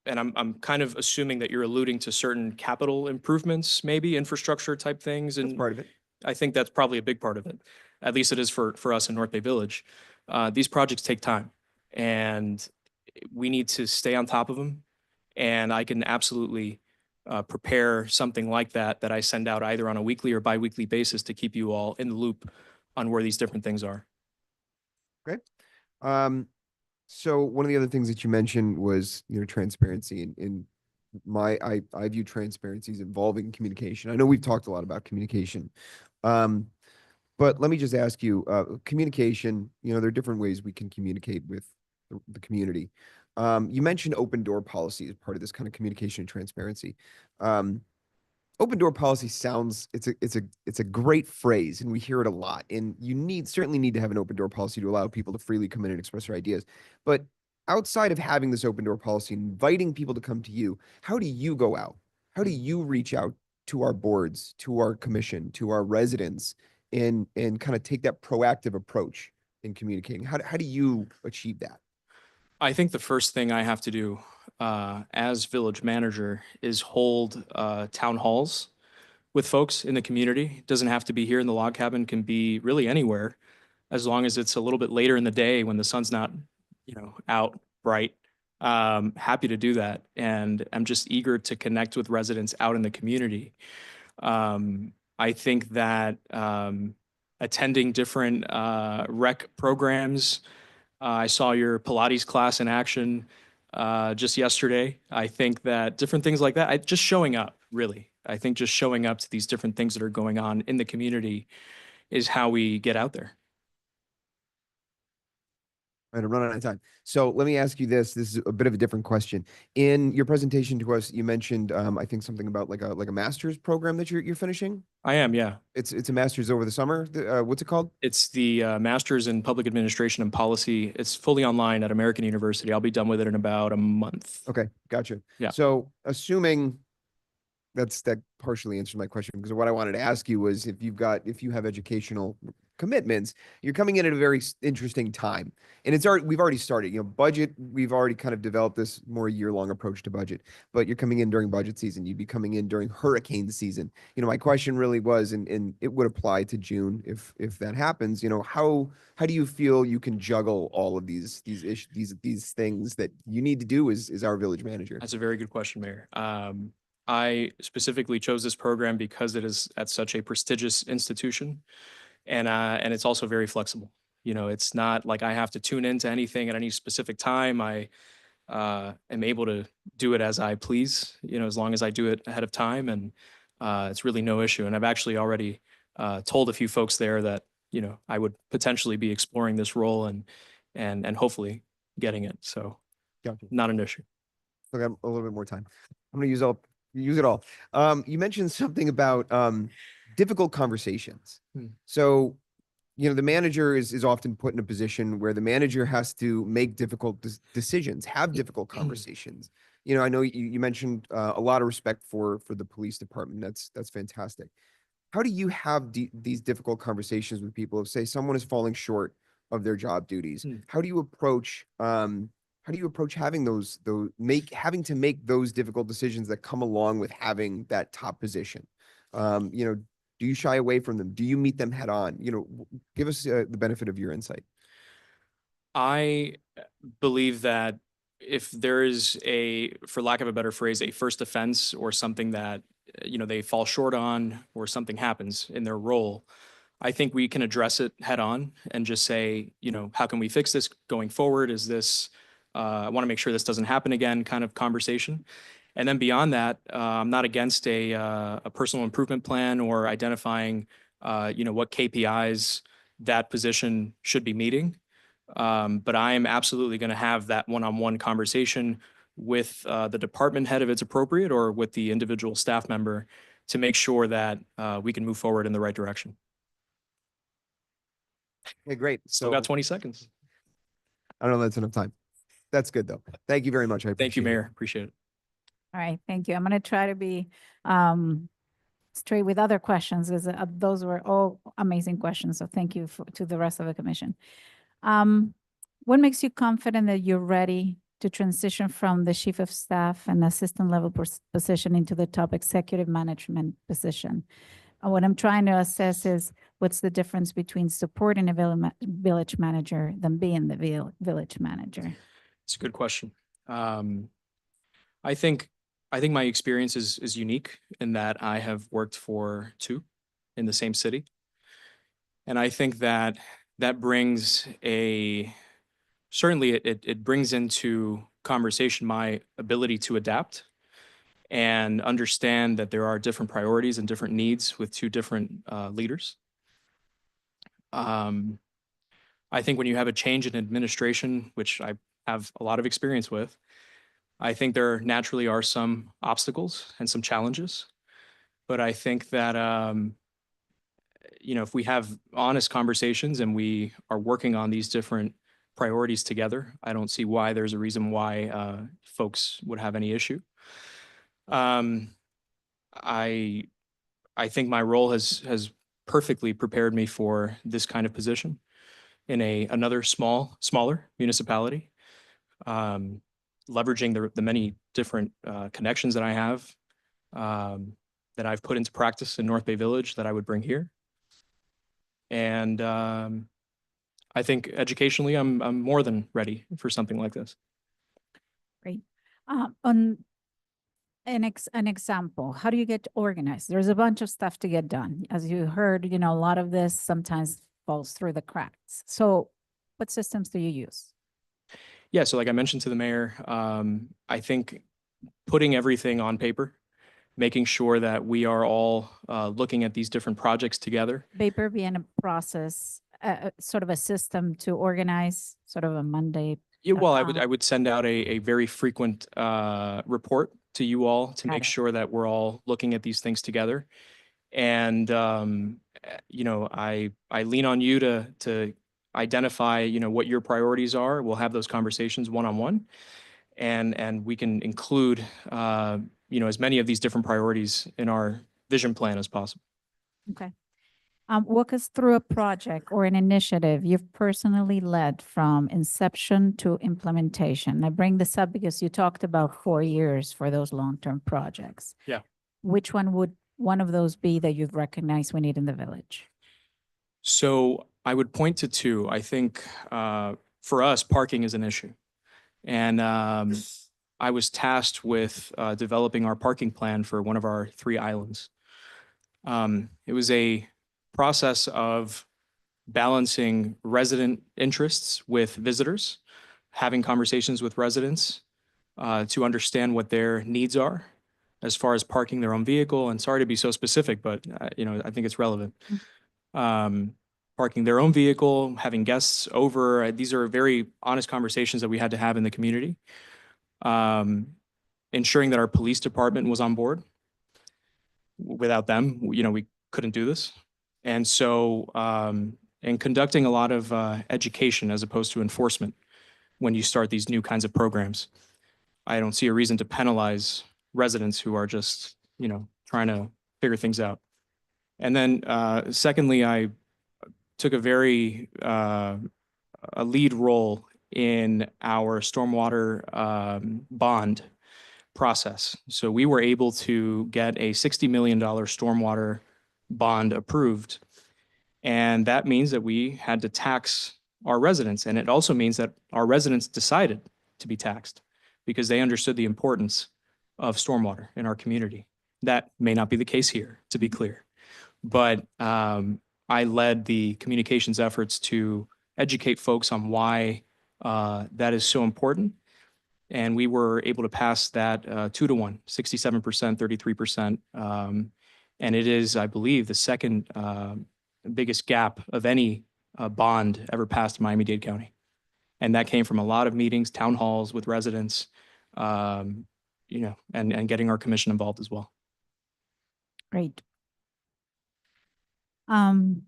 and I'm kind of assuming that you're alluding to certain capital improvements, maybe infrastructure type things. That's And part of it. I think that's probably a big part of it. At least it is for us in North Bay Village. These projects take time and we need to stay on top of them. And I can absolutely prepare something like that I send out either on a weekly or biweekly basis to keep you all in the loop on where these different things are. So one of the other things that you mentioned was, transparency and I view transparency as involving communication. I know we've talked a lot about communication. But let me just ask you, communication, there are different ways we can communicate with the community. You mentioned open door policy as part of this kind of communication and transparency. Open door policy sounds, it's a great phrase and we hear it a lot. And you certainly need to have an open door policy to allow people to freely come in and express their ideas. But outside of having this open door policy, inviting people to come to you, how do you go out? How do you reach out to our boards, to our commission, to our residents, and kind of take that proactive approach in communicating? How do you achieve that? I think the first thing I have to do as village manager is hold town halls with folks in the community. It doesn't have to be here in the log cabin, can be really anywhere, as long as it's a little bit later in the day when the sun's not, out bright. Happy to do that. And I'm just eager to connect with residents out in the community. I think that attending different rec programs, I saw your Pilates class in action just yesterday. I think that different things like that, just showing up, really. I think just showing up to these different things that are going on in the community is how we get out there. Right, I'm running out of time. So let me ask you this. This is a bit of a different question. In your presentation to us, you mentioned, I think something about like a master's program that you're finishing. I am, yeah. It's a master's over the summer. What's it called? It's the Master's in Public Administration and Policy. It's fully online at American University. I'll be done with it in about a month. Okay, gotcha. Yeah. So assuming that partially answers my question, because what I wanted to ask you was if you have educational commitments, you're coming in at a very interesting time. And we've already started, budget, we've already kind of developed this more year-long approach to budget, but you're coming in during budget season, you'd be coming in during hurricane season. My question really was, and it would apply to June if that happens, how do you feel you can juggle all of these issues, these things that you need to do as our village manager? That's a very good question, Mayor. I specifically chose this program because it is at such a prestigious institution, and it's also very flexible. It's not like I have to tune into anything at any specific time. I am able to do it as I please, as long as I do it ahead of time, and it's really no issue. And I've actually already told a few folks there that I would potentially be exploring this role and hopefully getting it. So, Gotcha. not an issue. Okay, a little bit more time. I'm going to use it all. You mentioned something about difficult conversations. So, the manager is often put in a position where the manager has to make difficult decisions, have difficult conversations. I know you mentioned a lot of respect for the police department. That's fantastic. How do you have these difficult conversations with people if, say, someone is falling short of their job duties? How do you approach having having to make those difficult decisions that come along with having that top position? Do you shy away from them? Do you meet them head on? Give us the benefit of your insight. I believe that if there is for lack of a better phrase, a first offense or something that, they fall short on or something happens in their role, I think we can address it head on and just say, how can we fix this going forward? Is this, I want to make sure this doesn't happen again kind of conversation. And then beyond that, I'm not against a personal improvement plan or identifying, what KPIs that position should be meeting. But I am absolutely going to have that one-on-one conversation with the department head if it's appropriate, or with the individual staff member, to make sure that we can move forward in the right direction. Okay, great. Still So got 20 seconds. I don't know if that's enough time. That's good though. Thank you very much. I Thank you, appreciate it. Mayor. Appreciate it. All right, thank you. I'm going to try to be straight with other questions, because those were all amazing questions. So thank you to the rest of the commission. What makes you confident that you're ready to transition from the chief of staff and assistant level position into the top executive management position? What I'm trying to assess is what's the difference between supporting a village manager than being the village manager? It's a good question. I think my experience is unique in that I have worked for two in the same city. And I think that brings certainly it brings into conversation my ability to adapt and understand that there are different priorities and different needs with two different leaders. I think when you have a change in administration, which I have a lot of experience with, I think there naturally are some obstacles and some challenges. But I think that, if we have honest conversations and we are working on these different priorities together, I don't see why there's a reason why folks would have any issue. I think my role has perfectly prepared me for this kind of position in another smaller municipality, leveraging the many different connections that I have, that I've put into practice in North Bay Village, that I would bring here. And I think educationally, I'm more than ready for something like this. Great. On an example, how do you get organized? There's a bunch of stuff to get done. As you heard, a lot of this sometimes falls through the cracks. So what systems do you use? Yeah, so like I mentioned to the mayor, I think putting everything on paper, making sure that we are all looking at these different projects together. Paper being a process, sort of a system to organize, sort of a Monday. Yeah, well, I would send out a very frequent report to you all to Got make it. sure that we're all looking at these things together. And I lean on you to identify, what your priorities are. We'll have those conversations one-on-one, and we can include as many of these different priorities in our vision plan as possible. Okay. Walk us through a project or an initiative you've personally led from inception to implementation. I bring this up because you talked about 4 years for those long-term projects. Yeah. Which one would one of those be that you've recognized we need in the village? So I would point to two. I think for us, parking is an issue. And I was tasked with developing our parking plan for one of our 3 islands. It was a process of balancing resident interests with visitors, having conversations with residents to understand what their needs are as far as parking their own vehicle. And sorry to be so specific, but I think it's relevant. Parking their own vehicle, having guests over. These are very honest conversations that we had to have in the community. Ensuring that our police department was on board. Without them, we couldn't do this. And so, and conducting a lot of education as opposed to enforcement when you start these new kinds of programs. I don't see a reason to penalize residents who are just, trying to figure things out. And then secondly, I took a lead role in our stormwater bond process. So we were able to get a $60 million stormwater bond approved. And that means that we had to tax our residents. And it also means that our residents decided to be taxed because they understood the importance of stormwater in our community. That may not be the case here, to be clear. But I led the communications efforts to educate folks on why that is so important. And we were able to pass that 2-1, 67%, 33%. And it is, I believe, the second biggest gap of any bond ever passed in Miami-Dade County. And that came from a lot of meetings, town halls with residents, and getting our commission involved as well. Great. I'm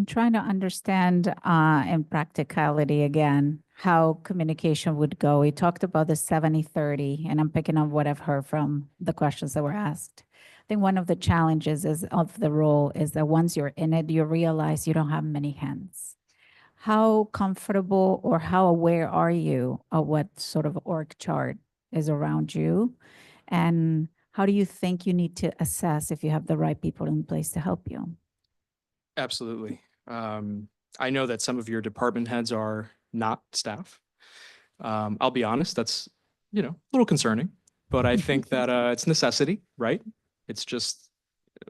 trying to understand in practicality again, how communication would go. We talked about the 70-30, and I'm picking up what I've heard from the questions that were asked. I think one of the challenges of the role is that once you're in it, you realize you don't have many hands. How comfortable or how aware are you of what sort of org chart is around you? And how do you think you need to assess if you have the right people in place to help you? Absolutely. I know that some of your department heads are not staff. I'll be honest, that's, a little concerning, but I think that it's necessity, right? It's just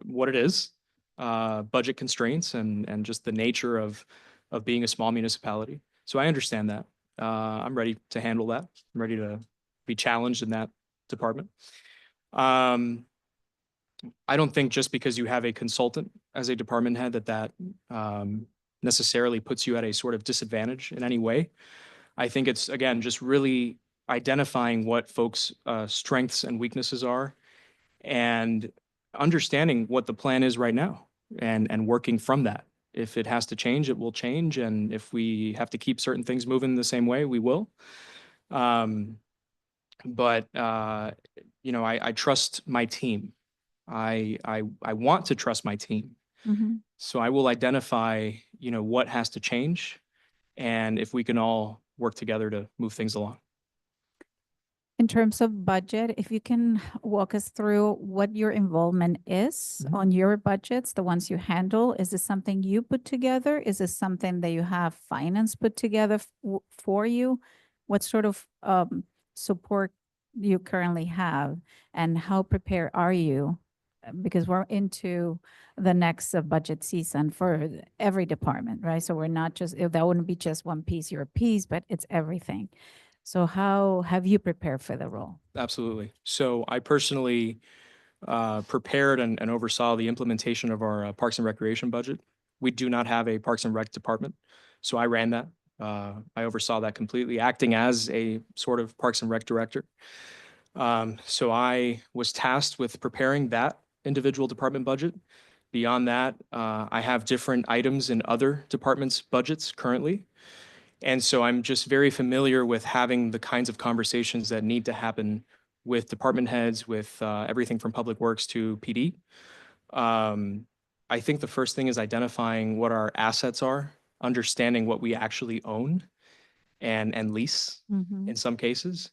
what it is. Budget constraints and just the nature of being a small municipality. So I understand that. I'm ready to handle that. I'm ready to be challenged in that department. I don't think just because you have a consultant as a department head that necessarily puts you at a sort of disadvantage in any way. I think it's, again, just really identifying what folks' strengths and weaknesses are and understanding what the plan is right now and working from that. If it has to change, it will change. And if we have to keep certain things moving the same way, we will. I trust my team. I want to trust my team. Mm-hmm. So I will identify, what has to change and if we can all work together to move things along. In terms of budget, if you can walk us through what your involvement is Mhm. on your budgets, the ones you handle, is this something you put together? Is this something that you have finance put together for you? What sort of support do you currently have and how prepared are you? Because we're into the next budget season for every department, right? So we're not just, that wouldn't be just one piece, your piece, but it's everything. So how have you prepared for the role? Absolutely. So I personally prepared and oversaw the implementation of our Parks and Recreation budget. We do not have a Parks and Rec department, so I ran that. I oversaw that completely, acting as a sort of Parks and Rec director. So I was tasked with preparing that individual department budget. Beyond that, I have different items in other departments' budgets currently. And so I'm just very familiar with having the kinds of conversations that need to happen with department heads, with everything from Public Works to PD. I think the first thing is identifying what our assets are, understanding what we actually own and lease Mhm. in some cases,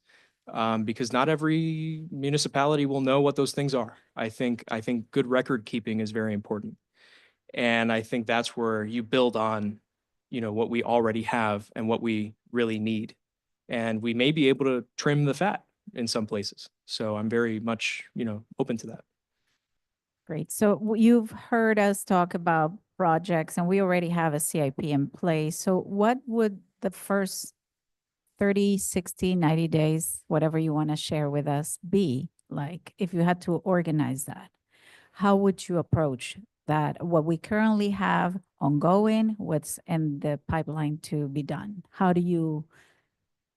because not every municipality will know what those things are. I think good record keeping is very important. And I think that's where you build on, what we already have and what we really need. And we may be able to trim the fat in some places. So I'm very much, open to that. Great. So you've heard us talk about projects and we already have a CIP in place. So what would the first 30, 60, 90 days, whatever you want to share with us, be like if you had to organize that? How would you approach that? What we currently have ongoing, what's in the pipeline to be done? How do you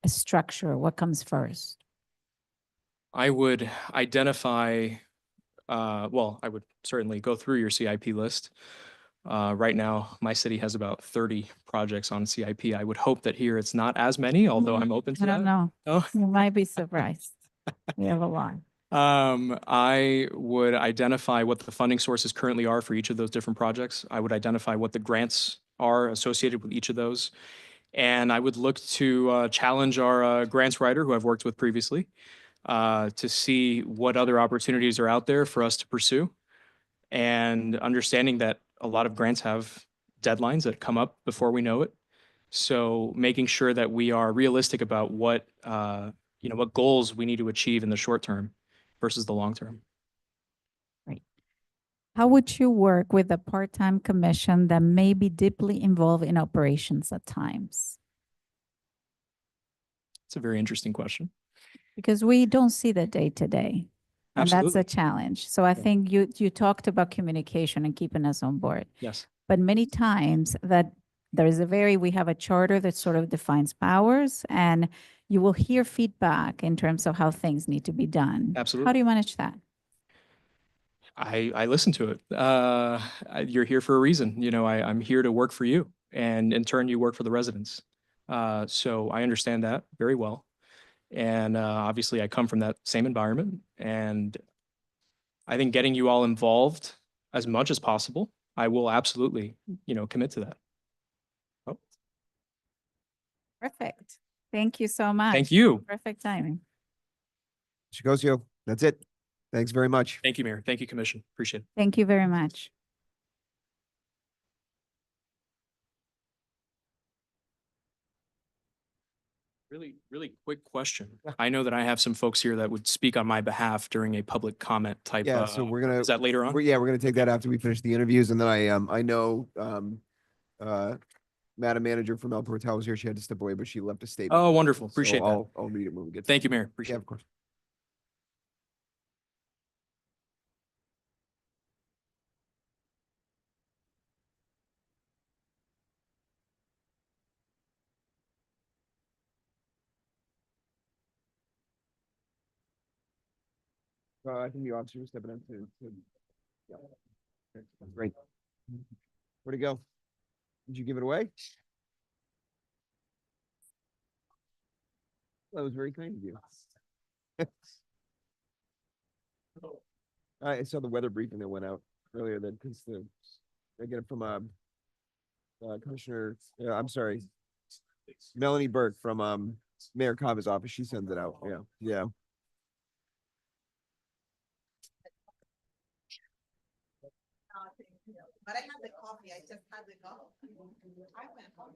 structure what comes first? I would identify, I would certainly go through your CIP list. Right now, my city has about 30 projects on CIP. I would hope that here it's not as many, although I'm open to I that. don't know. Oh. You might be surprised. We have a lot. I would identify what the funding sources currently are for each of those different projects. I would identify what the grants are associated with each of those. And I would look to challenge our grants writer, who I've worked with previously, to see what other opportunities are out there for us to pursue. And understanding that a lot of grants have deadlines that come up before we know it. So making sure that we are realistic about what goals we need to achieve in the short term versus the long term. Right. How would you work with a part-time commission that may be deeply involved in operations at times? It's a very interesting question. Because we don't see the day to day. And that's Absolutely. a challenge. So I think you talked about communication and keeping us on board. Yes. But many times that we have a charter that sort of defines powers, and you will hear feedback in terms of how things need to be done. How Absolutely. do you manage that? I listen to it. You're here for a reason. I'm here to work for you, and in turn, you work for the residents. So I understand that very well. And obviously, I come from that same environment. And I think getting you all involved as much as possible, I will absolutely, commit to that. Oh, Perfect. Thank you so much. thank you. Perfect timing. Chicosio, that's it. Thanks very much. Thank you, Mayor. Thank you, Commission. Appreciate it. Thank you very much. Really, really quick question. I know that I have some folks here that would speak on my behalf during a public comment type. Yeah, so we're gonna. Is that later on? We're gonna take that after we finish the interviews, and then I know, Madam Manager from El Portal was here. She had to step away, but she left a statement. Oh, wonderful. So Appreciate that. I'll read it when we get. Thank you, Mayor. Yeah, Appreciate it. of course. I think the officer was stepping up yeah. Okay, great. Where'd it go? Did you give it away? That was very kind of you. I saw the weather briefing that went out earlier that because I get it from Commissioner, I'm sorry, Melanie Burke from Mayor Kava's office. She sends it out. Yeah, yeah. But I had the coffee, I just had to go. I went home.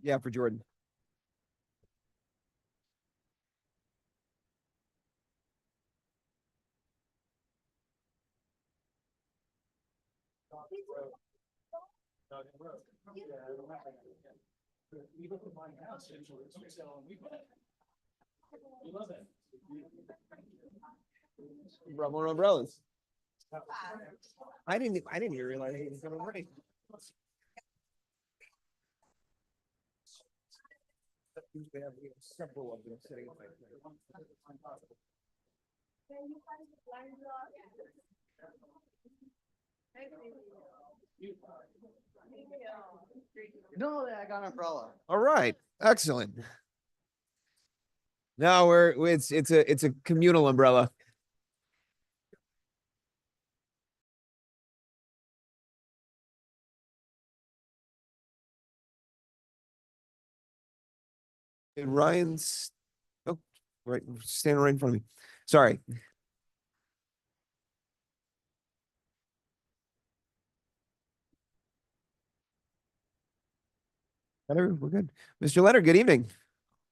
Yeah, for Jordan. Bravo umbrellas. I didn't even realize he was gonna rain. Usually have several of them sitting on my plate. No, I got an umbrella. All right, excellent. Now it's a communal umbrella. And Ryan's, oh, right, standing right in front of me. Sorry. Leonard, we're good. Mr. Leonard, good evening.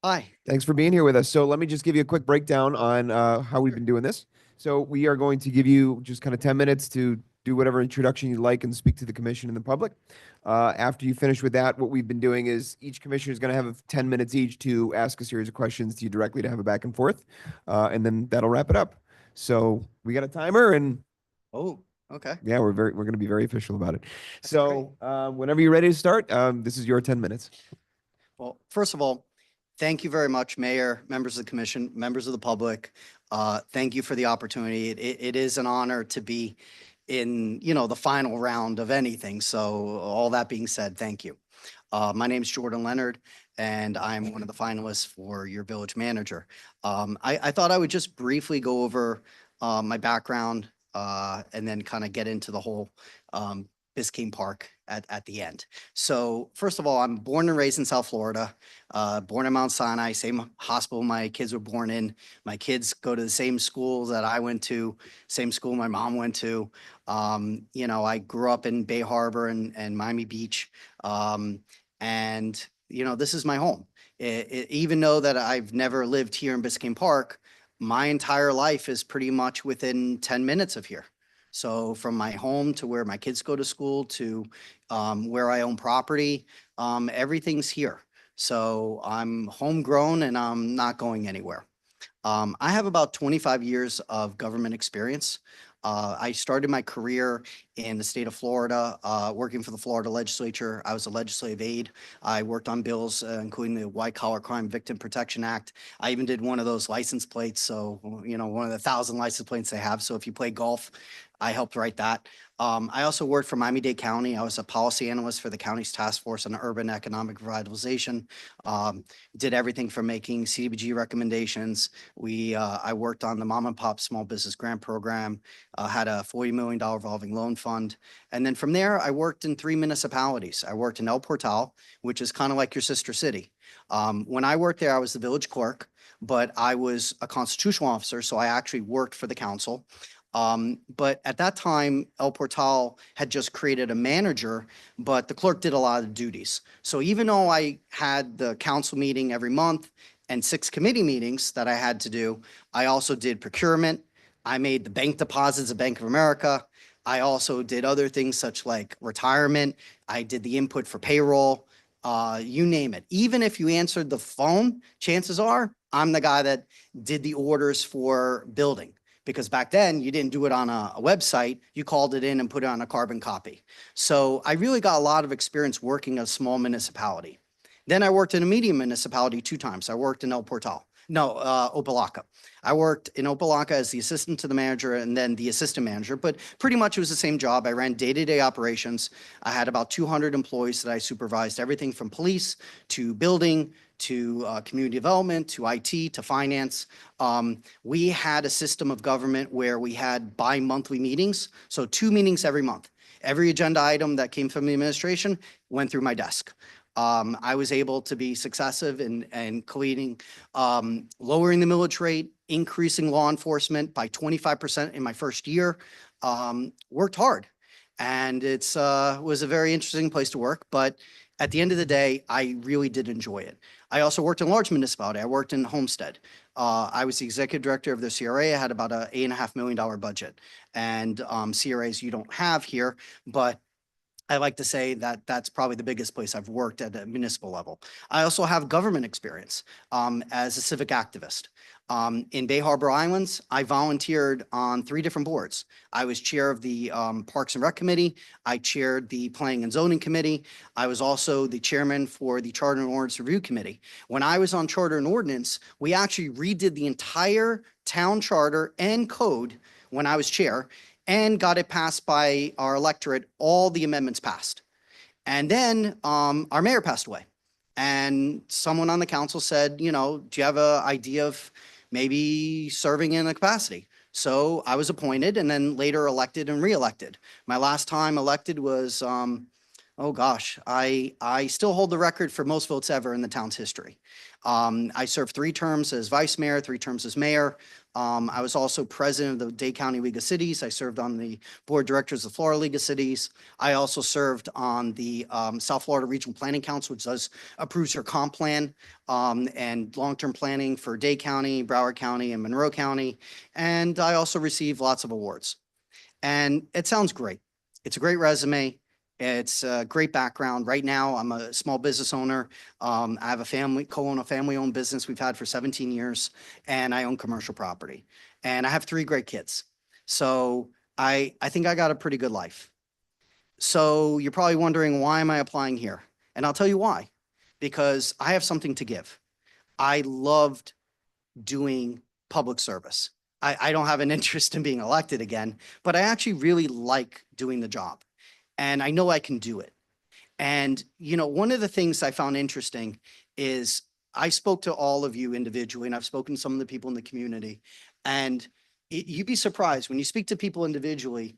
Hi. Thanks for being here with us. So let me just give you a quick breakdown on how we've been doing this. So we are going to give you just kind of 10 minutes to do whatever introduction you like and speak to the commission and the public. After you finish with that, what we've been doing is each commissioner is going to have 10 minutes each to ask a series of questions to you directly to have a back and forth. And then that'll wrap it up. So we got a timer and Oh, okay. yeah, we're going to be very official about it. So whenever you're ready to start, this is your 10 minutes. Well, first of all, thank you very much, Mayor, members of the commission, members of the public. Thank you for the opportunity. It is an honor to be in, the final round of anything. So all that being said, thank you. My name is Jordan Leonard, and I'm one of the finalists for your village manager. I thought I would just briefly go over my background and then kind of get into the whole Biscayne Park at the end. So first of all, I'm born and raised in South Florida, born in Mount Sinai, same hospital my kids were born in. My kids go to the same school that I went to, same school my mom went to. You know, I grew up in Bay Harbor and Miami Beach. And, you know, this is my home. Even though that I've never lived here in Biscayne Park, my entire life is pretty much within 10 minutes of here. So from my home to where my kids go to school to where I own property, everything's here. So I'm homegrown and I'm not going anywhere. I have about 25 years of government experience. I started my career in the state of Florida, working for the Florida legislature. I was a legislative aide. I worked on bills, including the White Collar Crime Victim Protection Act. I even did one of those license plates. So, you know, one of the 1,000 license plates they have. So if you play golf, I helped write that. I also worked for Miami-Dade County. I was a policy analyst for the county's task force on urban economic revitalization. Did everything from making CDBG recommendations. I worked on the Mom and Pop Small Business Grant Program, had a $40 million revolving loan fund. And then from there, I worked in 3 municipalities. I worked in El Portal, which is kind of like your sister city. When I worked there, I was the village clerk, but I was a constitutional officer, so I actually worked for the council. But at that time, El Portal had just created a manager, but the clerk did a lot of duties. So even though I had the council meeting every month and 6 committee meetings that I had to do, I also did procurement. I made the bank deposits of Bank of America. I also did other things such like retirement. I did the input for payroll, you name it. Even if you answered the phone, chances are I'm the guy that did the orders for building. Because back then you didn't do it on a website, you called it in and put it on a carbon copy. So I really got a lot of experience working a small municipality. Then I worked in a medium municipality 2 times. I worked in Opelika. I worked in Opelika as the assistant to the manager and then the assistant manager, but pretty much it was the same job. I ran day-to-day operations. I had about 200 employees that I supervised, everything from police to building to community development, to IT, to finance. We had a system of government where we had bi-monthly meetings, so 2 meetings every month. Every agenda item that came from the administration went through my desk. I was able to be successive in collating, lowering the millage rate, increasing law enforcement by 25% in my first year. Worked hard, and it's was a very interesting place to work. But at the end of the day, I really did enjoy it. I also worked in large municipality. I worked in Homestead. I was the executive director of the CRA. I had about a $8.5 million budget, and CRAs you don't have here, but I like to say that that's probably the biggest place I've worked at a municipal level. I also have government experience as a civic activist. In Bay Harbor Islands, I volunteered on 3 different boards. I was chair of the Parks and Rec Committee. I chaired the Planning and Zoning Committee. I was also the chairman for the Charter and Ordinance Review Committee. When I was on Charter and Ordinance, we actually redid the entire town charter and code when I was chair, and got it passed by our electorate. All the amendments passed. And then our mayor passed away. And someone on the council said, you know, do you have an idea of maybe serving in a capacity? So I was appointed and then later elected and reelected. My last time elected was, oh gosh, I still hold the record for most votes ever in the town's history. I served 3 terms as vice mayor, 3 terms as mayor. I was also president of the Dade County League of Cities. I served on the board of directors of the Florida League of Cities. I also served on the South Florida Regional Planning Council, which does approves her comp plan and long-term planning for Dade County, Broward County, and Monroe County. And I also received lots of awards. And it sounds great. It's a great resume. It's a great background. Right now, I'm a small business owner. I have a co-own a family-owned business we've had for 17 years, and I own commercial property. And I have 3 great kids. So I think I got a pretty good life. So you're probably wondering, why am I applying here? And I'll tell you why. Because I have something to give. I loved doing public service. I don't have an interest in being elected again, but I actually really like doing the job. And I know I can do it. And, you know, one of the things I found interesting is I spoke to all of you individually, and I've spoken to some of the people in the community. And you'd be surprised when you speak to people individually,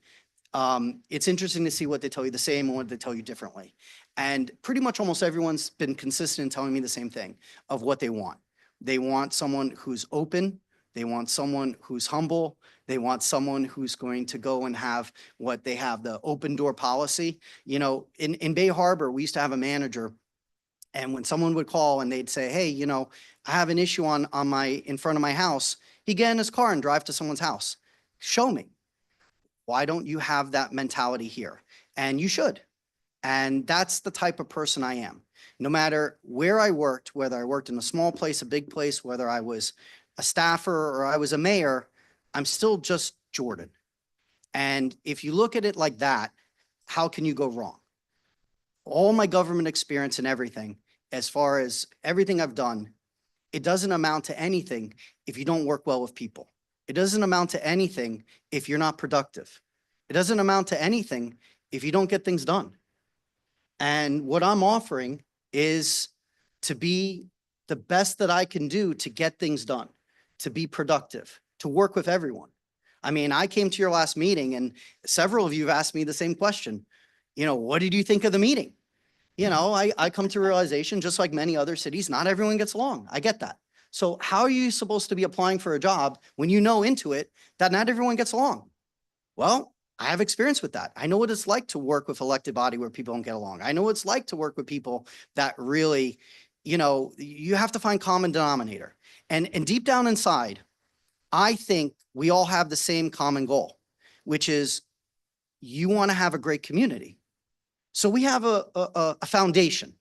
It's interesting to see what they tell you the same and what they tell you differently. And pretty much almost everyone's been consistent in telling me the same thing of what they want. They want someone who's open. They want someone who's humble. They want someone who's going to go and have what they have, the open door policy. You know, in Bay Harbor, we used to have a manager, and when someone would call and they'd say, hey, you know, I have an issue in front of my house, he'd get in his car and drive to someone's house. Show me. Why don't you have that mentality here? And you should. And that's the type of person I am. No matter where I worked, whether I worked in a small place, a big place, whether I was a staffer or I was a mayor, I'm still just Jordan. And if you look at it like that, how can you go wrong? All my government experience and everything, as far as everything I've done, it doesn't amount to anything if you don't work well with people. It doesn't amount to anything if you're not productive. It doesn't amount to anything if you don't get things done. And what I'm offering is to be the best that I can do to get things done, to be productive, to work with everyone. I mean, I came to your last meeting and several of you have asked me the same question. You know, what did you think of the meeting? You know, I come to realization, just like many other cities, not everyone gets along. I get that. So how are you supposed to be applying for a job when you know into it that not everyone gets along? Well, I have experience with that. I know what it's like to work with elected body where people don't get along. I know what it's like to work with people that really, you know, you have to find common denominator. And deep down inside, I think we all have the same common goal, which is you want to have a great community. So we have a foundation.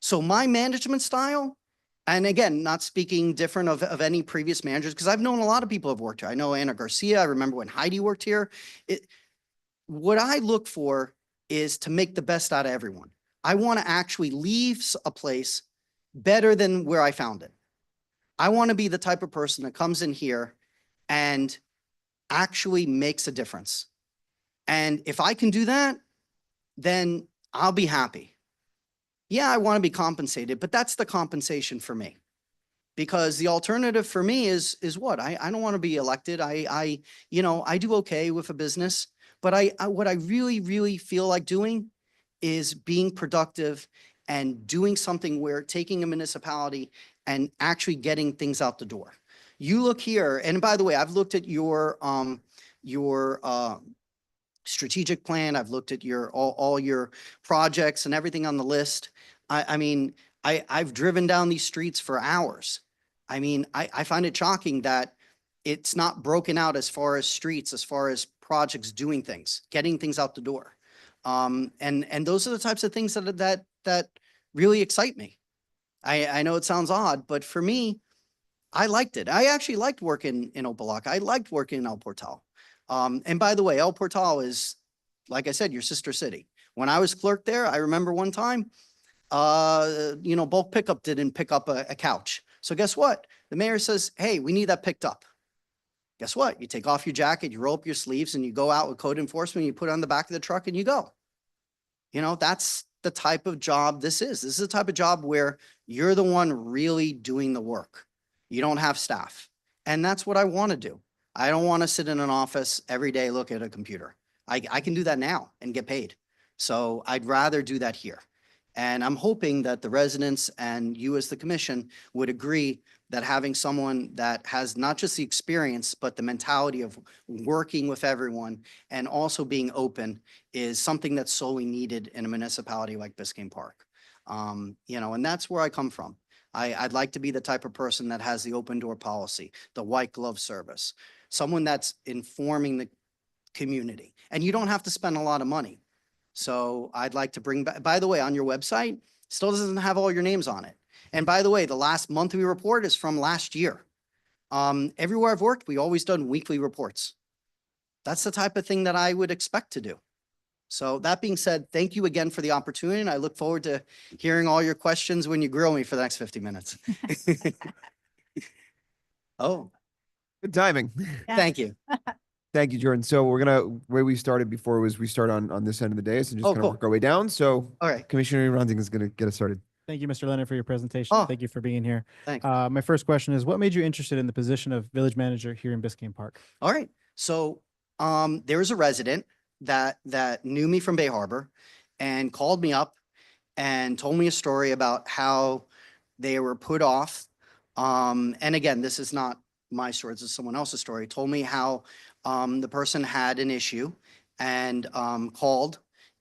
So my management style, and again, not speaking different of any previous managers, because I've known a lot of people who've worked here. I know Anna Garcia. I remember when Heidi worked here. What I look for is to make the best out of everyone. I want to actually leave a place better than where I found it. I want to be the type of person that comes in here and actually makes a difference. And if I can do that, then I'll be happy. Yeah, I want to be compensated, but that's the compensation for me. Because the alternative for me is what? I don't want to be elected. You know, I do okay with a business, but what I really, really feel like doing is being productive and doing something where taking a municipality and actually getting things out the door. You look here, and by the way, I've looked at your strategic plan. I've looked at all your projects and everything on the list. I mean, I've driven down these streets for hours. I mean, I find it shocking that it's not broken out as far as streets, as far as projects doing things, getting things out the door. And those are the types of things that really excite me. I know it sounds odd, but for me, I liked it. I actually liked working in Opelika. I liked working in El Portal. And by the way, El Portal is, like I said, your sister city. When I was clerk there, I remember one time, you know, bulk pickup didn't pick up a couch. So guess what? The mayor says, hey, we need that picked up. Guess what? You take off your jacket, you roll up your sleeves, and you go out with code enforcement, you put it on the back of the truck and you go. You know, that's the type of job this is. This is the type of job where you're the one really doing the work. You don't have staff. And that's what I want to do. I don't want to sit in an office every day, look at a computer. I can do that now and get paid. So I'd rather do that here. And I'm hoping that the residents and you as the commission would agree that having someone that has not just the experience, but the mentality of working with everyone and also being open is something that's sorely needed in a municipality like Biscayne Park. You know, and that's where I come from. I'd like to be the type of person that has the open door policy, the white glove service, someone that's informing the community. And you don't have to spend a lot of money. So I'd like to bring back, by the way, on your website, still doesn't have all your names on it. And by the way, the last monthly report is from last year. Everywhere I've worked, we always done weekly reports. That's the type of thing that I would expect to do. So that being said, thank you again for the opportunity. And I look forward to hearing all your questions when you grill me for the next 50 minutes. Oh, Good timing. Yeah. thank you. Thank you, Jordan. So we're where we started before was we start on this end of the dais and just Oh, kind of cool. work our way down. So All right. Commissioner Runding is going to get us started. Thank you, Mr. Leonard, for your presentation. Oh. Thank you for being here. Thanks. My first question is, what made you interested in the position of village manager here in Biscayne Park? All right. So there was a resident that knew me from Bay Harbor and called me up and told me a story about how they were put off. And again, this is not my story, this is someone else's story. Told me how the person had an issue and called,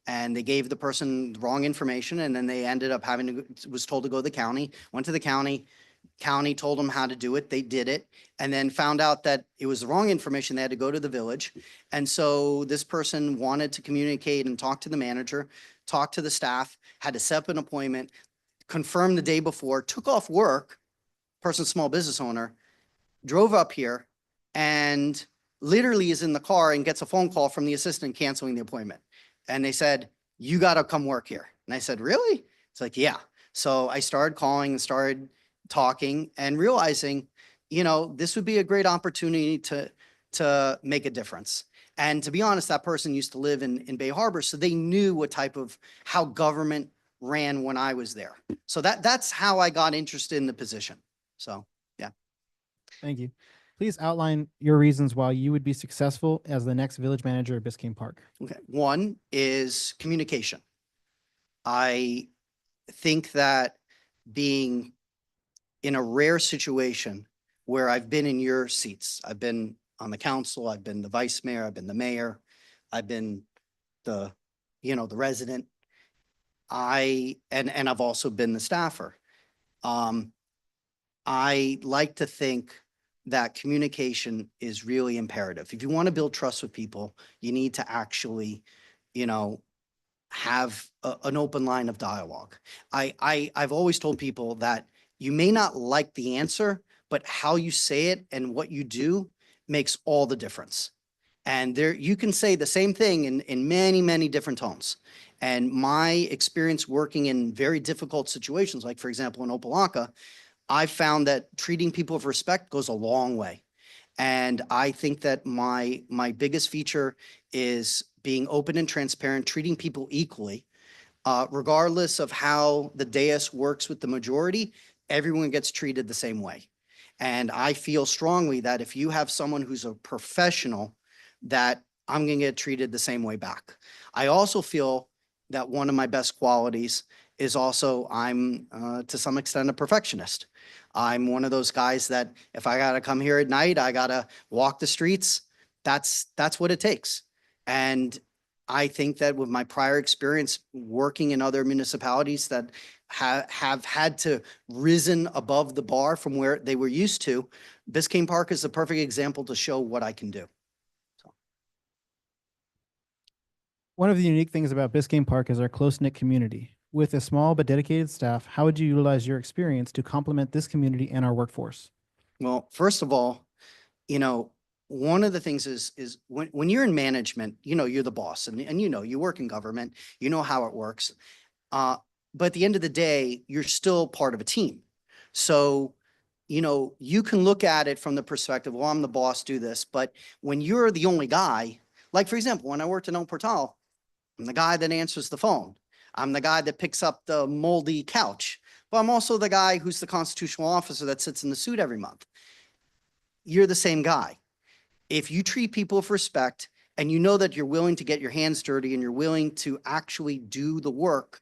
and they gave the person the wrong information, and then they ended up having to, was told to go to the county, went to the county. County told them how to do it. They did it, and then found out that it was the wrong information. They had to go to the village. And so this person wanted to communicate and talk to the manager, talk to the staff, had to set up an appointment, confirm the day before, took off work, person, small business owner, drove up here, and literally is in the car and gets a phone call from the assistant canceling the appointment. And they said, you got to come work here. And I said, really? It's like, yeah. So I started calling and started talking and realizing, this would be a great opportunity to make a difference. And to be honest, that person used to live in Bay Harbor, so they knew what type of, how government ran when I was there. So that's how I got interested in the position. So, yeah. Thank you. Please outline your reasons why you would be successful as the next village manager of Biscayne Park. Okay. One is communication. I think that being in a rare situation where I've been in your seats, I've been on the council, I've been the vice mayor, I've been the mayor, I've been the resident. And I've also been the staffer. I like to think that communication is really imperative. If you want to build trust with people, you need to actually, have an open line of dialogue. I've always told people that you may not like the answer, but how you say it and what you do makes all the difference. And you can say the same thing in many, many different tones. And my experience working in very difficult situations, like for example, in Opelika, I found that treating people with respect goes a long way. And I think that my biggest feature is being open and transparent, treating people equally, regardless of how the dais works with the majority, everyone gets treated the same way. And I feel strongly that if you have someone who's a professional, that I'm going to get treated the same way back. I also feel that one of my best qualities is also I'm to some extent a perfectionist. I'm one of those guys that if I got to come here at night, I got to walk the streets. That's what it takes. And I think that with my prior experience working in other municipalities that have had to risen above the bar from where they were used to, Biscayne Park is the perfect example to show what I can do. One of the unique things about Biscayne Park is our close-knit community. With a small but dedicated staff, how would you utilize your experience to complement this community and our workforce? Well, first of all, one of the things is when you're in management, you're the boss and you work in government, you know how it works. But at the end of the day, you're still part of a team. So, you can look at it from the perspective, well, I'm the boss, do this. But when you're the only guy, like for example, when I worked in El Portal, I'm the guy that answers the phone. I'm the guy that picks up the moldy couch, but I'm also the guy who's the constitutional officer that sits in the suit every month. You're the same guy. If you treat people with respect and you know that you're willing to get your hands dirty and you're willing to actually do the work,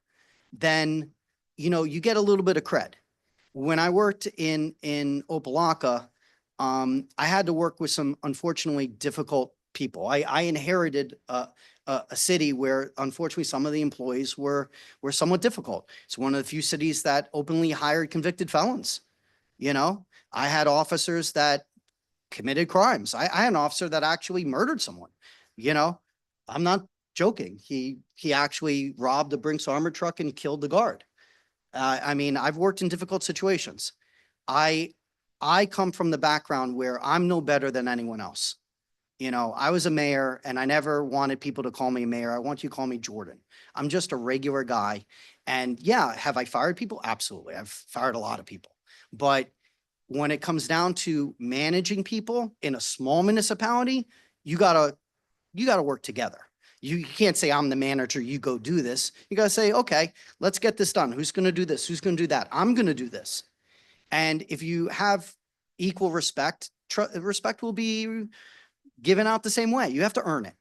then, you get a little bit of cred. When I worked in Opelika, I had to work with some unfortunately difficult people. I inherited a city where unfortunately some of the employees were somewhat difficult. It's one of the few cities that openly hired convicted felons. I had officers that committed crimes. I had an officer that actually murdered someone. I'm not joking. He actually robbed a Brinks armored truck and killed the guard. I've worked in difficult situations. I come from the background where I'm no better than anyone else. I was a mayor and I never wanted people to call me mayor. I want you to call me Jordan. I'm just a regular guy. And yeah, have I fired people? Absolutely. I've fired a lot of people. But when it comes down to managing people in a small municipality, you gotta work together. You can't say, I'm the manager, you go do this. You gotta say, okay, let's get this done. Who's gonna do this? Who's gonna do that? I'm gonna do this. And if you have equal respect, respect will be given out the same way. You have to earn it.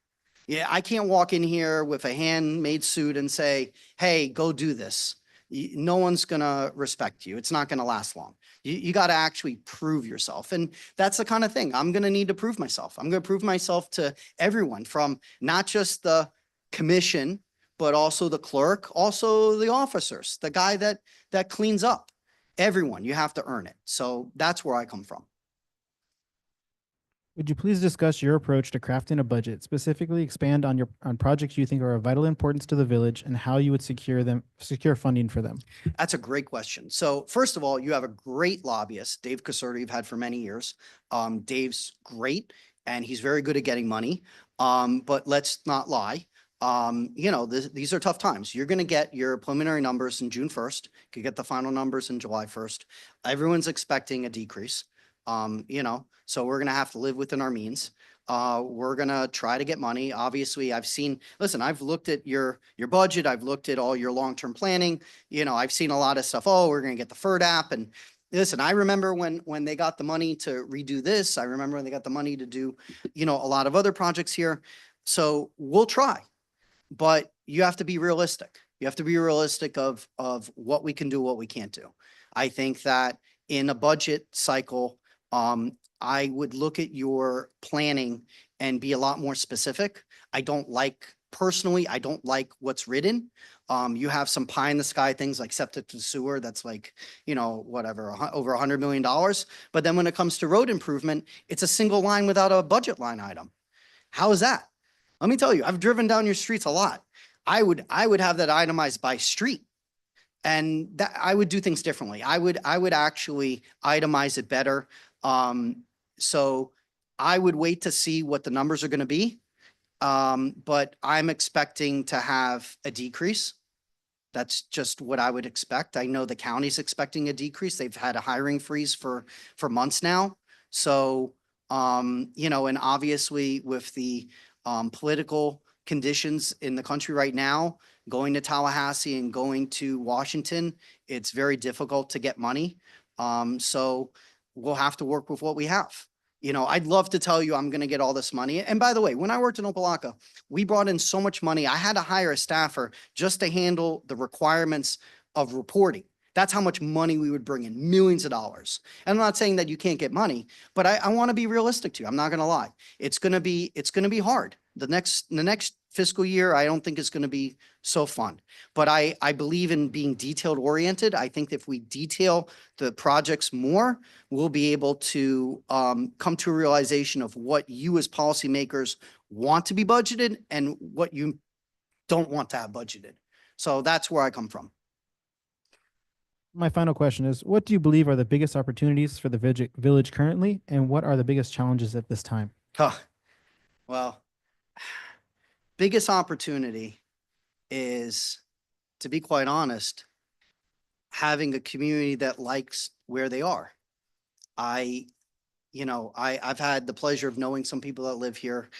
Yeah, I can't walk in here with a handmade suit and say, hey, go do this. No one's gonna respect you. It's not gonna last long. You got to actually prove yourself. And that's the kind of thing I'm gonna need to prove myself. I'm gonna prove myself to everyone, from not just the commission, but also the clerk, also the officers, the guy that cleans up. Everyone, you have to earn it. So that's where I come from. Would you please discuss your approach to crafting a budget, specifically expand on projects you think are of vital importance to the village and how you would secure funding for them? That's a great question. So first of all, you have a great lobbyist, Dave Caserta, you've had for many years. Dave's great and he's very good at getting money. But let's not lie. These are tough times. You're going to get your preliminary numbers in June 1st. You could get the final numbers in July 1st. Everyone's expecting a decrease. So we're going to have to live within our means. We're going to try to get money. Obviously, I've looked at your budget. I've looked at all your long-term planning. I've seen a lot of stuff. Oh, we're going to get the FERD app. And listen, I remember when they got the money to redo this. I remember when they got the money to do, a lot of other projects here. So we'll try, but you have to be realistic. You have to be realistic of what we can do, what we can't do. I think that in a budget cycle, I would look at your planning and be a lot more specific. Personally, I don't like what's written. You have some pie in the sky things like septic to sewer. That's like, whatever, over $100 million. But then when it comes to road improvement, it's a single line without a budget line item. How is that? Let me tell you, I've driven down your streets a lot. I would have that itemized by street. And that I would do things differently. I would actually itemize it better. So I would wait to see what the numbers are going to be. But I'm expecting to have a decrease. That's just what I would expect. I know the county's expecting a decrease. They've had a hiring freeze for months now. So, and obviously with the political conditions in the country right now, going to Tallahassee and going to Washington, it's very difficult to get money. So we'll have to work with what we have. I'd love to tell you I'm going to get all this money. And by the way, when I worked in Opelika, we brought in so much money. I had to hire a staffer just to handle the requirements of reporting. That's how much money we would bring in, millions of dollars. And I'm not saying that you can't get money, but I want to be realistic to you. I'm not going to lie. It's going to be hard. The next fiscal year, I don't think is going to be so fun, but I believe in being detailed oriented. I think if we detail the projects more, we'll be able to come to a realization of what you as policymakers want to be budgeted and what you don't want to have budgeted. So that's where I come from. My final question is, what do you believe are the biggest opportunities for the village currently, and what are the biggest challenges at this time? Well, biggest opportunity is, to be quite honest, having a community that likes where they are. I've had the pleasure of knowing some people that live here,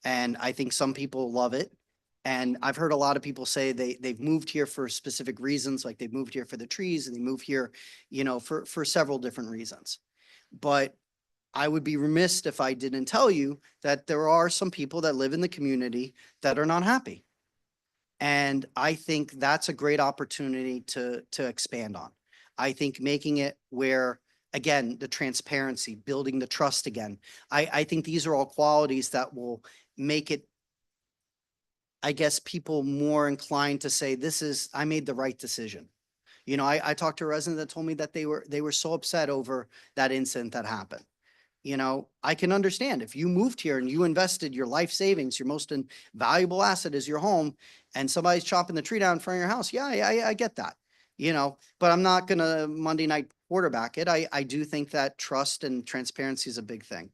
and I think some people love it. And I've heard a lot of people say they've moved here for specific reasons, like they've moved here for the trees and they move here, for several different reasons. But I would be remiss if I didn't tell you that there are some people that live in the community that are not happy. And I think that's a great opportunity to expand on. I think making it where, again, the transparency, building the trust again. I think these are all qualities that will make it, I guess, people more inclined to say, I made the right decision. I talked to a resident that told me that they were so upset over that incident that happened. I can understand if you moved here and you invested your life savings, your most valuable asset is your home, and somebody's chopping the tree down in front of your house. Yeah, I get that, but I'm not going to Monday night quarterback it. I do think that trust and transparency is a big thing.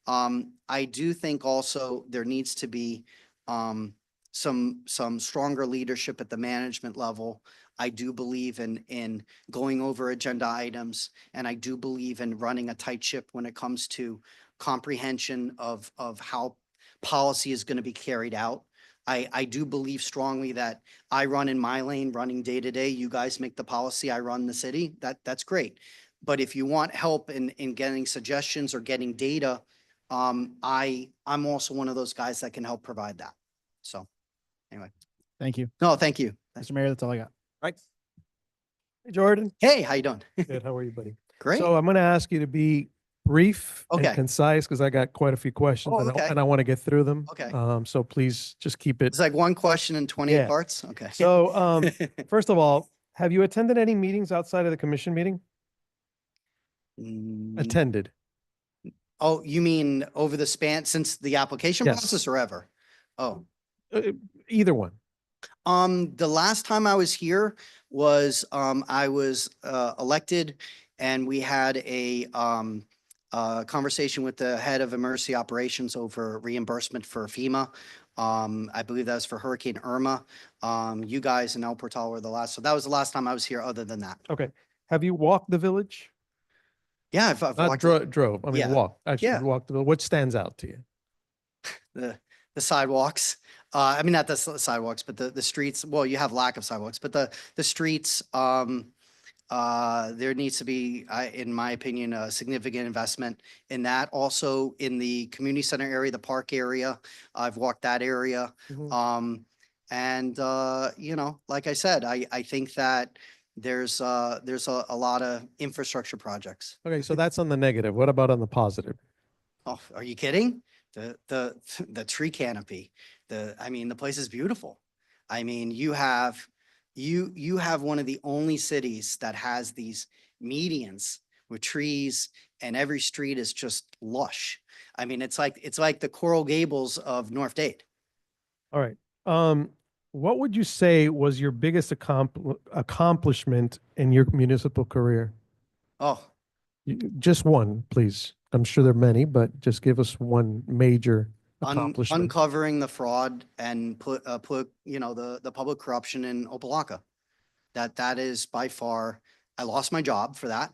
I do think also there needs to be some stronger leadership at the management level. I do believe in going over agenda items, and I do believe in running a tight ship when it comes to comprehension of how policy is going to be carried out. I do believe strongly that I run in my lane, running day to day. You guys make the policy, I run the city. That's great. But if you want help in getting suggestions or getting data, I'm also one of those guys that can help provide that. So anyway, Thank you. no, thank you. Mr. Mayor, that's all I got. Right. Hey, Jordan. Hey, how you doing? Good. How are you, buddy? Great. So I'm going to ask you to be brief and Okay. concise because I got quite a few questions Oh, and, okay. I want to get through them. Okay. So please just keep it. It's like one question in 28 Yeah. parts. Okay. So first of all, have you attended any meetings outside of the commission meeting? Mm, Attended. oh, you mean over the span since the application Yes. process or ever? Oh, Either one. the last time I was here was, I was, elected and we had a, conversation with the head of emergency operations over reimbursement for FEMA. I believe that was for Hurricane Irma. You guys in El Portal were the last, so that was the last time I was here other than that. Okay. Have you walked the village? Yeah, I've Not walked drove. I mean, Yeah. walked. Actually, Yeah. walked the village. What stands out to you? the sidewalks. I mean, not the sidewalks, but the streets. Well, you have lack of sidewalks, but the streets, there needs to be, in my opinion, a significant investment in that. Also in the community center area, the park area, I've walked that area. Mhm. You know, like I said, I think that there's a lot of infrastructure projects. Okay. So that's on the negative. What about on the positive? Oh, are you kidding? The tree canopy, I mean, the place is beautiful. I mean, you have one of the only cities that has these medians with trees and every street is just lush. I mean, it's like the Coral Gables of North Dade. All right. What would you say was your biggest accomplishment in your municipal career? Oh, Just one, please. I'm sure there are many, but just give us one major accomplishment. uncovering the fraud and put, you know, the public corruption in Opelika. That is by far, I lost my job for that,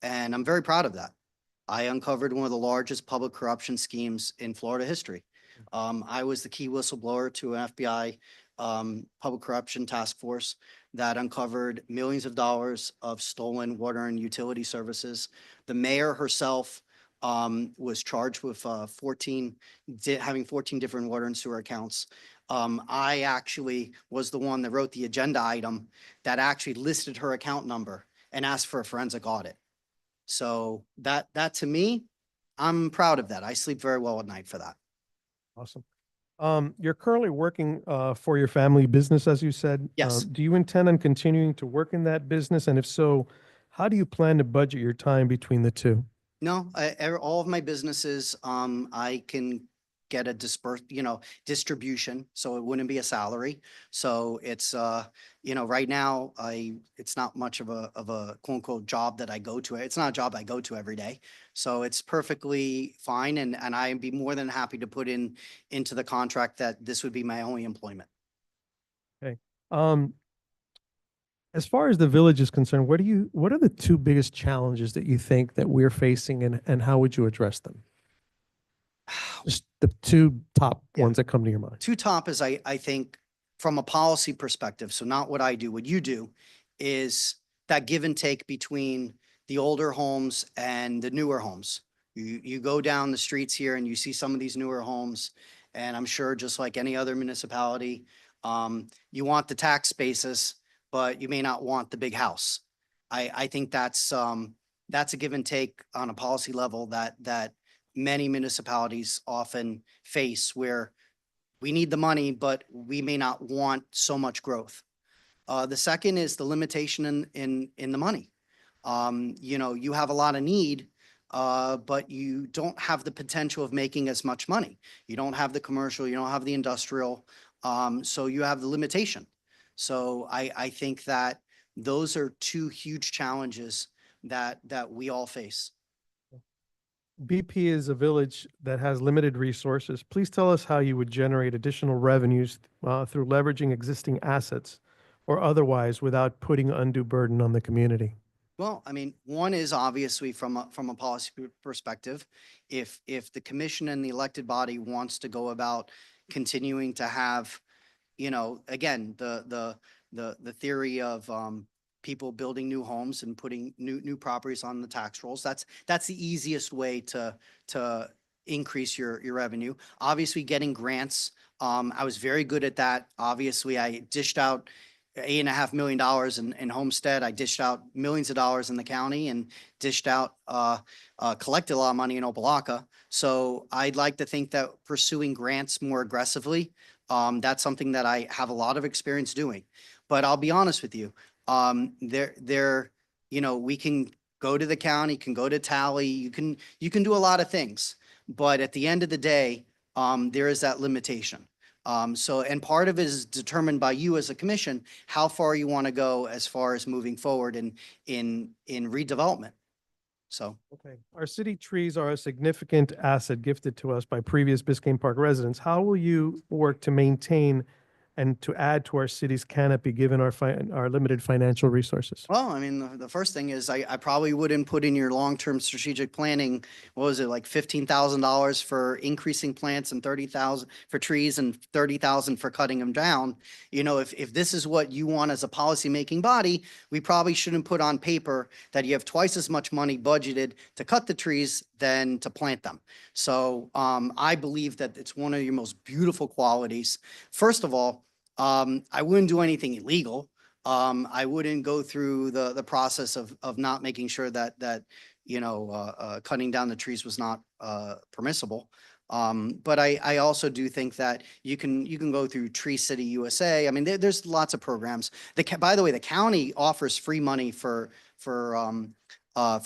and I'm very proud of that. I uncovered one of the largest public corruption schemes in Florida history. I was the key whistleblower to an FBI public corruption task force that uncovered millions of dollars of stolen water and utility services. The mayor herself was charged with having 14 different water and sewer accounts. I actually was the one that wrote the agenda item that actually listed her account number and asked for a forensic audit. So that to me, I'm proud of that. I sleep very well at night for that. Awesome. You're currently working for your family business, as you said. Yes. Do you intend on continuing to work in that business? And if so, how do you plan to budget your time between the two? No, all of my businesses, I can get a distribution, so it wouldn't be a salary. So it's, you know, right now, it's not much of a quote unquote job that I go to. It's not a job I go to every day. So it's perfectly fine. And I'd be more than happy to put into the contract that this would be my only employment. As far as the village is concerned, what are the two biggest challenges that you think that we're facing and how would you address them? Just the two top Yeah. ones that come to your mind. Two top is I think from a policy perspective, so not what I do, what you do, is that give and take between the older homes and the newer homes. You go down the streets here and you see some of these newer homes, and I'm sure just like any other municipality, you want the tax basis, but you may not want the big house. I think that's a give and take on a policy level that many municipalities often face, where we need the money, but we may not want so much growth. The second is the limitation in the money. You know, you have a lot of need, but you don't have the potential of making as much money. You don't have the commercial, you don't have the industrial, so you have the limitation. So I think that those are two huge challenges that we all face. BP is a village that has limited resources. Please tell us how you would generate additional revenues through leveraging existing assets or otherwise without putting undue burden on the community. Well, I mean, one is obviously from a policy perspective, if the commission and the elected body wants to go about continuing to have, you know, again, the theory of people building new homes and putting new properties on the tax rolls, that's the easiest way to increase your revenue. Obviously, getting grants. I was very good at that. Obviously, I dished out $8.5 million in Homestead. I dished out millions of dollars in the county and dished out, collected a lot of money in Opelika. So I'd like to think that pursuing grants more aggressively, that's something that I have a lot of experience doing. But I'll be honest with you, we can go to the county, can go to Tally, you can do a lot of things. But at the end of the day, there is that limitation. And part of it is determined by you as a commission, how far you want to go as far as moving forward in redevelopment. So, Okay. Our city trees are a significant asset gifted to us by previous Biscayne Park residents. How will you work to maintain and to add to our city's canopy, given our limited financial resources? well, I mean, the first thing is I probably wouldn't put in your long-term strategic planning, what was it, like $15,000 for increasing plants and 30,000 for trees and 30,000 for cutting them down. If this is what you want as a policy-making body, we probably shouldn't put on paper that you have twice as much money budgeted to cut the trees than to plant them. So I believe that it's one of your most beautiful qualities. First of all, I wouldn't do anything illegal. I wouldn't go through the process of not making sure that cutting down the trees was not permissible. But I also do think that you can go through Tree City USA. I mean, there's lots of programs. By the way, the county offers free money for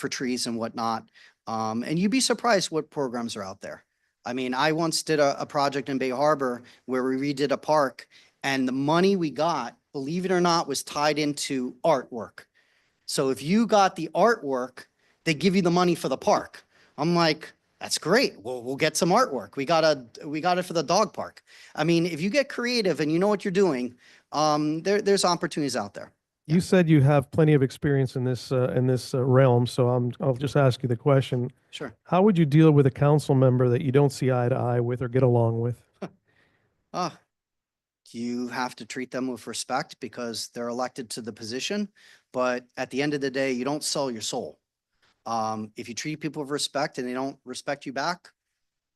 trees and whatnot. And you'd be surprised what programs are out there. I mean, I once did a project in Bay Harbor where we redid a park, and the money we got, believe it or not, was tied into artwork. So if you got the artwork, they give you the money for the park. I'm like, that's great. We'll get some artwork. We got it for the dog park. I mean, if you get creative and you know what you're doing, there's opportunities out there. You said you have plenty of experience in this realm, so I'll just ask you the question. Sure. How would you deal with a council member that you don't see eye to eye with or get along with? You have to treat them with respect because they're elected to the position. But at the end of the day, you don't sell your soul. If you treat people with respect and they don't respect you back,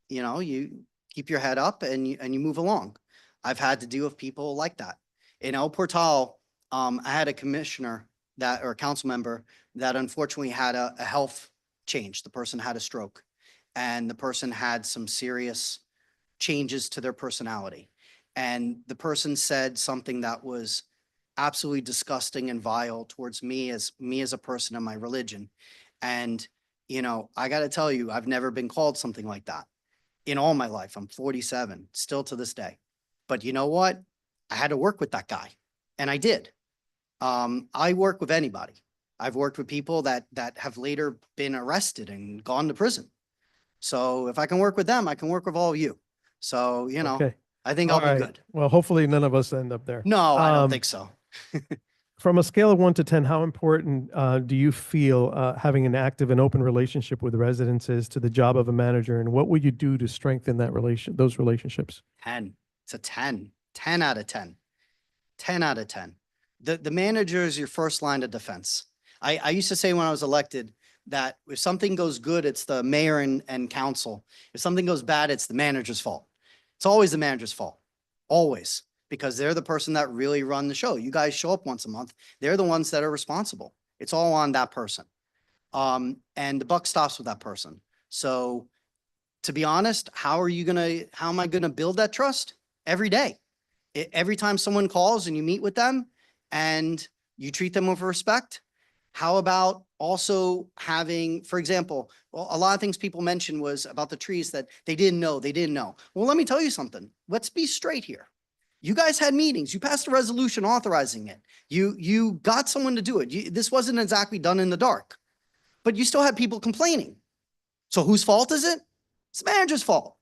you keep your head up and you move along. I've had to deal with people like that. In El Portal, I had a commissioner or a council member that unfortunately had a health change. The person had a stroke and the person had some serious changes to their personality. And the person said something that was absolutely disgusting and vile towards me as a person in my religion. And, I got to tell you, I've never been called something like that in all my life. I'm 47, still to this day. But you know what? I had to work with that guy, and I did. I work with anybody. I've worked with people that have later been arrested and gone to prison. So if I can work with them, I can work with all of you. So, Okay. I think All I'll right. be good. Well, hopefully none of us end up there. No, I don't Um, think so. From a scale of 1 to 10, how important do you feel having an active and open relationship with residents is to the job of a manager, and what would you do to strengthen those relationships? 10. It's a 10. 10 out of 10. 10 out of 10. The manager is your first line of defense. I used to say when I was elected that if something goes good, it's the mayor and council. If something goes bad, it's the manager's fault. It's always the manager's fault. Always. Because they're the person that really run the show. You guys show up once a month. They're the ones that are responsible. It's all on that person. And the buck stops with that person. So to be honest, how am I gonna build that trust? Every day. Every time someone calls and you meet with them and you treat them with respect. How about also having, for example, well, a lot of things people mentioned was about the trees that they didn't know. Well, let me tell you something. Let's be straight here. You guys had meetings. You passed a resolution authorizing it. You got someone to do it. This wasn't exactly done in the dark, but you still had people complaining. So whose fault is it? It's the manager's fault.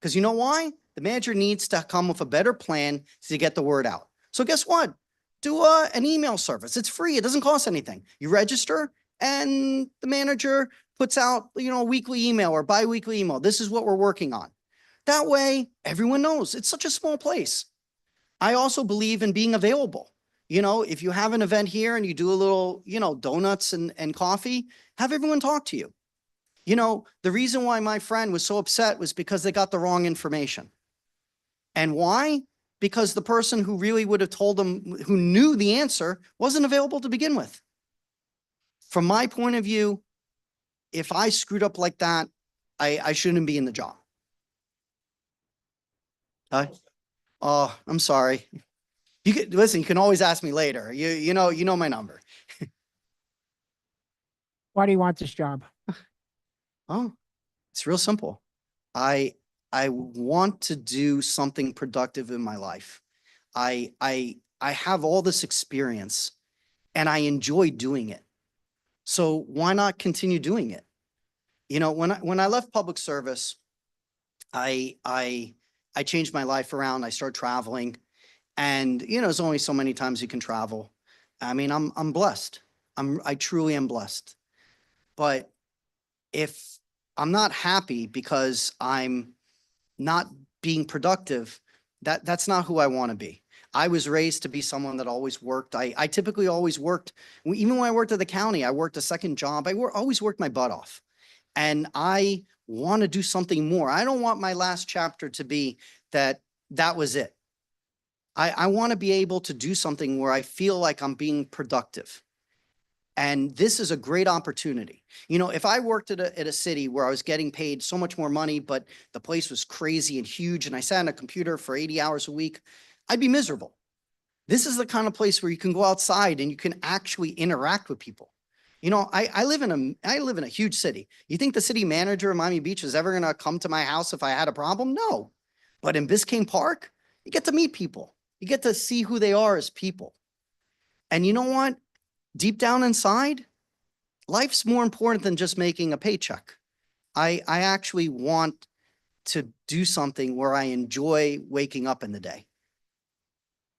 Because you know why? The manager needs to come with a better plan to get the word out. So guess what? Do an email service. It's free. It doesn't cost anything. You register and the manager puts out, a weekly email or bi-weekly email. This is what we're working on. That way, everyone knows. It's such a small place. I also believe in being available. If you have an event here and you do a little, donuts and coffee, have everyone talk to you. You know, the reason why my friend was so upset was because they got the wrong information. And why? Because the person who really would have told them, who knew the answer, wasn't available to begin with. From my point of view, if I screwed up like that, I shouldn't be in the job. Oh, I'm sorry. You can listen, you can always ask me later. You know my number. Why do you want this job? Oh, it's real simple. I want to do something productive in my life. I have all this experience and I enjoy doing it. So why not continue doing it? You know, when I left public service, I changed my life around. I started traveling, and you know, there's only so many times you can travel. I mean, I'm blessed. I truly am blessed. But if I'm not happy because I'm not being productive, that's not who I want to be. I was raised to be someone that always worked. I typically always worked. Even when I worked at the county, I worked a second job. Always worked my butt off. And I want to do something more. I don't want my last chapter to be that was it. I want to be able to do something where I feel like I'm being productive. And this is a great opportunity. You know, if I worked at a city where I was getting paid so much more money, but the place was crazy and huge, and I sat on a computer for 80 hours a week, I'd be miserable. This is the kind of place where you can go outside and you can actually interact with people. You know, I live in a huge city. You think the city manager of Miami Beach is ever going to come to my house if I had a problem? No. But in Biscayne Park, you get to meet people. You get to see who they are as people. And you know what? Deep down inside, life's more important than just making a paycheck. I actually want to do something where I enjoy waking up in the day.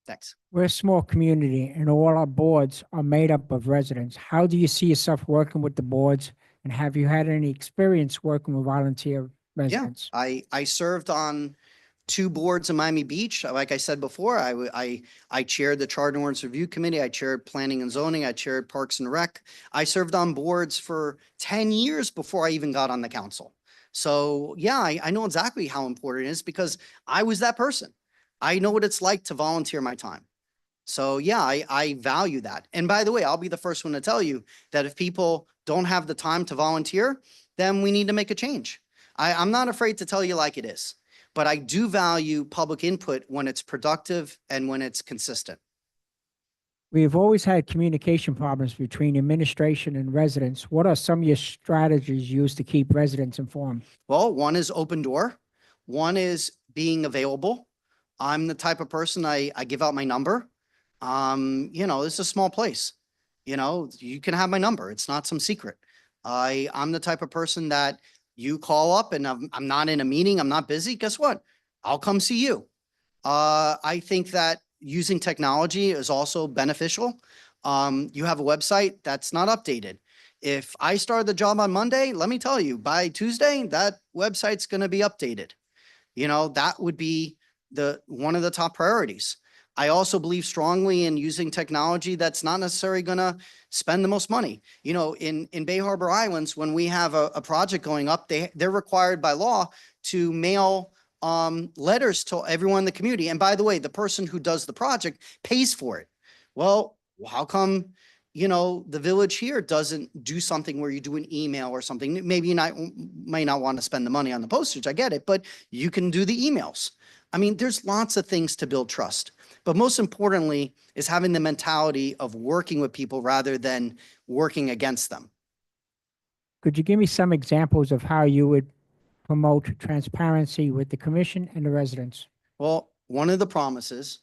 Thanks. We're a small community and all our boards are made up of residents. How do you see yourself working with the boards? And have you had any experience working with volunteer residents? I served on 2 boards in Miami Beach. Like I said before, I chaired the Charter and Ordinance Review Committee. I chaired Planning and Zoning. I chaired Parks and Rec. I served on boards for 10 years before I even got on the council. So yeah, I know exactly how important it is because I was that person. I know what it's like to volunteer my time. So yeah, I value that. And by the way, I'll be the first one to tell you that if people don't have the time to volunteer, then we need to make a change. I'm not afraid to tell you like it is, but I do value public input when it's productive and when it's consistent. We have always had communication problems between administration and residents. What are some of your strategies used to keep residents informed? Well, one is open door. One is being available. I'm the type of person, I give out my number. You know, it's a small place. You know, you can have my number. It's not some secret. I'm the type of person that you call up and I'm not in a meeting, I'm not busy. Guess what? I'll come see you. I think that using technology is also beneficial. You have a website that's not updated. If I started the job on Monday, let me tell you, by Tuesday, that website's going to be updated. You know, that would be one of the top priorities. I also believe strongly in using technology that's not necessarily going to spend the most money. You know, in Bay Harbor Islands, when we have a project going up, they're required by law to mail letters to everyone in the community. And by the way, the person who does the project pays for it. Well, how come, you know, the village here doesn't do something where you do an email or something? Maybe you might not want to spend the money on the postage. I get it, but you can do the emails. I mean, there's lots of things to build trust, but most importantly is having the mentality of working with people rather than working against them. Could you give me some examples of how you would promote transparency with the commission and the residents? Well, one of the promises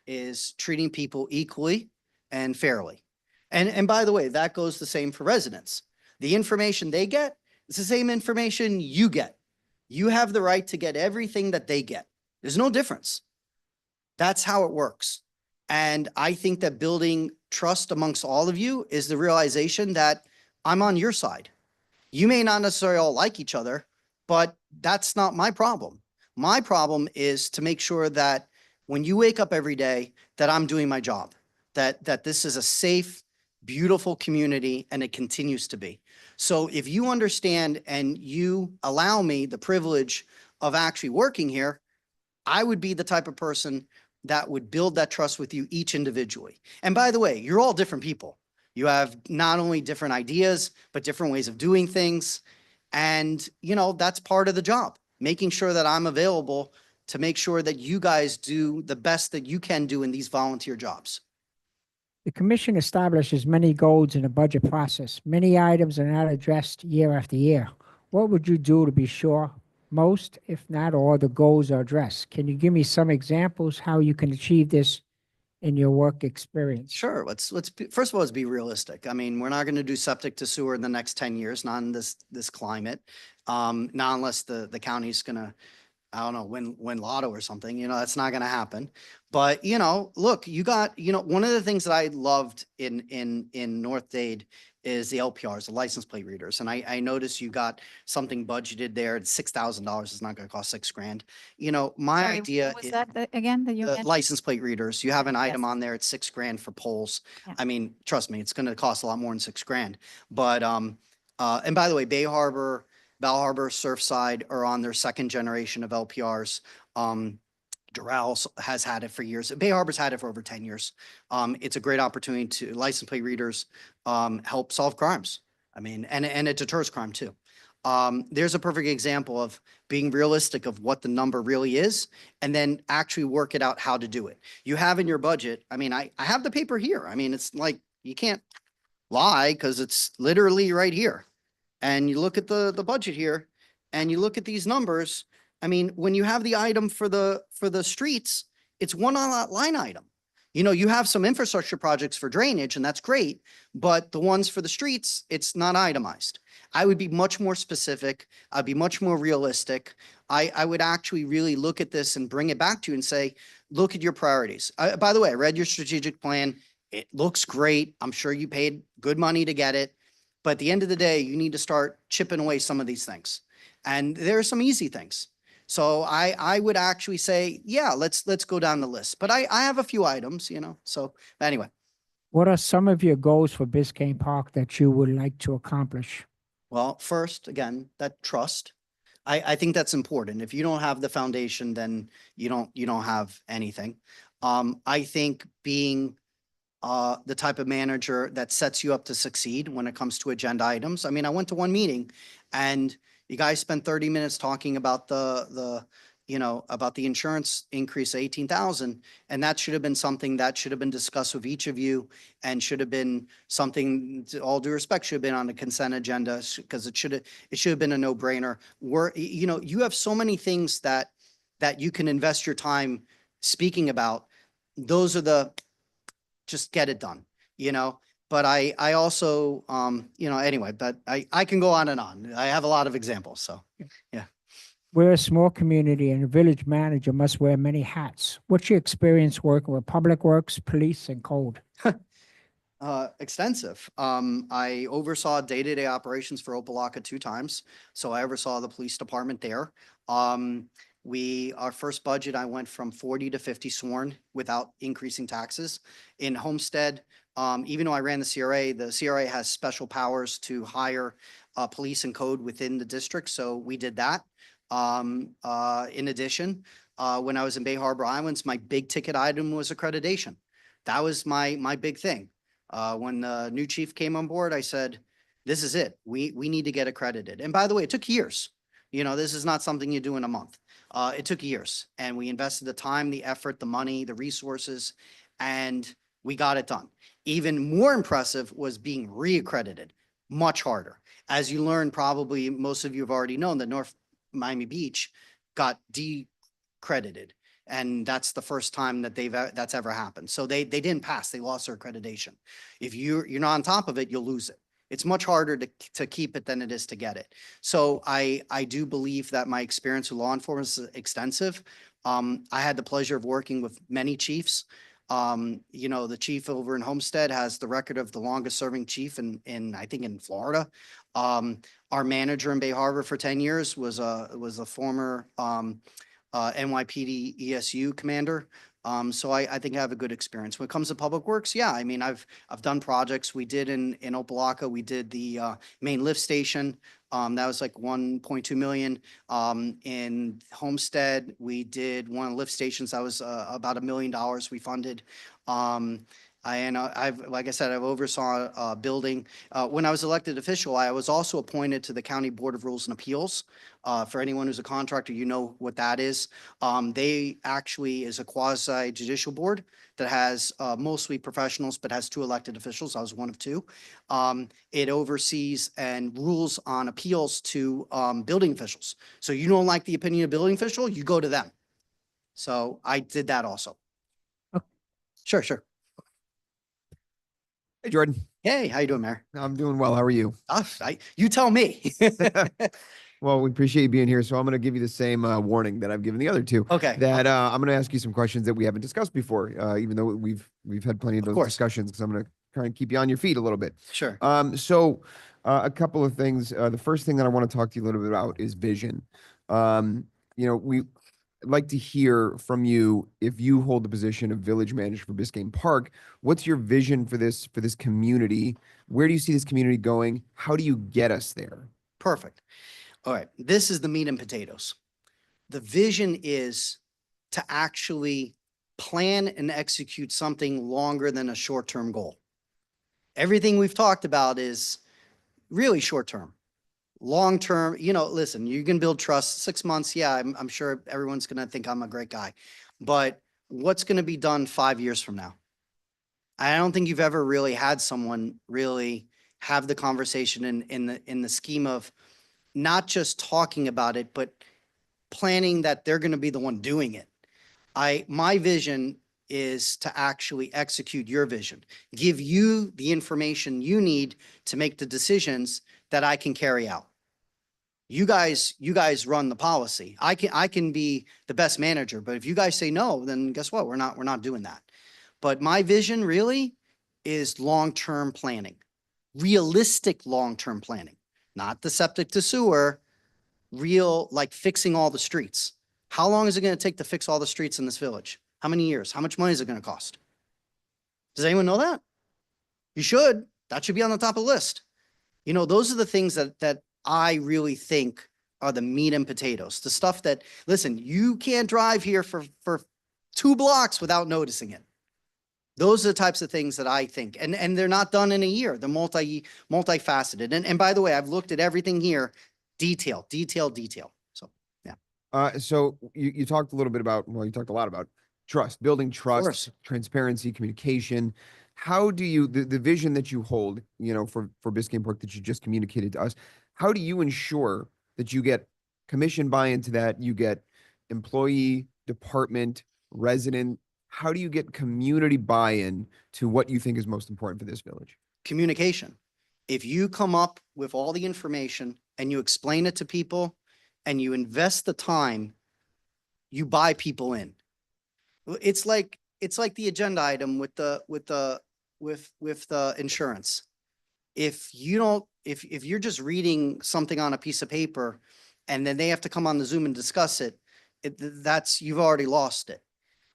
is treating people equally and fairly. And by the way, that goes the same for residents. The information they get is the same information you get. You have the right to get everything that they get. There's no difference. That's how it works. And I think that building trust amongst all of you is the realization that I'm on your side. You may not necessarily all like each other, but that's not my problem. My problem is to make sure that when you wake up every day, that I'm doing my job, that this is a safe, beautiful community, and it continues to be. So if you understand and you allow me the privilege of actually working here, I would be the type of person that would build that trust with you each individually. And by the way, you're all different people. You have not only different ideas, but different ways of doing things. And, you know, that's part of the job, making sure that I'm available to make sure that you guys do the best that you can do in these volunteer jobs. The commission establishes many goals in the budget process. Many items are not addressed year after year. What would you do to be sure most, if not all, the goals are addressed? Can you give me some examples how you can achieve this in your work experience? Sure. First of all, let's be realistic. I mean, we're not going to do septic to sewer in the next 10 years, not in this climate. Not unless the county's going to, I don't know, win lotto or something, you know, that's not going to happen. But, you know, look, you got, you know, one of the things that I loved in North Dade is the LPRs, the license plate readers. And I noticed you got something budgeted there at $6,000. It's not going to cost $6,000. You know, my Sorry, idea what was is that again that you the mentioned? license plate readers. You have an item Yes. on there at $6,000 for poles. Yeah. I mean, trust me, it's going to cost a lot more than $6,000. But, and by the way, Bay Harbor, Bell Harbor, Surfside are on their second generation of LPRs. Doral has had it for years. Bay Harbor's had it for over 10 years. It's a great opportunity to license plate readers help solve crimes. I mean, and it deters crime too. There's a perfect example of being realistic of what the number really is and then actually work it out how to do it. You have in your budget, I mean, I have the paper here. I mean, it's like, you can't lie because it's literally right here. And you look at the budget here and you look at these numbers. I mean, when you have the item for the streets, it's one on that line item. You know, you have some infrastructure projects for drainage and that's great, but the ones for the streets, it's not itemized. I would be much more specific. I'd be much more realistic. I would actually really look at this and bring it back to you and say, look at your priorities. By the way, I read your strategic plan. It looks great. I'm sure you paid good money to get it. But at the end of the day, you need to start chipping away some of these things. And there are some easy things. So I would actually say, yeah, let's go down the list. But I have a few items, you know, so anyway. What are some of your goals for Biscayne Park that you would like to accomplish? Well, first, again, that trust. I think that's important. If you don't have the foundation, then you don't have anything. I think being the type of manager that sets you up to succeed when it comes to agenda items. I mean, I went to one meeting and you guys spent 30 minutes talking about about the insurance increase of 18,000. And that should have been something that should have been discussed with each of you and should have been something, to all due respect, should have been on the consent agenda because it should have been a no brainer. You have so many things that you can invest your time speaking about. Those are just get it done, you know? But I also, anyway, but I can go on and on. I have a lot of examples, so, yeah. We're a small community and a village manager must wear many hats. What's your experience working with Public Works, police, and code? Extensive. I oversaw day-to-day operations for Opelika 2 times, so I oversaw the police department there. Our first budget, I went from 40 to 50 sworn without increasing taxes. In Homestead, even though I ran the CRA has special powers to hire police and code within the district, so we did that. In addition, when I was in Bay Harbor Islands, my big ticket item was accreditation. That was my big thing. When the new chief came on board, I said, this is it. We need to get accredited. And by the way, it took years. You know, this is not something you do in a month. It took years and we invested the time, the effort, the money, the resources, and we got it done. Even more impressive was being reaccredited, much harder. As you learned, probably most of you have already known that North Miami Beach got decredited. And that's the first time that that's ever happened. So they didn't pass, they lost their accreditation. If you're not on top of it, you'll lose it. It's much harder to keep it than it is to get it. So I do believe that my experience with law enforcement is extensive. I had the pleasure of working with many chiefs. The chief over in Homestead has the record of the longest serving chief I think in Florida. Our manager in Bay Harbor for 10 years was a former NYPD ESU commander. So I think I have a good experience. When it comes to public works, yeah, I mean, I've done projects. We did in Opelika, we did the main lift station. That was like 1.2 million. In Homestead, we did one of the lift stations that was about $1 million we funded. I've, like I said, I've oversaw a building. When I was elected official, I was also appointed to the County Board of Rules and Appeals. For anyone who's a contractor, you know what that is. They actually is a quasi judicial board that has mostly professionals, but has 2 elected officials. I was one of 2. It oversees and rules on appeals to building officials. So you don't like the opinion of building official, you go to them. So I did that also. Okay. Sure. Hey, Jordan. Hey, how you doing, Mayor? I'm doing well. How are you? You tell me. Well, we appreciate you being here. So I'm going to give you the same warning that I've given the other 2. Okay. That I'm going to ask you some questions that we haven't discussed before, even though we've had plenty of Of those course. discussions, because I'm going to try and keep you on your feet a little bit. Sure. So a couple of things. The first thing that I want to talk to you a little bit about is vision. I'd like to hear from you, if you hold the position of village manager for Biscayne Park, what's your vision for this community? Where do you see this community going? How do you get us there? Perfect. All right. This is the meat and potatoes. The vision is to actually plan and execute something longer than a short-term goal. Everything we've talked about is really short-term. Long-term, listen, you can build trust 6 months. Yeah, I'm sure everyone's going to think I'm a great guy, but what's going to be done 5 years from now? I don't think you've ever really had someone really have the conversation in the scheme of not just talking about it, but planning that they're going to be the one doing it. My vision is to actually execute your vision, give you the information you need to make the decisions that I can carry out. You guys run the policy. I can be the best manager, but if you guys say no, then guess what? We're not doing that. But my vision really is long-term planning, realistic long-term planning, not the septic to sewer, real, like fixing all the streets. How long is it going to take to fix all the streets in this village? How many years? How much money is it going to cost? Does anyone know that? You should. That should be on the top of the list. Those are the things that I really think are the meat and potatoes. The stuff that, listen, you can't drive here for 2 blocks without noticing it. Those are the types of things that I think, and they're not done in a year. They're multifaceted. And by the way, I've looked at everything here, detail. So, yeah. So you talked a little bit about, you talked a lot about trust, building trust, course. transparency, communication. How do you, the vision that you hold, for Biscayne Park that you just communicated to us, how do you ensure that you get commission buy-in to that, you get employee, department, resident, how do you get community buy-in to what you think is most important for this village? Communication. If you come up with all the information and you explain it to people and you invest the time, you buy people in. It's like the agenda item with the insurance. If you're just reading something on a piece of paper and then they have to come on the Zoom and discuss it, you've already lost it.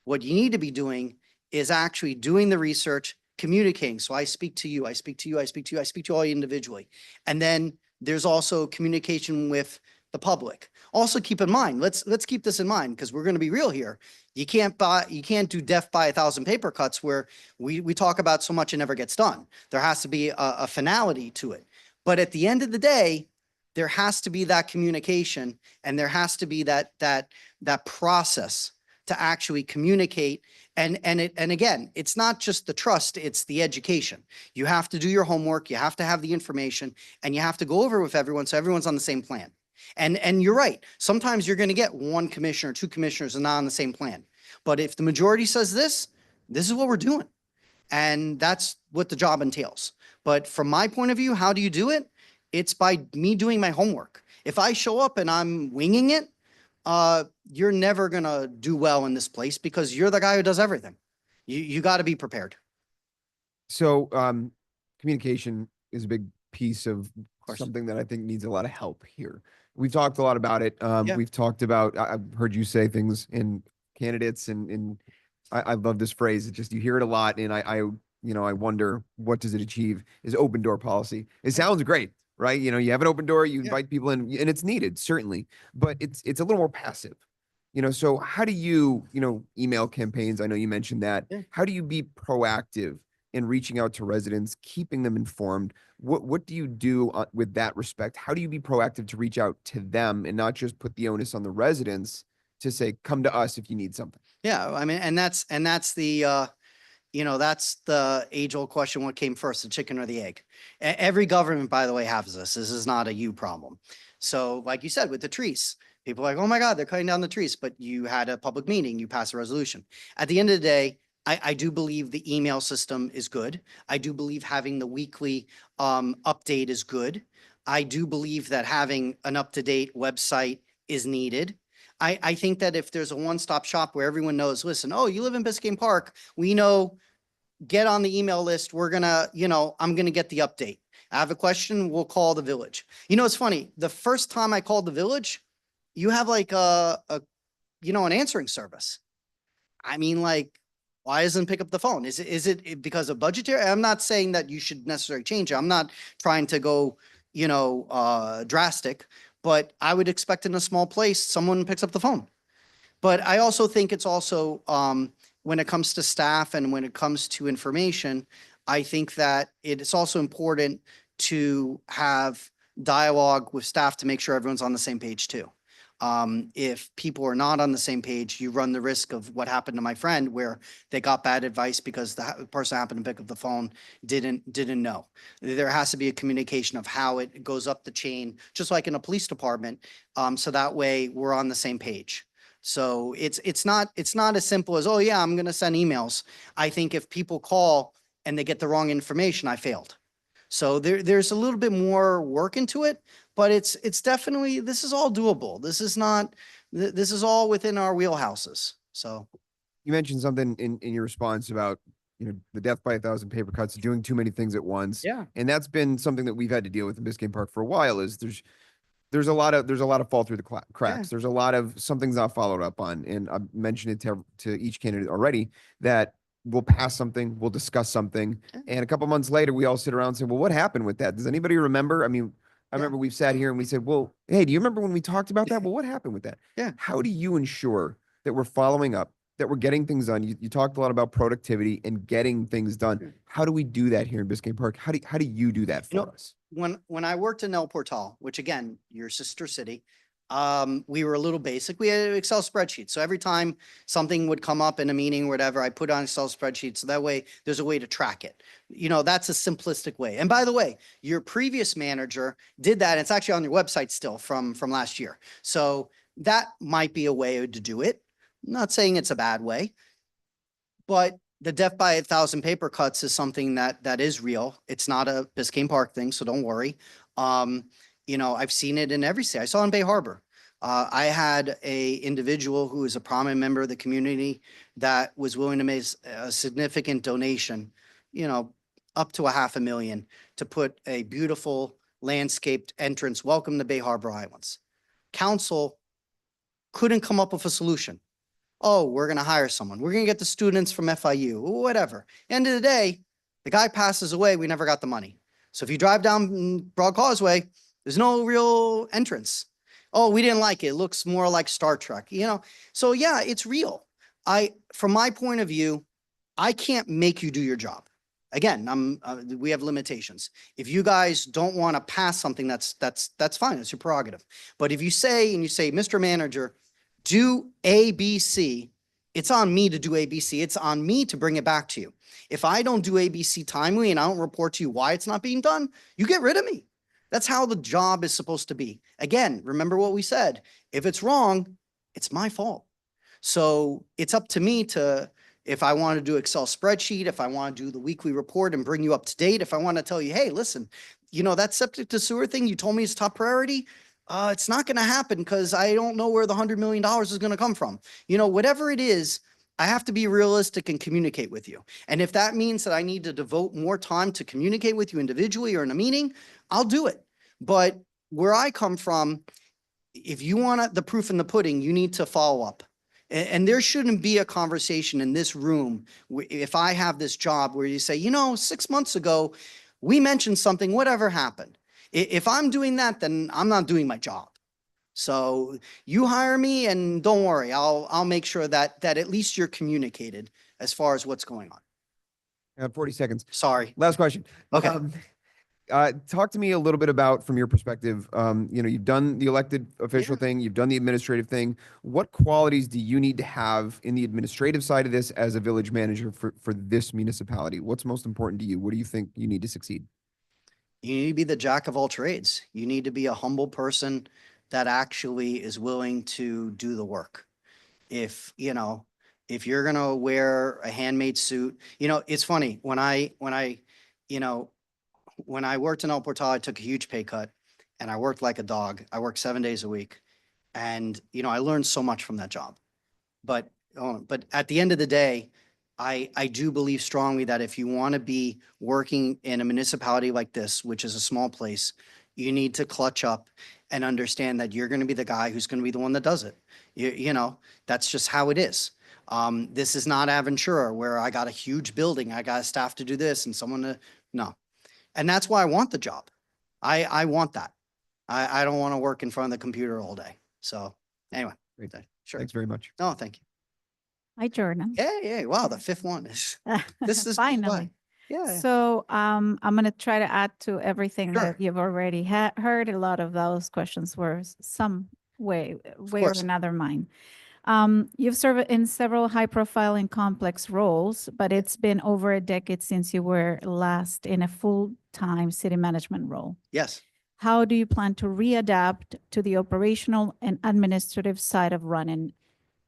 What you need to be doing is actually doing the research, communicating. So I speak to you, I speak to all you individually. And then there's also communication with the public. Also keep in mind, let's keep this in mind, because we're going to be real here. You can't do death by 1,000 paper cuts where we talk about so much and never gets done. There has to be a finality to it. But at the end of the day, there has to be that communication, and there has to be that process to actually communicate. And again, it's not just the trust, it's the education. You have to do your homework, you have to have the information, and you have to go over with everyone so everyone's on the same plan. And you're right. Sometimes you're going to get 1 commissioner, 2 commissioners and not on the same plan. But if the majority says this is what we're doing. And that's what the job entails. But from my point of view, how do you do it? It's by me doing my homework. If I show up and I'm winging it, you're never going to do well in this place, because you're the guy who does everything. You got to be prepared. So communication is a big piece of course. something that I think needs a lot of help here. We've talked a lot about it. Yeah. We've talked about, I've heard you say things in candidates and in I love this phrase. It's just, you hear it a lot, and I wonder, what does it achieve, is open door policy. It sounds great, right? You have an open door, you Yeah. invite people in, and it's needed, certainly, but it's a little more passive. So how do you, email campaigns? I know you mentioned that. Yeah. How do you be proactive in reaching out to residents, keeping them informed? What do you do with that respect? How do you be proactive to reach out to them and not just put the onus on the residents to say, come to us if you need something? Yeah, I mean, and that's the, that's the age-old question: what came first, the chicken or the egg? Every government, by the way, has this. This is not a you problem. So, like you said, with the trees, people are like, oh my God, they're cutting down the trees, but you had a public meeting, you passed a resolution. At the end of the day, I do believe the email system is good. I do believe having the weekly update is good. I do believe that having an up-to-date website is needed. I think that if there's a one-stop shop where everyone knows, listen, oh, you live in Biscayne Park, we know, get on the email list. We're gonna, I'm gonna get the update. I have a question, we'll call the village. It's funny. The first time I called the village, you have like an answering service. I mean, like, why doesn't pick up the phone? Is it because of budgetary? I'm not saying that you should necessarily change it. I'm not trying to go, drastic, but I would expect in a small place, someone picks up the phone. But I also think it's also, when it comes to staff and when it comes to information, I think that it's also important to have dialogue with staff to make sure everyone's on the same page too. If people are not on the same page, you run the risk of what happened to my friend, where they got bad advice because the person happened to pick up the phone, didn't know. There has to be a communication of how it goes up the chain, just like in a police department. So that way we're on the same page. So it's not as simple as, oh yeah, I'm going to send emails. I think if people call and they get the wrong information, I failed. So there's a little bit more work into it, but it's definitely, this is all doable. This is all within our wheelhouses. So. You mentioned something in your response about, the death by 1,000 paper cuts, doing too many things at once. Yeah. And that's been something that we've had to deal with in Biscayne Park for a while. Is there's a lot of fall through the cracks. Yeah. There's a lot of something's not followed up on. And I've mentioned it to each candidate already, that we'll pass something, we'll discuss something, and a couple months later, we all sit around and say, well, what happened with that? Does anybody remember? I mean, I remember we've sat here and we said, well, hey, do you remember when we talked about that? Well, what happened with that? Yeah. How do you ensure that we're following up, that we're getting things done? You talked a lot about productivity and getting things done. How do we do that here in Biscayne Park? How do you do that for us? When I worked in El Portal, which again, your sister city, we were a little basic. We had an Excel spreadsheet. So every time something would come up in a meeting or whatever, I put on Excel spreadsheet. So that way there's a way to track it. That's a simplistic way. And by the way, your previous manager did that. It's actually on your website still from last year. So that might be a way to do it. I'm not saying it's a bad way, but the death by 1,000 paper cuts is something that is real. It's not a Biscayne Park thing, so don't worry. I've seen it in every state. I saw it in Bay Harbor. I had a individual who is a prominent member of the community that was willing to make a significant donation, up to $500,000 to put a beautiful landscaped entrance, welcome to Bay Harbor Islands. Council couldn't come up with a solution. Oh, we're going to hire someone. We're going to get the students from FIU, whatever. End of the day, the guy passes away. We never got the money. So if you drive down Broad Causeway, there's no real entrance. Oh, we didn't like it. It looks more like Star Trek, So yeah, it's real. From my point of view, I can't make you do your job. Again, we have limitations. If you guys don't want to pass something, that's fine. It's your prerogative. But if you say, Mr. Manager, do A, B, C, it's on me to do A, B, C. It's on me to bring it back to you. If I don't do A, B, C timely and I don't report to you why it's not being done, you get rid of me. That's how the job is supposed to be. Again, remember what we said. If it's wrong, it's my fault. So it's up to me if I want to do Excel spreadsheet, if I want to do the weekly report and bring you up to date, if I want to tell you, hey, listen, that septic to sewer thing you told me is top priority, it's not going to happen because I don't know where the $100 million is going to come from. Whatever it is, I have to be realistic and communicate with you. And if that means that I need to devote more time to communicate with you individually or in a meeting, I'll do it. But where I come from, if you want the proof in the pudding, you need to follow up. And there shouldn't be a conversation in this room, if I have this job where you say, 6 months ago, we mentioned something, whatever happened? If I'm doing that, then I'm not doing my job. So you hire me and don't worry, I'll make sure that at least you're communicated as far as what's going on. 40 seconds. Sorry. Last question. Okay. Talk to me a little bit about, from your perspective, you've done the elected official Yeah. thing, you've done the administrative thing. What qualities do you need to have in the administrative side of this as a village manager for this municipality? What's most important to you? What do you think you need to succeed? You need to be the jack of all trades. You need to be a humble person that actually is willing to do the work. If you're gonna wear a handmade suit, it's funny, when I worked in El Portal, I took a huge pay cut and I worked like a dog. I worked 7 days a week. And, I learned so much from that job. But at the end of the day, I do believe strongly that if you want to be working in a municipality like this, which is a small place, you need to clutch up and understand that you're going to be the guy who's going to be the one that does it. That's just how it is. This is not Aventura where I got a huge building, I got staff to do this and someone to, no. And that's why I want the job. I want that. I don't want to work in front of the computer all day. So anyway, Great. sure. Thanks very much. No, thank you. Hi, Jordan. Yeah. Wow, the fifth one is, this is Finally. yeah. So I'm going to try to add to everything Sure. that you've already heard. A lot of those questions were some way or course. another mine. You've served in several high-profile and complex roles, but it's been over a decade since you were last in a full-time city management role. Yes. How do you plan to readapt to the operational and administrative side of running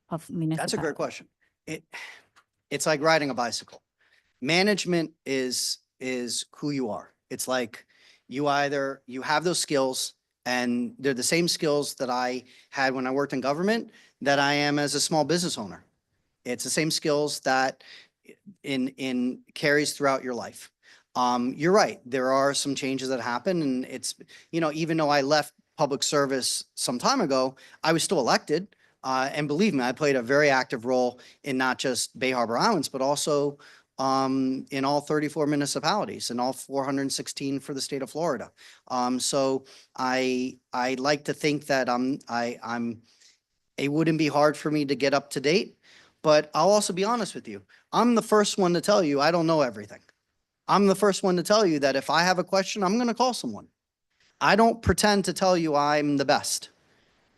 of municipality? That's a great question. It's like riding a bicycle. Management is who you are. It's like you have those skills, and they're the same skills that I had when I worked in government that I am as a small business owner. It's the same skills that in carries throughout your life. You're right. There are some changes that happen, and it's, even though I left public service some time ago, I was still elected. And believe me, I played a very active role in not just Bay Harbor Islands, but also in all 34 municipalities and all 416 for the state of Florida. So I like to think that it wouldn't be hard for me to get up to date, but I'll also be honest with you. I'm the first one to tell you I don't know everything. I'm the first one to tell you that if I have a question, I'm going to call someone. I don't pretend to tell you I'm the best.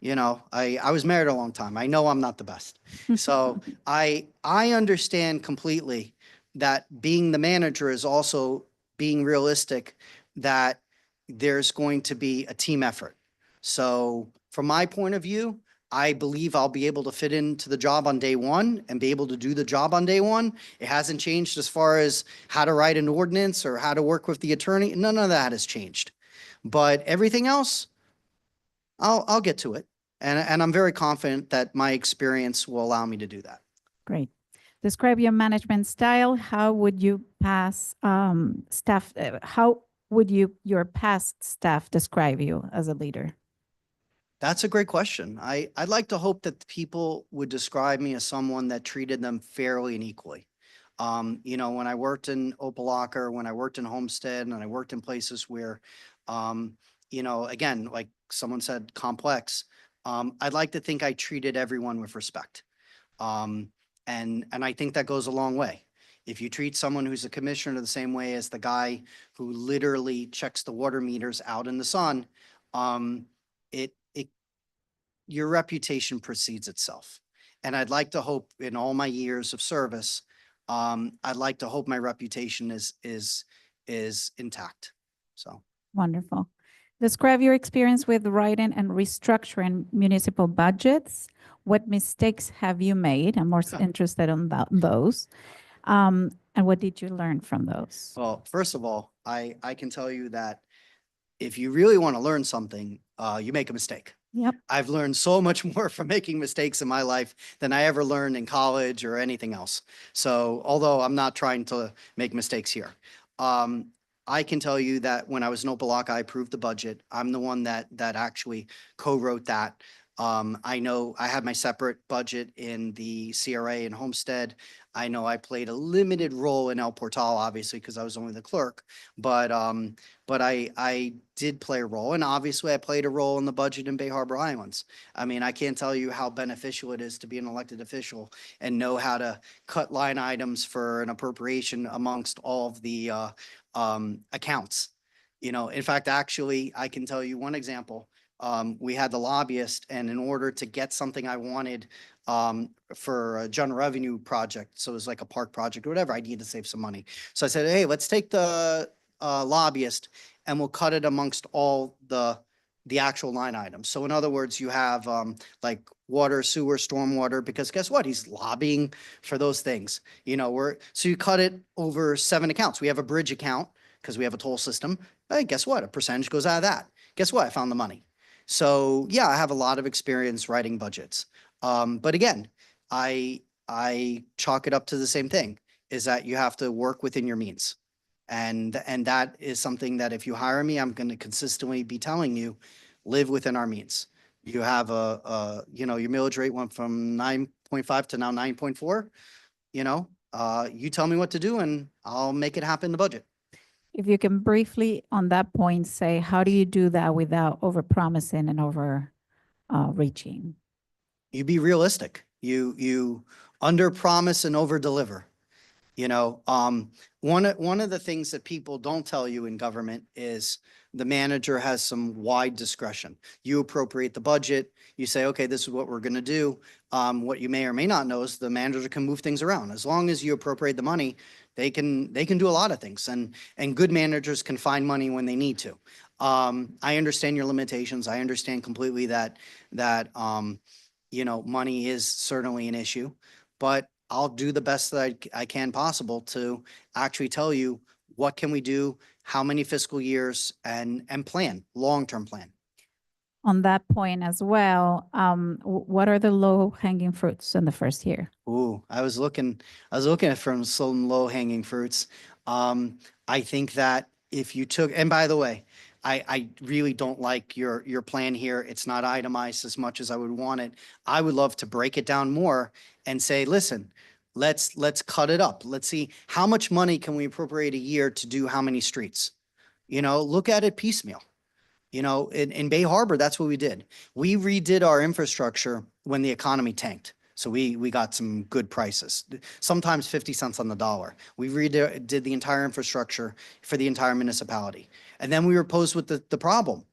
I was married a long time. I know I'm not the best. So I understand completely that being the manager is also being realistic that there's going to be a team effort. So from my point of view, I believe I'll be able to fit into the job on day one and be able to do the job on day one. It hasn't changed as far as how to write an ordinance or how to work with the attorney. None of that has changed. But everything else, I'll get to it. And I'm very confident that my experience will allow me to do that. Great. Describe your management style. How would you pass staff? How would your past staff describe you as a leader? That's a great question. I'd like to hope that people would describe me as someone that treated them fairly and equally. When I worked in Opalaca, when I worked in Homestead, and I worked in places where, again, like someone said, complex, I'd like to think I treated everyone with respect. And I think that goes a long way. If you treat someone who's a commissioner the same way as the guy who literally checks the water meters out in the sun, your reputation precedes itself. And I'd like to hope in all my years of service, I'd like to hope my reputation is intact. So. Wonderful. Describe your experience with writing and restructuring municipal budgets. What mistakes have you made? I'm more interested in those. And what did you learn from those? Well, first of all, I can tell you that if you really want to learn something, you make a mistake. Yep. I've learned so much more from making mistakes in my life than I ever learned in college or anything else. So although I'm not trying to make mistakes here, I can tell you that when I was in Opalaca, I approved the budget. I'm the one that actually co-wrote that. I know I had my separate budget in the CRA and Homestead. I know I played a limited role in El Portal, obviously, because I was only the clerk, but I did play a role, and obviously I played a role in the budget in Bay Harbor Islands. I mean, I can't tell you how beneficial it is to be an elected official and know how to cut line items for an appropriation amongst all of the accounts. You know, in fact, actually, I can tell you one example. We had the lobbyist, and in order to get something I wanted for a general revenue project, so it was like a park project or whatever, I needed to save some money. So I said, hey, let's take the lobbyist and we'll cut it amongst all the actual line items. So in other words, you have like water, sewer, stormwater, because guess what? He's lobbying for those things. You know, so you cut it over 7 accounts. We have a bridge account because we have a toll system. Hey, guess what? A percentage goes out of that. Guess what? I found the money. So yeah, I have a lot of experience writing budgets. But again, I chalk it up to the same thing, is that you have to work within your means. And that is something that if you hire me, I'm going to consistently be telling you, live within our means. You have you know, your millage rate went from 9.5 to now 9.4, you know, you tell me what to do and I'll make it happen in the budget. If you can briefly on that point say, how do you do that without overpromising and over reaching? You be realistic. You under promise and over deliver. You know, one of the things that people don't tell you in government is the manager has some wide discretion. You appropriate the budget. You say, okay, this is what we're going to do. What you may or may not know is the manager can move things around. As long as you appropriate the money, they can do a lot of things, and good managers can find money when they need to. I understand your limitations. I understand completely that you know, money is certainly an issue, but I'll do the best that I can possible to actually tell you what can we do, how many fiscal years, and plan, long-term plan. On that point as well, what are the low hanging fruits in the first year? Ooh, I was looking at from some low-hanging fruits. I think that if you took, and by the way, I really don't like your plan here. It's not itemized as much as I would want it. I would love to break it down more and say, listen, let's cut it up. Let's see how much money can we appropriate a year to do how many streets. You know, look at it piecemeal. You know, in Bay Harbor, that's what we did. We redid our infrastructure when the economy tanked. So we got some good prices, sometimes 50 cents on the dollar. We redid the entire infrastructure for the entire municipality. And then we were posed with the problem.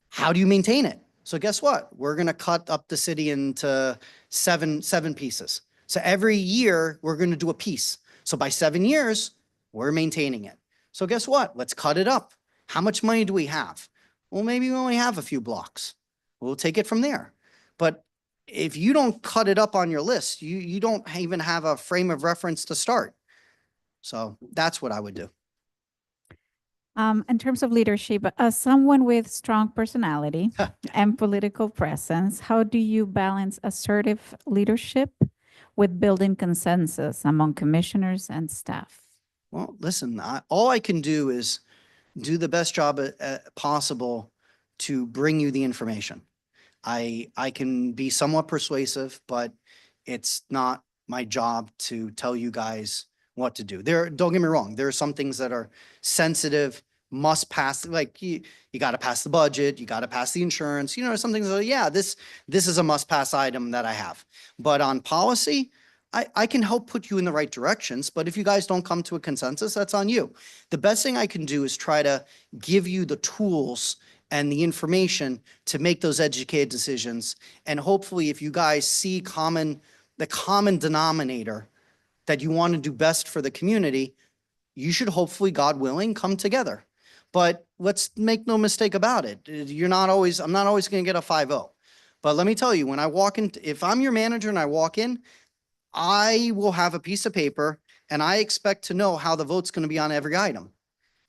How do you maintain it? So guess what? We're going to cut up the city into seven pieces. So every year we're going to do a piece. So by 7 years, we're maintaining it. So guess what? Let's cut it up. How much money do we have? Well, maybe we only have a few blocks. We'll take it from there. But if you don't cut it up on your list, you don't even have a frame of reference to start. So that's what I would do. In terms of leadership, as someone with strong personality and political presence, how do you balance assertive leadership with building consensus among commissioners and staff? Well, listen, all I can do is do the best job possible to bring you the information. I can be somewhat persuasive, but it's not my job to tell you guys what to do. Don't get me wrong, there are some things that are sensitive, must pass, like you got to pass the budget, you got to pass the insurance, you know, some things like, yeah, this is a must pass item that I have. But on policy, I can help put you in the right directions, but if you guys don't come to a consensus, that's on you. The best thing I can do is try to give you the tools and the information to make those educated decisions. And hopefully if you guys see the common denominator that you want to do best for the community, you should hopefully, God willing, come together. But let's make no mistake about it. I'm not always going to get a 5-0. But let me tell you, when I walk in, if I'm your manager and I walk in, I will have a piece of paper and I expect to know how the vote's going to be on every item,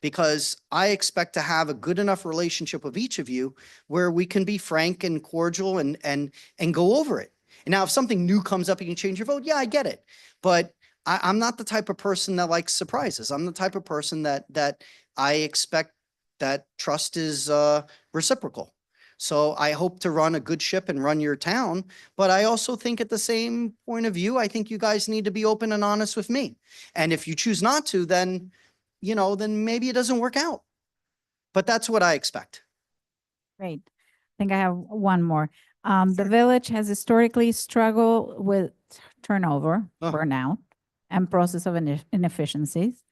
because I expect to have a good enough relationship with each of you where we can be frank and cordial and go over it. And now if something new comes up, you can change your vote. Yeah, I get it. But I'm not the type of person that likes surprises. I'm the type of person that I expect that trust is reciprocal. So I hope to run a good ship and run your town. But I also think at the same point of view, I think you guys need to be open and honest with me. And if you choose not to, then, then maybe it doesn't work out. But that's what I expect. Great. I think I have one more. The village has historically struggled with turnover, Oh. burnout, and process of inefficiencies.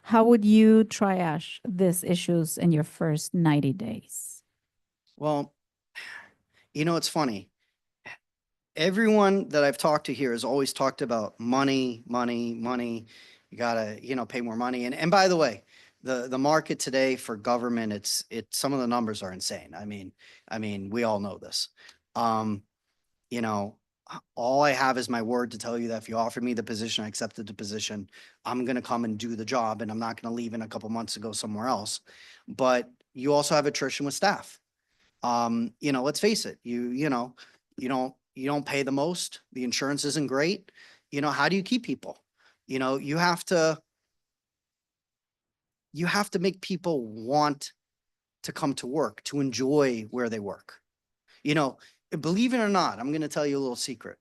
How would you triage these issues in your first 90 days? Well, it's funny. Everyone that I've talked to here has always talked about money, money, money. You gotta, pay more money. And by the way, the market today for government, some of the numbers are insane. I mean, we all know this. You know, all I have is my word to tell you that if you offer me the position, I accepted the position, I'm gonna come and do the job, and I'm not gonna leave in a couple months to go somewhere else. But you also have attrition with staff. Let's face it, you don't pay the most, the insurance isn't great. How do you keep people? You have to make people want to come to work, to enjoy where they work. Believe it or not, I'm going to tell you a little secret.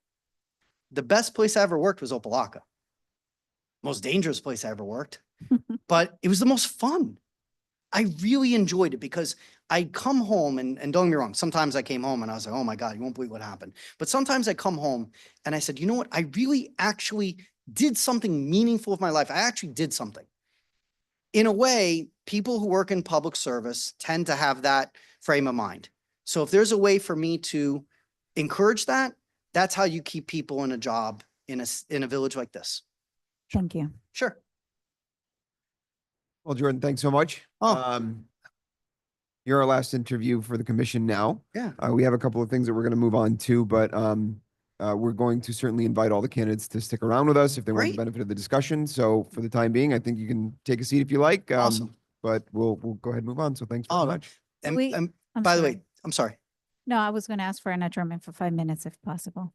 The best place I ever worked was Opelika. Most dangerous place I ever worked, but it was the most fun. I really enjoyed it because I come home and don't get me wrong, sometimes I came home and I was like, oh my God, you won't believe what happened. But sometimes I come home and I said, you know what? I really actually did something meaningful with my life. I actually did something. In a way, people who work in public service tend to have that frame of mind. So if there's a way for me to encourage that, that's how you keep people in a job in a village like this. Thank you. Sure. Well, Jordan, thanks so much. Oh. You're our last interview for the commission now. Yeah. We have a couple of things that we're going to move on to, but we're going to certainly invite all the candidates to stick around with us if they want the Great. benefit of the discussion. So for the time being, I think you can take a seat if you like. Awesome. But we'll go ahead and move on. So thanks very Oh, much. And, We- and I'm by the sorry. way, I'm sorry. No, I was going to ask for an adjournment for 5 minutes if possible.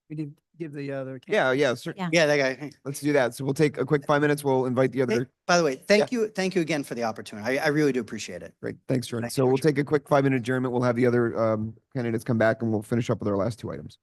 We did give the other. Yeah, Yeah. Yeah, that guy. Hey. let's do that. So we'll take a quick 5 minutes. We'll invite the Hey, other. by the way, thank you again for the opportunity. I really do appreciate it. Great. Thanks, Jordan. Thanks, So we'll George. take a quick 5-minute adjournment. We'll have the other candidates come back and we'll finish up with our last 2 items.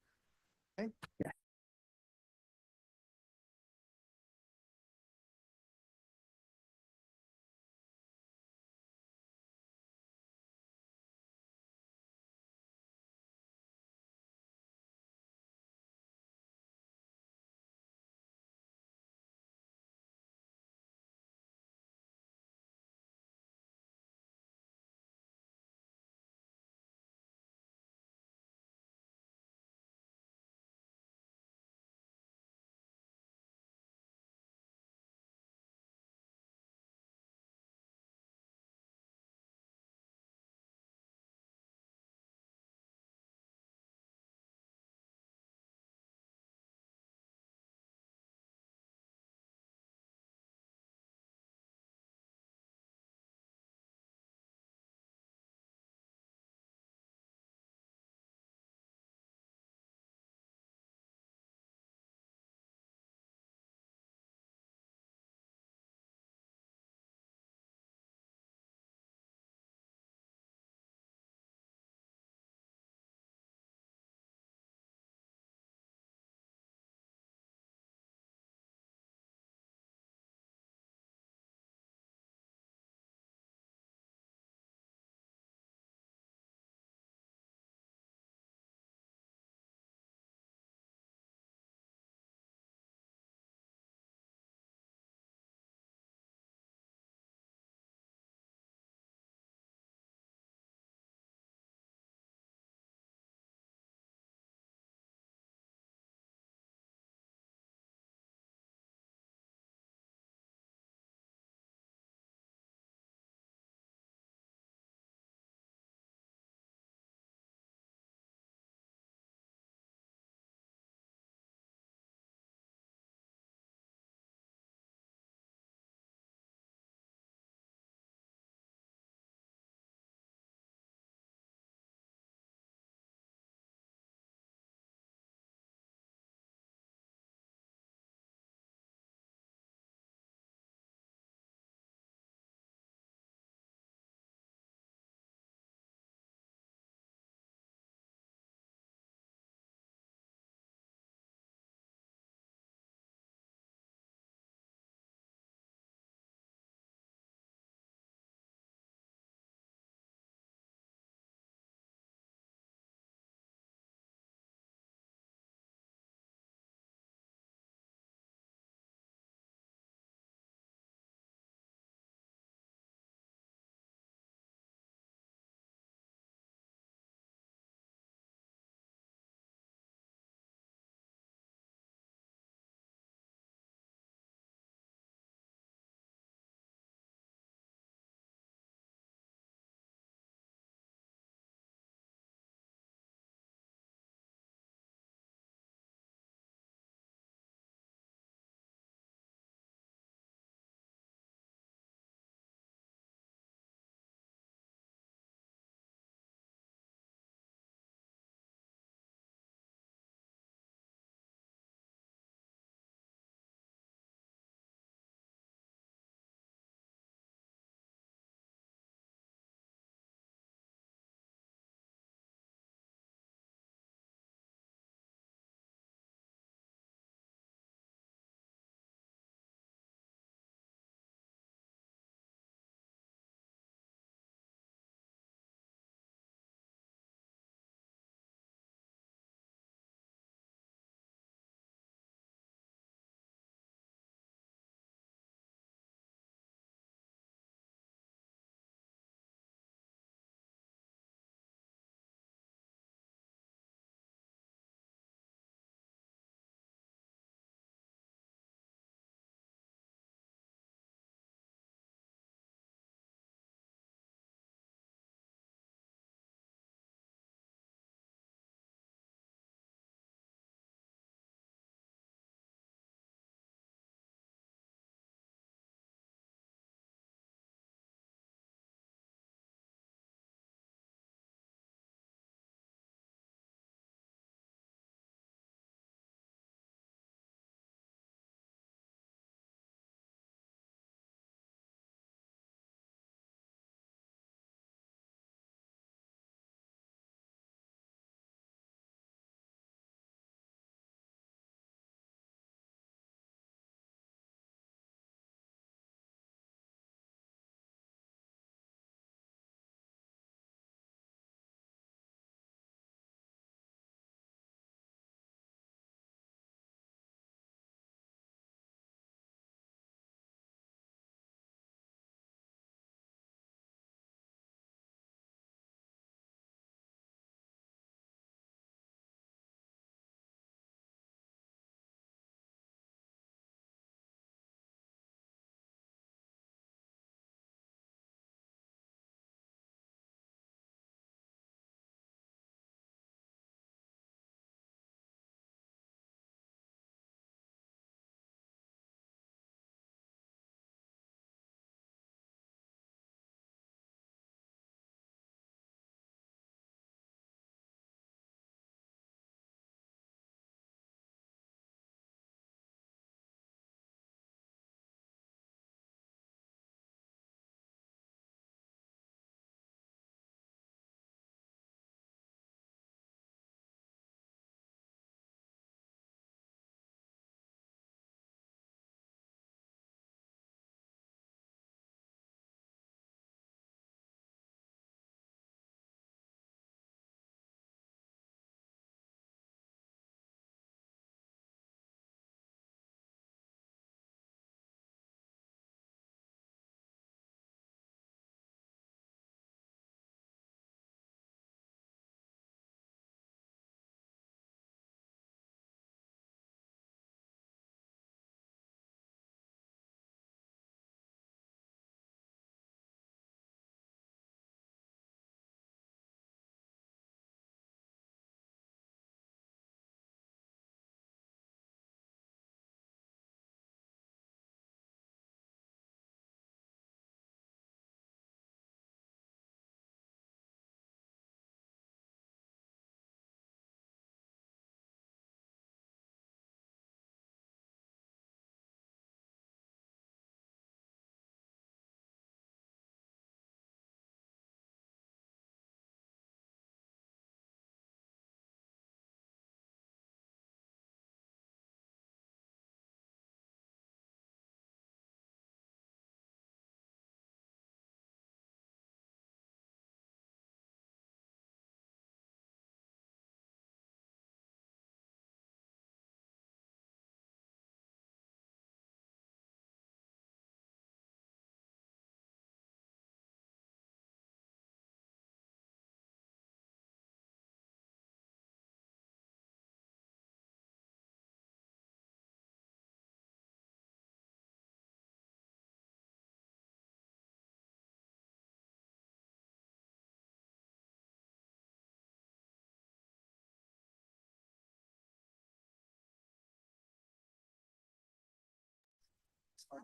All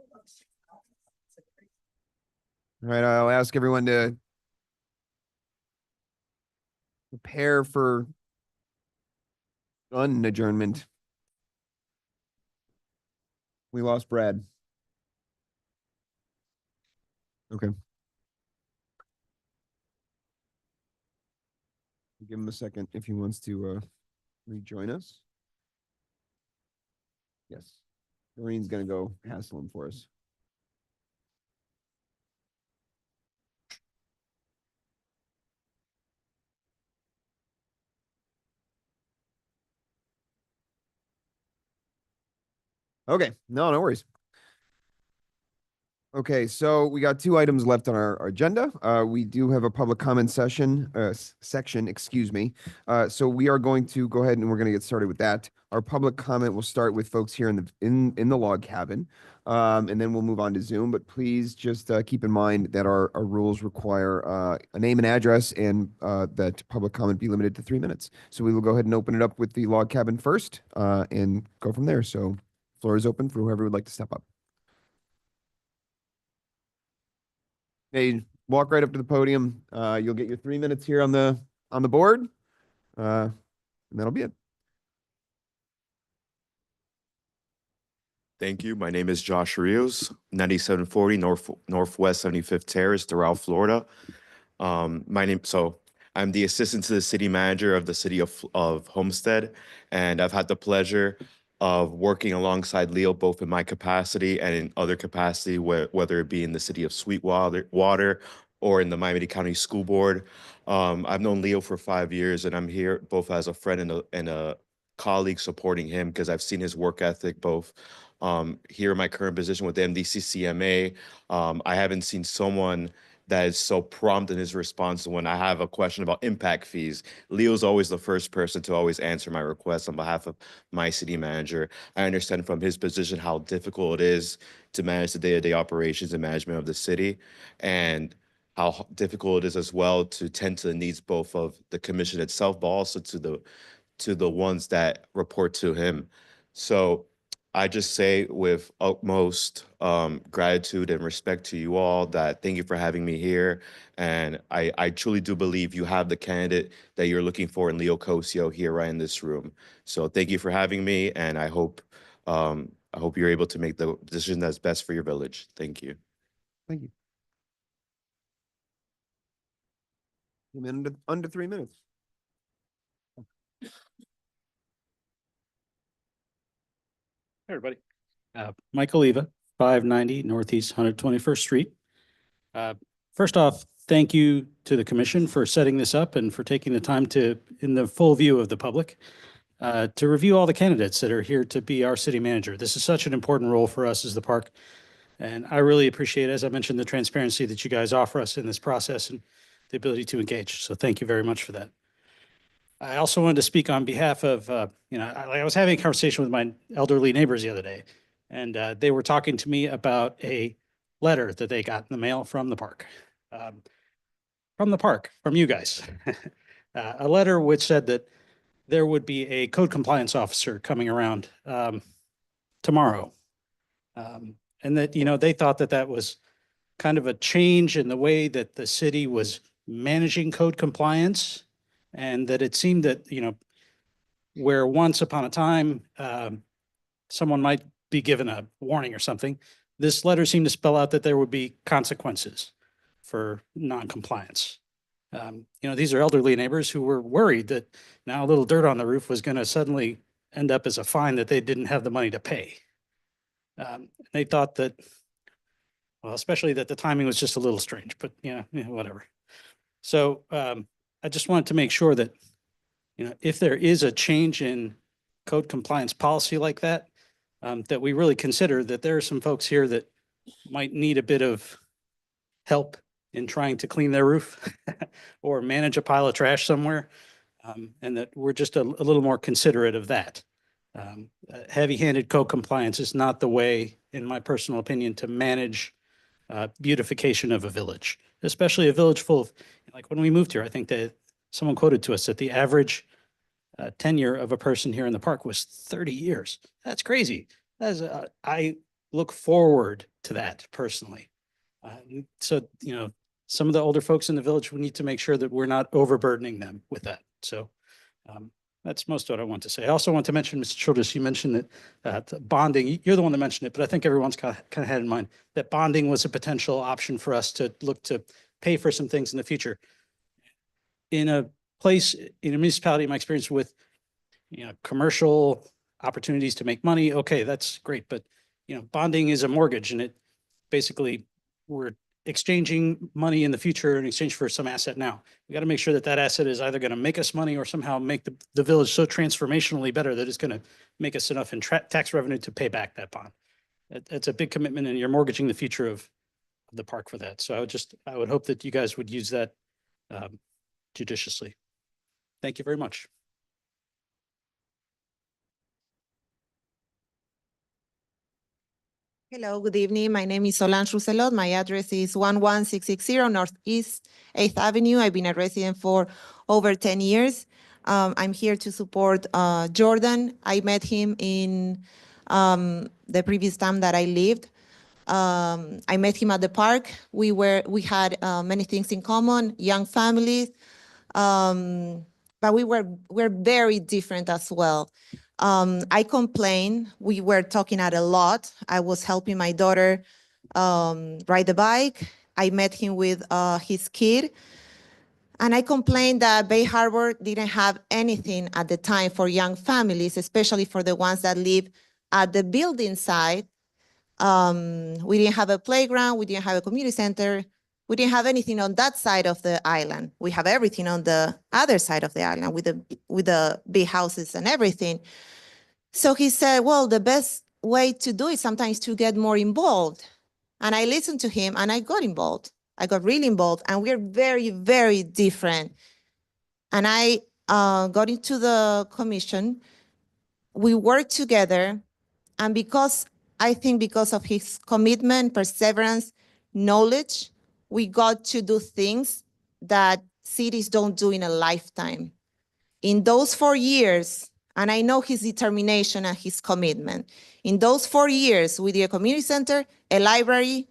right, I'll ask everyone to prepare for gun adjournment. We lost Brad. Okay. Give him a second if he wants to rejoin us. Yes. Doreen's gonna go hassle him for us. Okay, no worries. Okay, so we got 2 items left on our agenda. We do have a public comment section, excuse me. So we are going to go ahead and we're going to get started with that. Our public comment will start with folks here in the log cabin, and then we'll move on to Zoom. But please just keep in mind that our rules require a name and address, and that public comment be limited to 3 minutes. So we will go ahead and open it up with the log cabin first, and go from there. So floor is open for whoever would like to step up. Hey, walk right up to the podium. You'll get your 3 minutes here on the board, and that'll be it. Thank you. My name is Josh Rios, 9740 Northwest 75th Terrace, Doral, Florida. I'm the assistant to the city manager of the city of Homestead, and I've had the pleasure of working alongside Leo both in my capacity and in other capacity, whether it be in the city of Sweetwater or in the Miami-Dade County School Board. I've known Leo for 5 years, and I'm here both as a friend and a colleague supporting him because I've seen his work ethic both here in my current position with the MDCCMA. I haven't seen someone that is so prompt in his response when I have a question about impact fees. Leo's always the first person to always answer my requests on behalf of my city manager. I understand from his position how difficult it is to manage the day-to-day operations and management of the city, and how difficult it is as well to tend to the needs both of the commission itself, but also to the ones that report to him. So I just say with utmost gratitude and respect to you all that thank you for having me here. And I truly do believe you have the candidate that you're looking for in Leo Cosio here right in this room. So thank you for having me. And I hope you're able to make the decision that's best for your village. Thank you. Thank you. Under 3 minutes. Hey, everybody. Michael Eva, 590 Northeast 121st Street. First off, thank you to the commission for setting this up and for taking the time to, in the full view of the public, to review all the candidates that are here to be our city manager. This is such an important role for us as the park. And I really appreciate, as I mentioned, the transparency that you guys offer us in this process and the ability to engage. So thank you very much for that. I also wanted to speak on behalf of, I was having a conversation with my elderly neighbors the other day, and they were talking to me about a letter that they got in the mail from the park. From you guys. A letter which said that there would be a code compliance officer coming around tomorrow. And that, they thought that that was kind of a change in the way that the city was managing code compliance. And that it seemed that, where once upon a time, someone might be given a warning or something, this letter seemed to spell out that there would be consequences for non-compliance. These are elderly neighbors who were worried that now a little dirt on the roof was going to suddenly end up as a fine that they didn't have the money to pay. They thought that, well, especially that the timing was just a little strange, but whatever. So, I just wanted to make sure that, if there is a change in code compliance policy like that, that we really consider that there are some folks here that might need a bit of help in trying to clean their roof or manage a pile of trash somewhere, and that we're just a little more considerate of that. Heavy-handed code compliance is not the way, in my personal opinion, to manage beautification of a village, especially a village full of, like when we moved here, I think that someone quoted to us that the average tenure of a person here in the park was 30 years. That's crazy. I look forward to that personally. So, you know, some of the older folks in the village, we need to make sure that we're not overburdening them with that. So that's most of what I want to say. I also want to mention, Mr. Childress, you mentioned that bonding, you're the one that mentioned it, but I think everyone's kind of had in mind that bonding was a potential option for us to look to pay for some things in the future. In a place, in a municipality, my experience with, you know, commercial opportunities to make money, okay, that's great. But, you know, bonding is a mortgage, and it basically, we're exchanging money in the future in exchange for some asset now. We got to make sure that that asset is either going to make us money or somehow make the village so transformationally better that it's going to make us enough in tax revenue to pay back that bond. It's a big commitment, and you're mortgaging the future of the park for that. So I would hope that you guys would use that judiciously. Thank you very much. Hello, good evening. My name is Solange Rousselot. My address is 11660 Northeast 8th Avenue. I've been a resident for over 10 years. I'm here to support Jordan. I met him in the previous time that I lived. I met him at the park. We had many things in common, young families, but we're very different as well. I complained. We were talking a lot. I was helping my daughter ride the bike. I met him with his kid. And I complained that Bay Harbor didn't have anything at the time for young families, especially for the ones that live at the building side. We didn't have a playground. We didn't have a community center. We didn't have anything on that side of the island. We have everything on the other side of the island with the big houses and everything. So he said, well, the best way to do it sometimes to get more involved. And I listened to him and I got involved. I got really involved, and we're very, very different. And I got into the commission. We worked together, and I think because of his commitment, perseverance, knowledge, we got to do things that cities don't do in a lifetime. In those 4 years, and I know his determination and his commitment, in those 4 years, we did a community center, a library,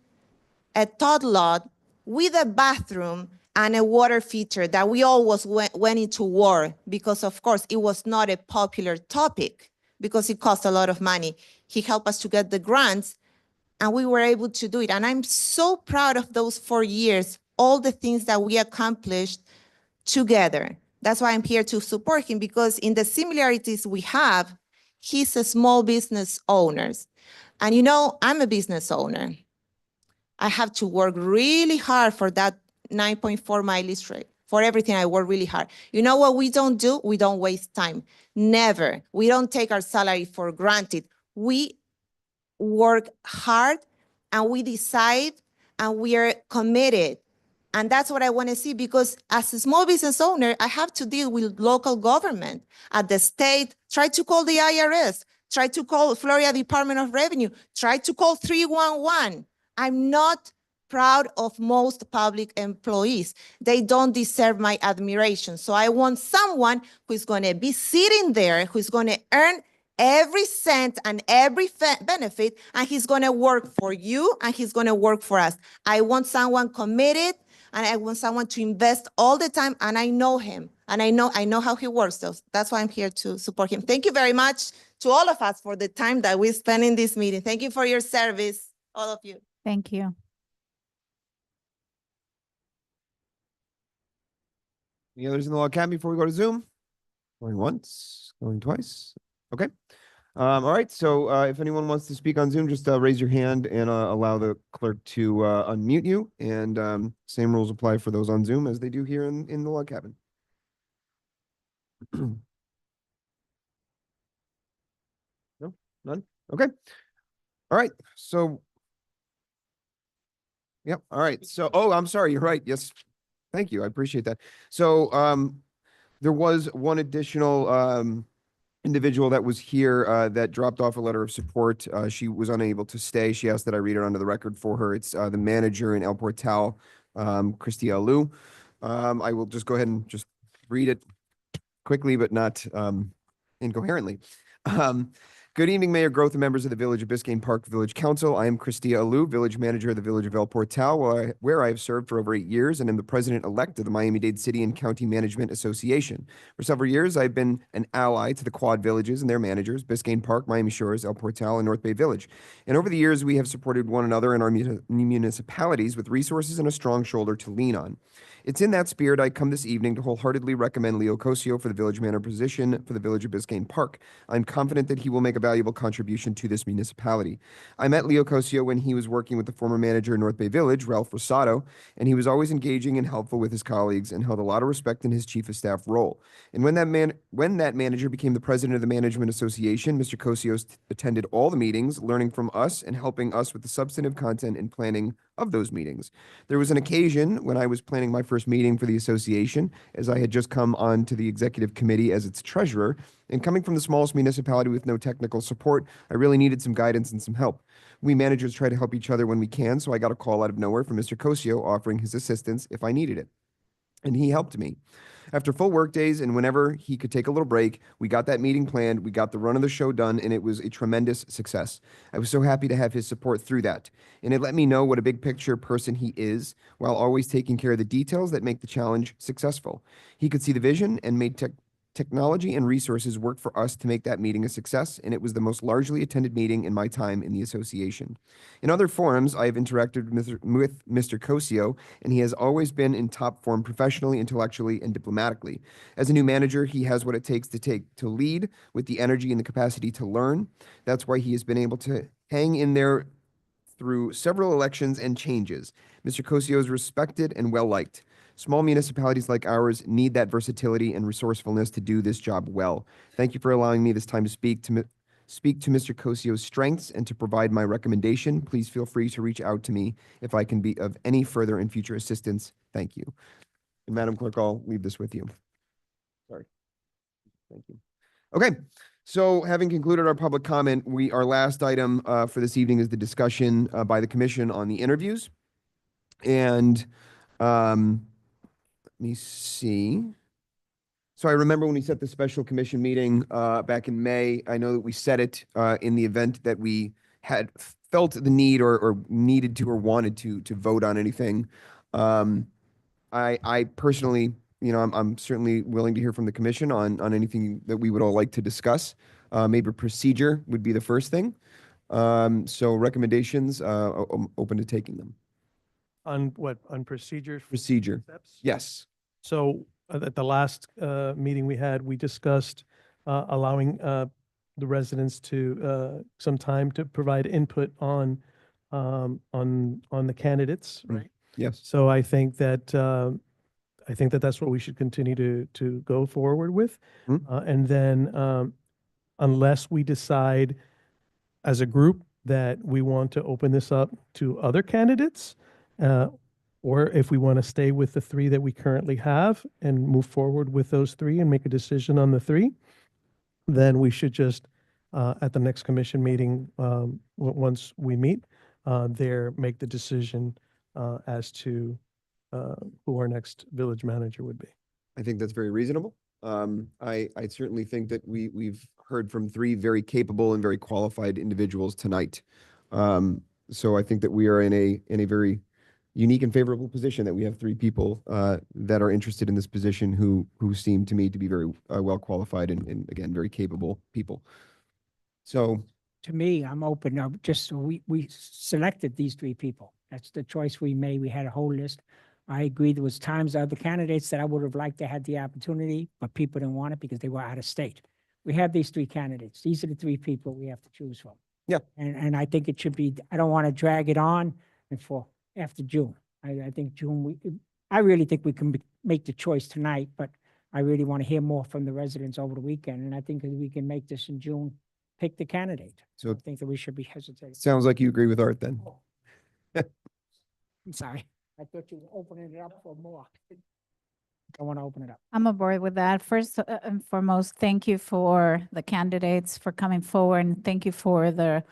a tot lot, with a bathroom and a water feature that we always went into war because, of course, it was not a popular topic because it cost a lot of money. He helped us to get the grants, and we were able to do it. And I'm so proud of those 4 years, all the things that we accomplished together. That's why I'm here to support him, because in the similarities we have, he's a small business owner. And you know, I'm a business owner. I have to work really hard for that 9.4 mileage rate. For everything, I work really hard. You know what we don't do? We don't waste time. Never. We don't take our salary for granted. We work hard, and we decide, and we are committed. And that's what I want to see, because as a small business owner, I have to deal with local government at the state. Try to call the IRS, try to call Florida Department of Revenue, try to call 311. I'm not proud of most public employees. They don't deserve my admiration. So I want someone who's going to be sitting there, who's going to earn every cent and every benefit, and he's going to work for you, and he's going to work for us. I want someone committed, and I want someone to invest all the time, and I know him, and I know how he works. So that's why I'm here to support him. Thank you very much to all of us for the time that we spent in this meeting. Thank you for your service, all of you. Thank you. Any others in the log cabin before we go to Zoom? Going once, going twice. Okay. All right. So if anyone wants to speak on Zoom, just raise your hand and allow the clerk to unmute you. And same rules apply for those on Zoom as they do here in the log cabin. No, none. Okay. All right. So, yep. All right. So, oh, I'm sorry. You're right. Yes. Thank you. I appreciate that. So, there was one additional individual that was here that dropped off a letter of support. She was unable to stay. She asked that I read it onto the record for her. It's the manager in El Portal, Christy Alou. I will just go ahead and just read it quickly, but not incoherently. Good evening, Mayor Growth and members of the Village of Biscayne Park Village Council. I am Christia Alou, Village Manager of the Village of El Portal, where I have served for over 8 years and am the President-elect of the Miami-Dade City and County Management Association. For several years, I've been an ally to the Quad Villages and their managers, Biscayne Park, Miami Shores, El Portal, and North Bay Village. And over the years, we have supported one another in our municipalities with resources and a strong shoulder to lean on. It's in that spirit I come this evening to wholeheartedly recommend Leo Cosio for the village manager position for the Village of Biscayne Park. I'm confident that he will make a valuable contribution to this municipality. I met Leo Cosio when he was working with the former manager in North Bay Village, Ralph Rosado, and he was always engaging and helpful with his colleagues and held a lot of respect in his chief of staff role. And when that manager became the president of the Management Association, Mr. Cosio attended all the meetings, learning from us and helping us with the substantive content and planning of those meetings. There was an occasion when I was planning my first meeting for the association, as I had just come on to the executive committee as its treasurer, and coming from the smallest municipality with no technical support, I really needed some guidance and some help. We managers try to help each other when we can, so I got a call out of nowhere from Mr. Cosio offering his assistance if I needed it. And he helped me. After full work days and whenever he could take a little break, we got that meeting planned, we got the run of the show done, and it was a tremendous success. I was so happy to have his support through that. And it let me know what a big picture person he is, while always taking care of the details that make the challenge successful. He could see the vision and made technology and resources work for us to make that meeting a success, and it was the most largely attended meeting in my time in the association. In other forums, I have interacted with Mr. Cosio, and he has always been in top form professionally, intellectually, and diplomatically. As a new manager, he has what it takes to lead with the energy and the capacity to learn. That's why he has been able to hang in there through several elections and changes. Mr. Cosio is respected and well-liked. Small municipalities like ours need that versatility and resourcefulness to do this job well. Thank you for allowing me this time to speak to Mr. Cosio's strengths and to provide my recommendation. Please feel free to reach out to me if I can be of any further and future assistance. Thank you. And Madam Clerk, I'll leave this with you. Sorry. Thank you. Okay. So having concluded our public comment, our last item for this evening is the discussion by the commission on the interviews. And let me see. So I remember when we set the special commission meeting back in May, I know that we set it in the event that we had felt the need or needed to or wanted to vote on anything. I personally, I'm certainly willing to hear from the commission on anything that we would all like to discuss. Maybe procedure would be the first thing. So recommendations, open to taking them. On what, on procedures? Procedure. Steps? Yes. So at the last meeting we had, we discussed allowing the residents to some time to provide input on the candidates, Mm. right? Yes. So I think that that's what we should continue to go forward with. Mm. And then unless we decide as a group that we want to open this up to other candidates, or if we want to stay with the 3 that we currently have and move forward with those 3 and make a decision on the 3, then we should just, at the next commission meeting, once we meet, make the decision as to who our next village manager would be. I think that's very reasonable. I certainly think that we've heard from 3 very capable and very qualified individuals tonight. So I think that we are in a very unique and favorable position that we have 3 people that are interested in this position who seem to me to be very well qualified and again, very capable people. So To me, I'm open, just so we selected these 3 people. That's the choice we made. We had a whole list. I agree there was times other candidates that I would have liked to have the opportunity, but people didn't want it because they were out of state. We have these 3 candidates. These are the 3 people we have to choose from. Yeah. And I think it should be, I don't want to drag it on for after June. I think June, I really think we can make the choice tonight, but I really want to hear more from the residents over the weekend. And I think that we can make this in June, pick the candidate. So I think that we should be hesitating. sounds like you agree with Art then. I'm sorry. I thought you were opening it up for more. I want to open it up. I'm aboard with that. First and foremost, thank you for the candidates for coming forward, and thank you for to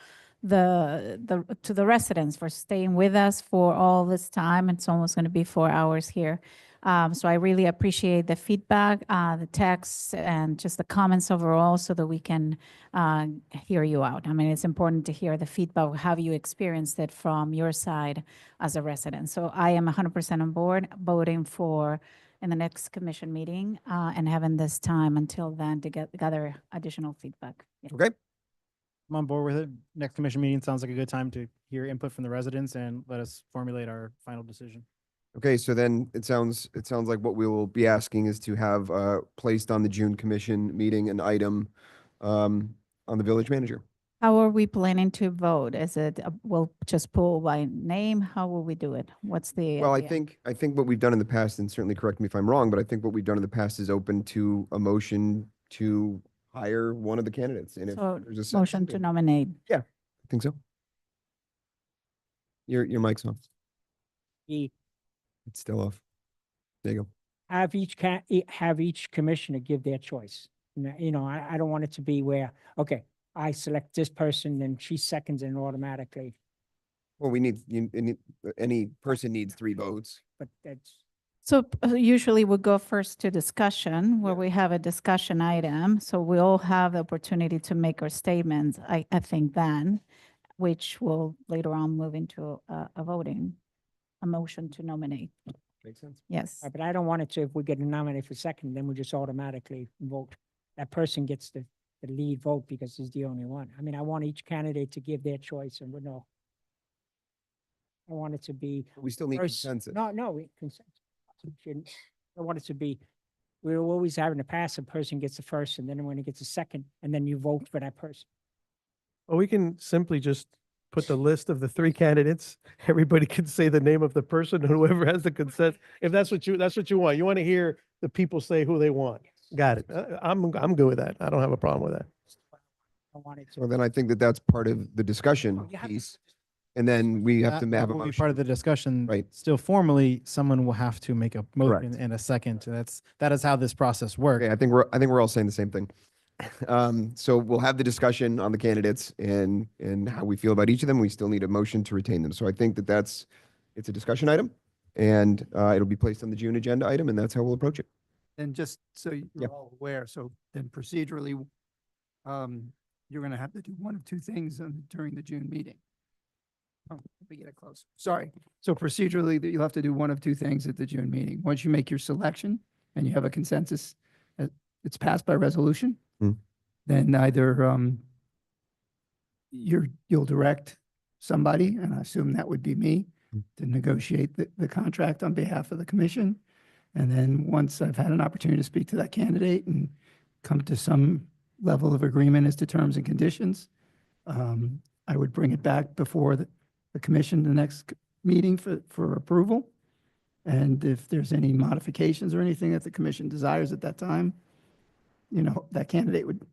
the residents for staying with us for all this time. It's almost going to be 4 hours here. So I really appreciate the feedback, the texts, and just the comments overall so that we can hear you out. I mean, it's important to hear the feedback, how you experienced it from your side as a resident. So I am 100% on board voting for in the next commission meeting and having this time until then to gather additional feedback. Yeah. Okay, I'm on board with it. Next commission meeting sounds like a good time to hear input from the residents and let us formulate our final decision. okay, so then it sounds like what we will be asking is to have placed on the June commission meeting an item on the village manager. How are we planning to vote? Is it, we'll just pull by name? How will we do it? What's the? Well, I idea? think what we've done in the past, and certainly correct me if I'm wrong, but I think what we've done in the past is open to a motion to hire one of the candidates. And if So, there's a second, motion to then- nominate. I think so. Your mic's off. E- It's still off. There you go. have each commissioner give their choice. I don't want it to be where, okay, I select this person and she seconds and automatically, Well, any person needs 3 votes. but that's, So usually we go first to discussion where Yeah. we have a discussion item. So we all have the opportunity to make our statements, I think then, which will later on move into a voting, a motion to nominate. Makes sense. Yes. but I don't want it to, if we get a nominate for second, then we just automatically vote. That person gets the lead vote because he's the only one. I mean, I want each candidate to give their choice and we know. I want it to be. We still need first- consensus. No, consensus. Shouldn't- I want it to be, we're always having to pass, a person gets the first, and then when he gets a second, and then you vote for that person. Well, we can simply just put the list of the 3 candidates. Everybody can say the name of the person, and whoever has the consent. If that's what you want. You want to hear the people say who they want. Got it. I'm good with that. I don't have a problem with that. I want it So to. then I think that that's part of the discussion You have- piece. And then we have That- to that have a will be motion. part of the discussion. Right. Still formally, someone will have to make a motion Correct. and a second. That is how this process works. Okay, I think we're all saying the same thing. So we'll have the discussion on the candidates and how we feel about each of them. We still need a motion to retain them. So I think it's a discussion item and it'll be placed on the June agenda item and that's how we'll approach it. And just so Yeah. you're all aware, so then procedurally, you're gonna have to do one of 2 things during the June meeting. Oh, let me get it close. Sorry. So procedurally, that you'll have to do one of 2 things at the June meeting. Once you make your selection and you have a consensus, it's passed by resolution, Hmm. then either you'll direct somebody, and I assume that would be me, Hmm. to negotiate the contract on behalf of the commission. And then once I've had an opportunity to speak to that candidate and come to some level of agreement as to terms and conditions, I would bring it back before the commission, the next meeting for approval. And if there's any modifications or anything that the commission desires at that time, that candidate would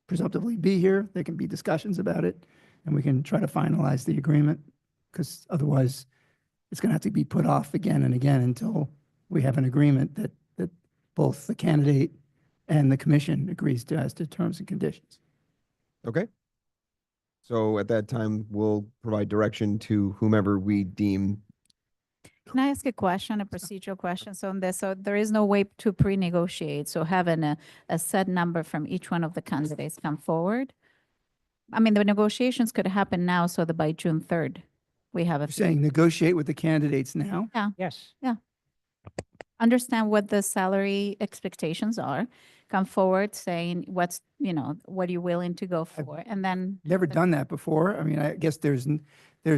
presumptively be here. There can be discussions about it and we can try to finalize the agreement because otherwise it's going to have to be put off again and again until we have an agreement that both the candidate and the commission agrees to as to terms and conditions. Okay. So at that time, we'll provide direction to whomever we deem. Can I ask a question, a procedural question? So on this, so there is no way to pre-negotiate. So having a set number from each one of the candidates come forward. I mean, the negotiations could happen now so that by June 3rd, we have a. You're saying negotiate with the candidates now? Yes. Understand what the salary expectations are, come forward saying what's, what you're willing to go for, and then. Never done that before. I mean, I guess there's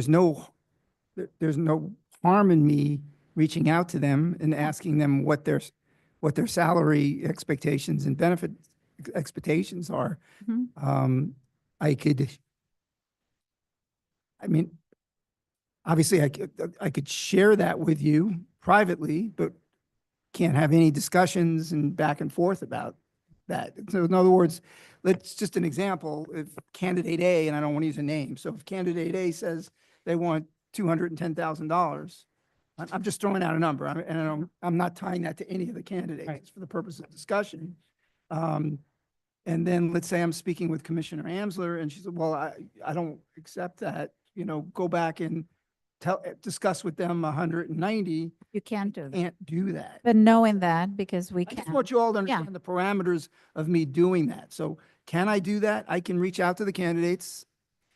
no harm in me reaching out to them and asking them what their salary expectations and benefit expectations are. Mhm. Obviously I could share that with you privately, but can't have any discussions and back and forth about that. So in other words, let's just an example, if candidate A, and I don't want to use a name, so if candidate A says they want $210,000, I'm just throwing out a number, and I'm not tying that to any of the candidates Right. it's for the purpose of discussion. And then let's say I'm speaking with Commissioner Amsler, and she said, well, I don't accept that, go back and discuss with them 190, You can't do that. can't do that. But knowing that, because we I just can, want you all to understand the parameters of me doing that. So can I do that? I can reach out to the candidates.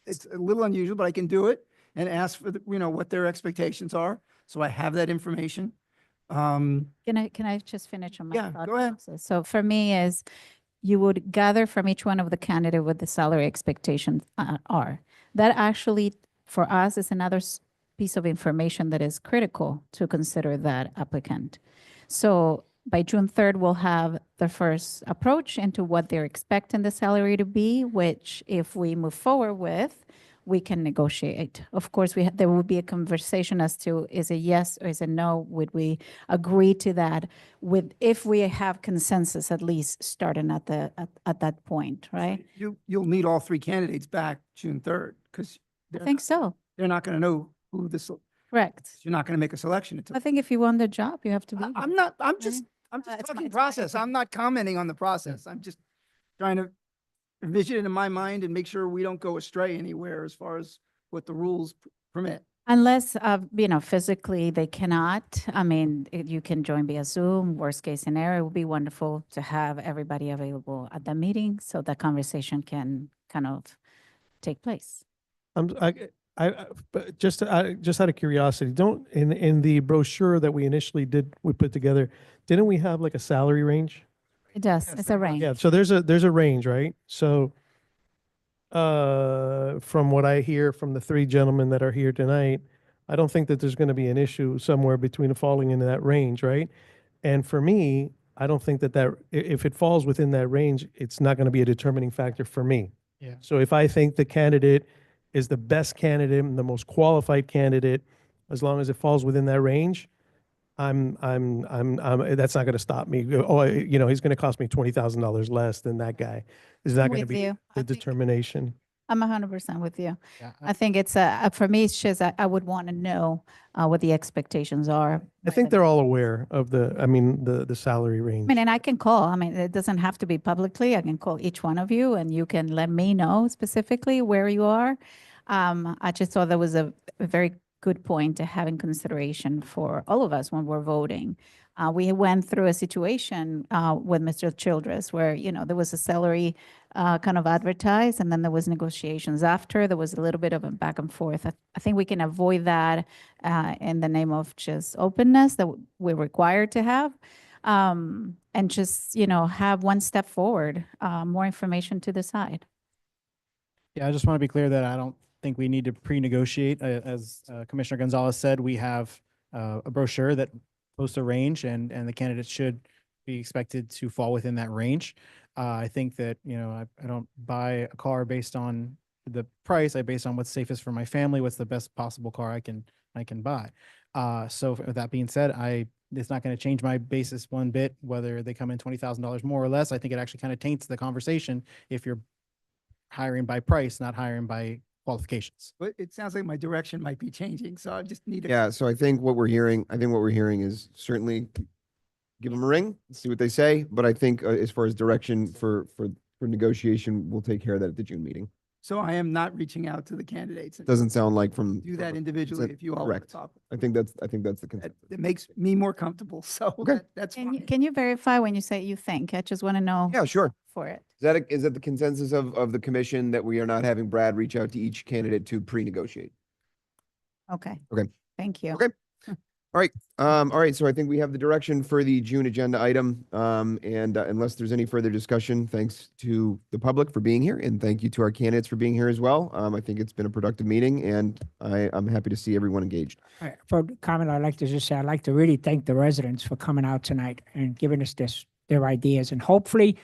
It's a little unusual, but I can do it and ask for the, what their expectations are. So I have that information. can I just finish on my Yeah, thought go ahead. process? So for me is, you would gather from each one of the candidate what the salary expectations are. That actually, for us, is another piece of information that is critical to consider that applicant. So by June 3rd, we'll have the first approach into what they're expecting the salary to be, which if we move forward with, we can negotiate. Of course, there will be a conversation as to, is it yes or is it no? Would we agree to that if we have consensus, at least starting at that point, right? You'll need all three candidates back June 3rd because I think so. they're not going to know who Correct. you're not going to make a selection until. I think if you want the job, you have to be. I'm not, I'm just it's fine, talking it's fine. process. I'm not commenting on the process. I'm just trying to envision it in my mind and make sure we don't go astray anywhere as far as what the rules permit. Unless, physically they cannot. I mean, you can join via Zoom. Worst case scenario, it would be wonderful to have everybody available at the meeting so that conversation can kind of take place. But just out of curiosity, in the brochure that we put together, didn't we have like a salary range? It does. Yes, It's there a was. range. Yeah, so there's a range, right? So from what I hear from the three gentlemen that are here tonight, I don't think that there's going to be an issue somewhere between falling into that range, right? And for me, I don't think that if it falls within that range, it's not going to be a determining factor for me. Yeah. So if I think the candidate is the best candidate and the most qualified candidate, as long as it falls within that range, that's not going to stop me. Oh, he's going to cost me $20,000 less than that guy. Is not going to With be you. I the think- determination. I'm 100% with you. Yeah, I think it's for me, it's just, I would want to know what the expectations are. I think they're all aware of the salary range. I mean, and I can call. I mean, it doesn't have to be publicly. I can call each one of you and you can let me know specifically where you are. I just thought that was a very good point to have in consideration for all of us when we're voting. We went through a situation with Mr. Childress where, there was a salary kind of advertised and then there was negotiations after. There was a little bit of a back and forth. I think we can avoid that in the name of just openness that we're required to have. And just, have one step forward, more information to the side. Yeah, I just want to be clear that I don't think we need to pre-negotiate. As Commissioner Gonzalez said, we have a brochure that posts a range and the candidates should be expected to fall within that range. I think that, I don't buy a car based on the price. I base on what's safest for my family, what's the best possible car I can buy. So with that being said, it's not going to change my basis one bit, whether they come in $20,000 more or less. I think it actually kind of taints the conversation if you're hiring by price, not hiring by qualifications. But it sounds like my direction might be changing, so I just need to. Yeah, so I think what we're hearing is certainly give them a ring, see what they say. But I think as far as direction for negotiation, we'll take care of that at the June meeting. So I am not reaching out to the candidates. and Doesn't sound like from. Do that individually if you all want Correct. to talk. I think that's the That consensus. it makes me more comfortable, so Okay. that's Can you, fine. can you verify when you say you think? I just want to know Yeah, sure. for it. Is that the consensus of the commission that we are not having Brad reach out to each candidate to pre-negotiate? Okay. Okay. Thank you. Okay. All right. So I think we have the direction for the June agenda item. And unless there's any further discussion, thanks to the public for being here and thank you to our candidates for being here as well. I think it's been a productive meeting and I'm happy to see everyone engaged. All right, for the comment, I'd like to just say, I'd like to really thank the residents for coming out tonight and giving us their ideas. And hopefully,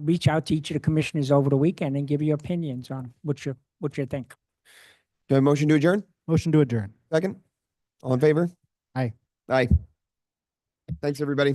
reach out to each of the commissioners over the weekend and give your opinions on what you think. Do I have a motion to adjourn? Motion to adjourn. Second? All in favor? Aye. Aye. Thanks, everybody.